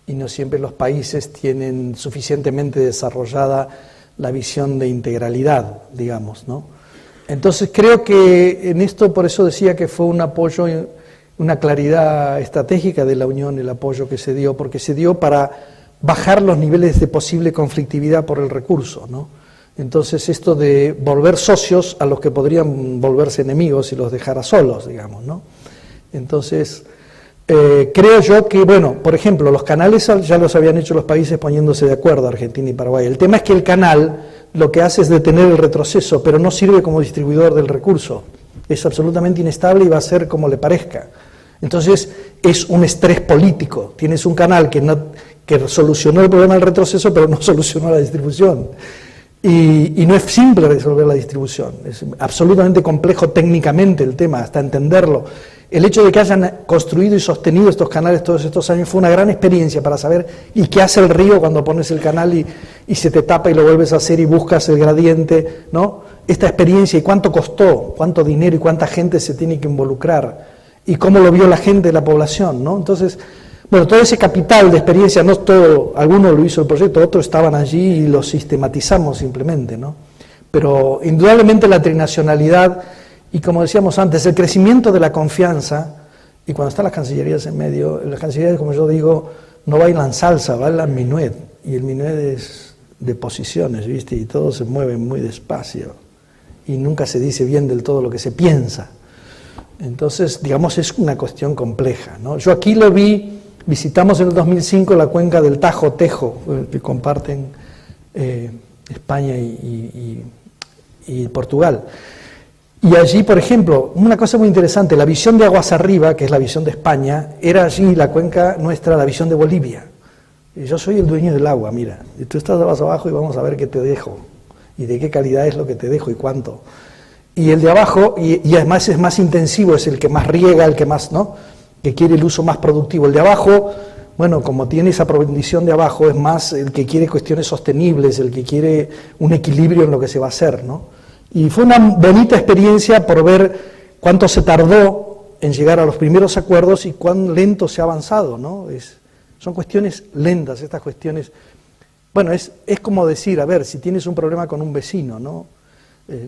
y no siempre los países tienen suficientemente desarrollada la visión de integralidad, digamos, ¿no? Entonces creo que en esto, por eso decía que fue un apoyo, una claridad estratégica de la Unión, el apoyo que se dio, porque se dio para bajar los niveles de posible conflictividad por el recurso, ¿no? Entonces esto de volver socios a los que podrían volverse enemigos si los dejara solos, digamos, ¿no? Entonces creo yo que, bueno, por ejemplo, los canales ya los habían hecho los países poniéndose de acuerdo, Argentina y Paraguay. El tema es que el canal lo que hace es detener el retroceso, pero no sirve como distribuidor del recurso. Es absolutamente inestable y va a ser como le parezca. Entonces es un estrés político. Tienes un canal que solucionó el problema del retroceso, pero no solucionó la distribución. Y no es simple resolver la distribución. Es absolutamente complejo técnicamente el tema, hasta entenderlo. El hecho de que hayan construido y sostenido estos canales todos estos años fue una gran experiencia para saber y qué hace el río cuando pones el canal y se te tapa y lo vuelves a hacer y buscas el gradiente, ¿no? Esta experiencia y cuánto costó, cuánto dinero y cuánta gente se tiene que involucrar y cómo lo vio la gente, la población, ¿no? Entonces, bueno, todo ese capital de experiencia, no todo, algunos lo hizo el proyecto, otros estaban allí y lo sistematizamos simplemente, ¿no? Pero indudablemente la trinacionalidad y, como decíamos antes, el crecimiento de la confianza, y cuando están las cancillerías en medio, las cancillerías, como yo digo, no bailan salsa, bailan minuet, y el minuet es de posiciones, ¿viste? Y todos se mueven muy despacio, y nunca se dice bien del todo lo que se piensa. Entonces, digamos, es una cuestión compleja, ¿no? Yo aquí lo vi, visitamos en el 2005 la cuenca del Tajo-Tejo, que comparten España y Portugal. Y allí, por ejemplo, una cosa muy interesante, la visión de aguas arriba, que es la visión de España, era allí la cuenca nuestra, la visión de Bolivia. Y yo soy el dueño del agua, mira, y tú estás abajo y vamos a ver qué te dejo, y de qué calidad es lo que te dejo y cuánto. Y el de abajo, y además es más intensivo, es el que más riega, el que más, ¿no?, que quiere el uso más productivo. El de abajo, bueno, como tiene esa provisión de abajo, es más el que quiere cuestiones sostenibles, el que quiere un equilibrio en lo que se va a hacer, ¿no? Y fue una bonita experiencia por ver cuánto se tardó en llegar a los primeros acuerdos y cuán lento se ha avanzado, ¿no? Son cuestiones lentas, estas cuestiones. Bueno, es como decir, a ver, si tienes un problema con un vecino, ¿no?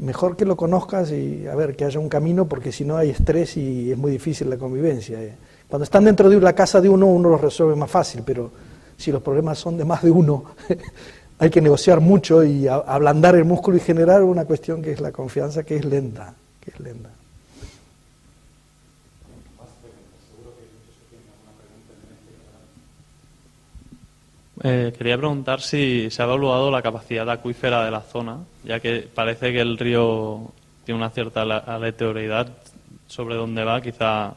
Mejor que lo conozcas y, a ver, que haya un camino, porque si no hay estrés y es muy difícil la convivencia. Cuando están dentro de la casa de uno los resuelve más fácil, pero si los problemas son de más de uno, hay que negociar mucho y ablandar el músculo y generar una cuestión que es la confianza, que es lenta, Quería preguntar si se ha evaluado la capacidad acuífera de la zona, ya que parece que el río tiene una cierta aleatoriedad sobre dónde va, quizá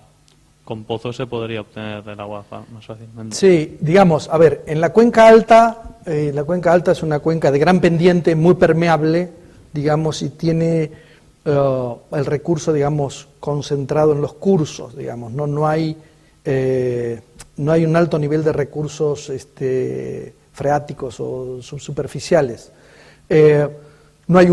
con pozos se podría obtener el agua más fácilmente. Sí, digamos, a ver, en la cuenca alta es una cuenca de gran pendiente, muy permeable, digamos, y tiene el recurso, digamos, concentrado en los cursos, digamos, no hay un alto nivel de recursos freáticos o subsuperficiales. No hay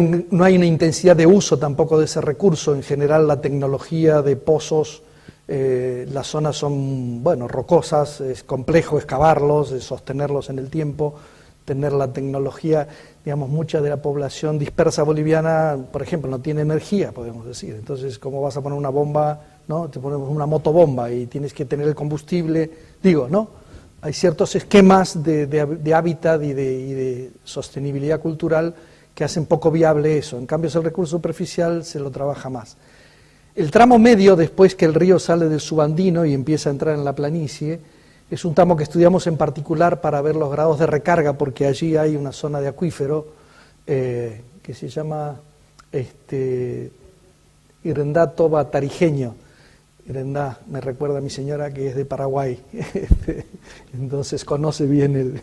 una intensidad de uso tampoco de ese recurso. En general, la tecnología de pozos, las zonas son, bueno, rocosas, es complejo excavarlos, sostenerlos en el tiempo, tener la tecnología, digamos, mucha de la población dispersa boliviana, por ejemplo, no tiene energía, podemos decir. Entonces, ¿cómo vas a poner una bomba, no? Te ponemos una motobomba y tienes que tener el combustible, digo, ¿no? Hay ciertos esquemas de hábitat y de sostenibilidad cultural que hacen poco viable eso. En cambio, el recurso superficial se lo trabaja más. El tramo medio, después que el río sale del subandino y empieza a entrar en la planicie, es un tramo que estudiamos en particular para ver los grados de recarga, porque allí hay una zona de acuífero que se llama Irendá Toba Tarijeño. Irendá me recuerda a mi señora que es de Paraguay, entonces conoce bien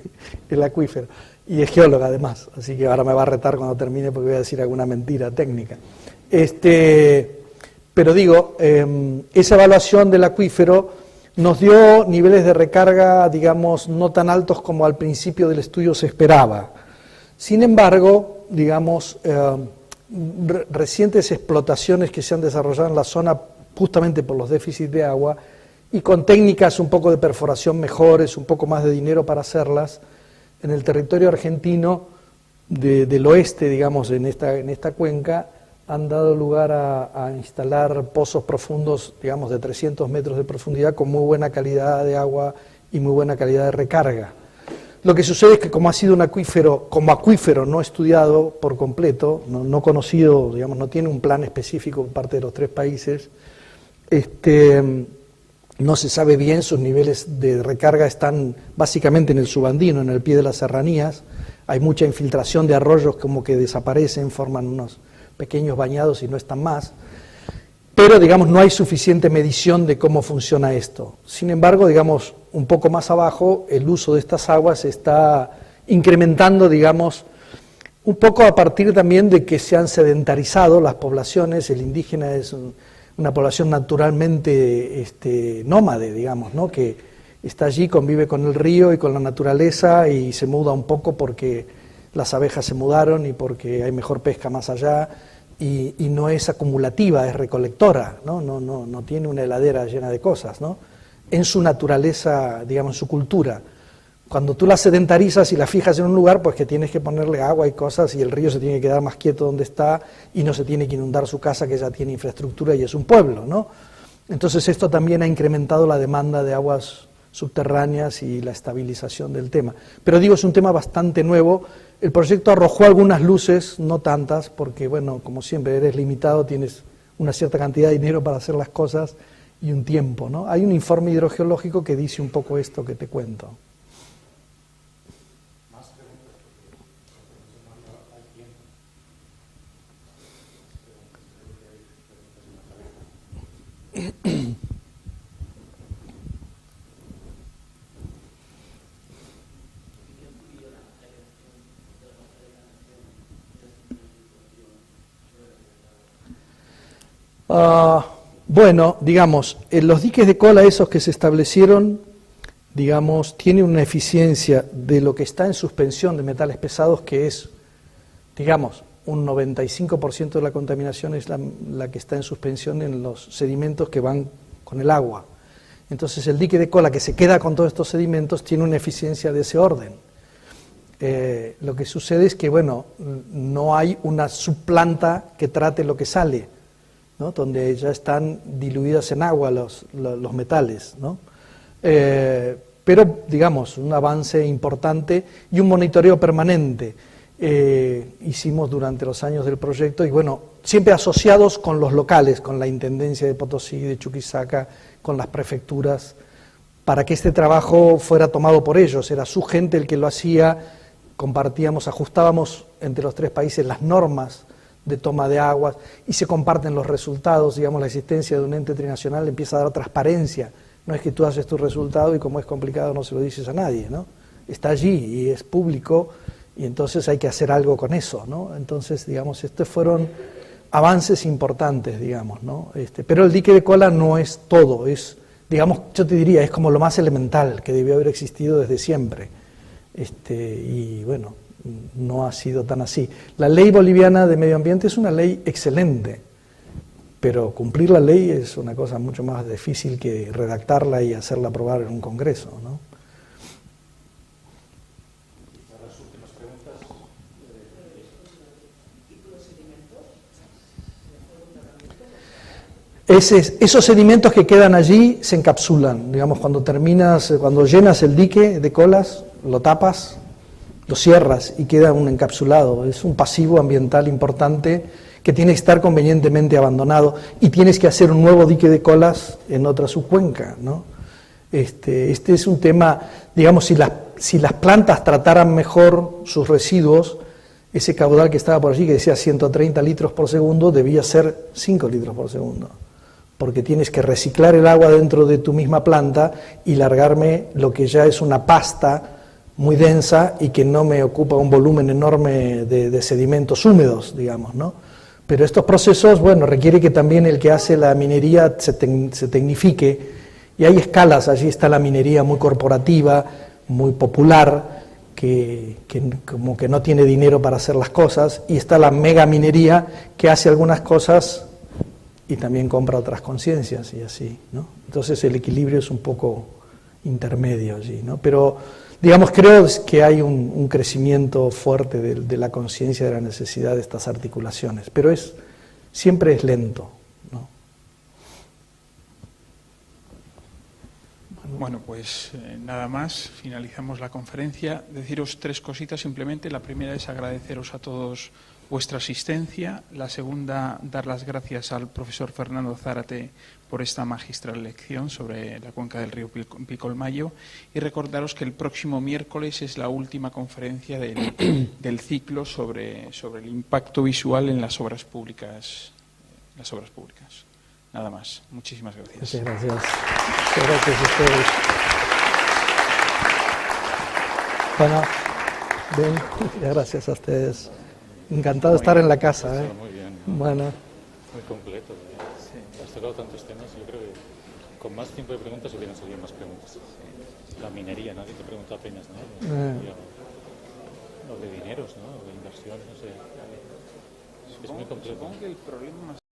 el acuífero. Y es geóloga además, así que ahora me va a retar cuando termine porque voy a decir alguna mentira técnica. Pero digo, esa evaluación del acuífero nos dio niveles de recarga, digamos, no tan altos como al principio del estudio se esperaba. Sin embargo, digamos, recientes explotaciones que se han desarrollado en la zona justamente por los déficits de agua y con técnicas un poco de perforación mejores, un poco más de dinero para hacerlas, en el territorio argentino del oeste, digamos, en esta cuenca, han dado lugar a instalar pozos profundos, digamos, de 300 metros de profundidad con muy buena calidad de agua y muy buena calidad de recarga. Lo que sucede es que como ha sido un acuífero, como acuífero no estudiado por completo, no conocido, digamos, no tiene un plan específico por parte de los tres países, no se sabe bien, sus niveles de recarga están básicamente en el subandino, en el pie de las serranías, hay mucha infiltración de arroyos como que desaparecen, forman unos pequeños bañados y no están más, pero digamos no hay suficiente medición de cómo funciona esto. Sin embargo, digamos, un poco más abajo el uso de estas aguas se está incrementando, digamos, un poco a partir también de que se han sedentarizado las poblaciones. El indígena es una población naturalmente nómade, digamos, ¿no? Que está allí, convive con el río y con la naturaleza y se muda un poco porque las abejas se mudaron y porque hay mejor pesca más allá y no es acumulativa, es recolectora, no tiene una heladera llena de cosas, ¿no? En su naturaleza, digamos, en su cultura. Cuando tú la sedentarizas y la fijas en un lugar, pues que tienes que ponerle agua y cosas y el río se tiene que quedar más quieto donde está y no se tiene que inundar su casa que ya tiene infraestructura y es un pueblo, ¿no? Entonces esto también ha incrementado la demanda de aguas subterráneas y la estabilización del tema. Pero digo, es un tema bastante nuevo. El proyecto arrojó algunas luces, no tantas, porque bueno, como siempre eres limitado, tienes una cierta cantidad de dinero para hacer las cosas y un tiempo, ¿no? Hay un informe hidrogeológico que dice un poco esto que te cuento. Bueno, digamos, los diques de cola esos que se establecieron, digamos, tienen una eficiencia de lo que está en suspensión de metales pesados que es, digamos, un 95% de la contaminación es la que está en suspensión en los sedimentos que van con el agua. Entonces el dique de cola que se queda con todos estos sedimentos tiene una eficiencia de ese orden. Lo que sucede es que, bueno, no hay una subplanta que trate lo que sale, ¿no? Donde ya están diluidas en agua los metales, ¿no? Pero, digamos, un avance importante y un monitoreo permanente hicimos durante los años del proyecto y, bueno, siempre asociados con los locales, con la Intendencia de Potosí, de Chuquisaca, con las prefecturas, para que este trabajo fuera tomado por ellos. Era su gente el que lo hacía, compartíamos, ajustábamos entre los 3 países las normas de toma de aguas y se comparten los resultados. Digamos, la existencia de un ente trinacional empieza a dar transparencia. No es que tú haces tu resultado y como es complicado no se lo dices a nadie, ¿no? Está allí y es público y entonces hay que hacer algo con eso, ¿no? Entonces, digamos, estos fueron avances importantes, digamos, ¿no? Pero el dique de cola no es todo, es, digamos, yo te diría, es como lo más elemental que debió haber existido desde siempre. Y bueno, no ha sido tan así. La ley boliviana de medio ambiente es una ley excelente, pero cumplir la ley es una cosa mucho más difícil que redactarla y hacerla aprobar en un congreso, ¿no? Esos sedimentos que quedan allí se encapsulan, digamos, cuando llenas el dique de colas, lo tapas, lo cierras y queda un encapsulado. Es un pasivo ambiental importante que tiene que estar convenientemente abandonado y tienes que hacer un nuevo dique de colas en otra subcuenca, ¿no? Este es un tema, digamos, si las plantas trataran mejor sus residuos, ese caudal que estaba por allí, que decía 130 litros por segundo, debía ser 5 litros por segundo. Porque tienes que reciclar el agua dentro de tu misma planta y largarme lo que ya es una pasta muy densa y que no me ocupa un volumen enorme de sedimentos húmedos, digamos, ¿no? Pero estos procesos, bueno, requiere que también el que hace la minería se tecnifique, y hay escalas. Allí está la minería muy corporativa, muy popular, que como que no tiene dinero para hacer las cosas, y está la mega minería que hace algunas cosas y también compra otras conciencias y así, ¿no? Entonces el equilibrio es un poco intermedio allí, ¿no? Pero, digamos, creo que hay un crecimiento fuerte de la conciencia de la necesidad de estas articulaciones, pero siempre es lento, ¿no? Bueno, pues nada más, finalizamos la conferencia. Deciros 3 cositas simplemente. La primera es agradeceros a todos vuestra asistencia. La segunda, dar las gracias al profesor Fernando Zárate por esta magistral lección sobre la cuenca del río Pilcomayo, y recordaros que el próximo miércoles es la última conferencia del ciclo sobre el impacto visual en las obras públicas. Nada más. Muchísimas gracias. Muchas gracias. Muchas gracias a ustedes. Bueno, bien, gracias a ustedes. Encantado de estar en la casa, ¿eh? Muy bien. Bueno. Muy completo. Sí. Has tocado tantos temas, yo creo que con más tiempo de preguntas hubieran salido más preguntas. Sí. La minería, nadie te pregunta apenas nada. Lo de dineros, ¿no? De inversión, no sé. Es muy completo. Supongo que el problema más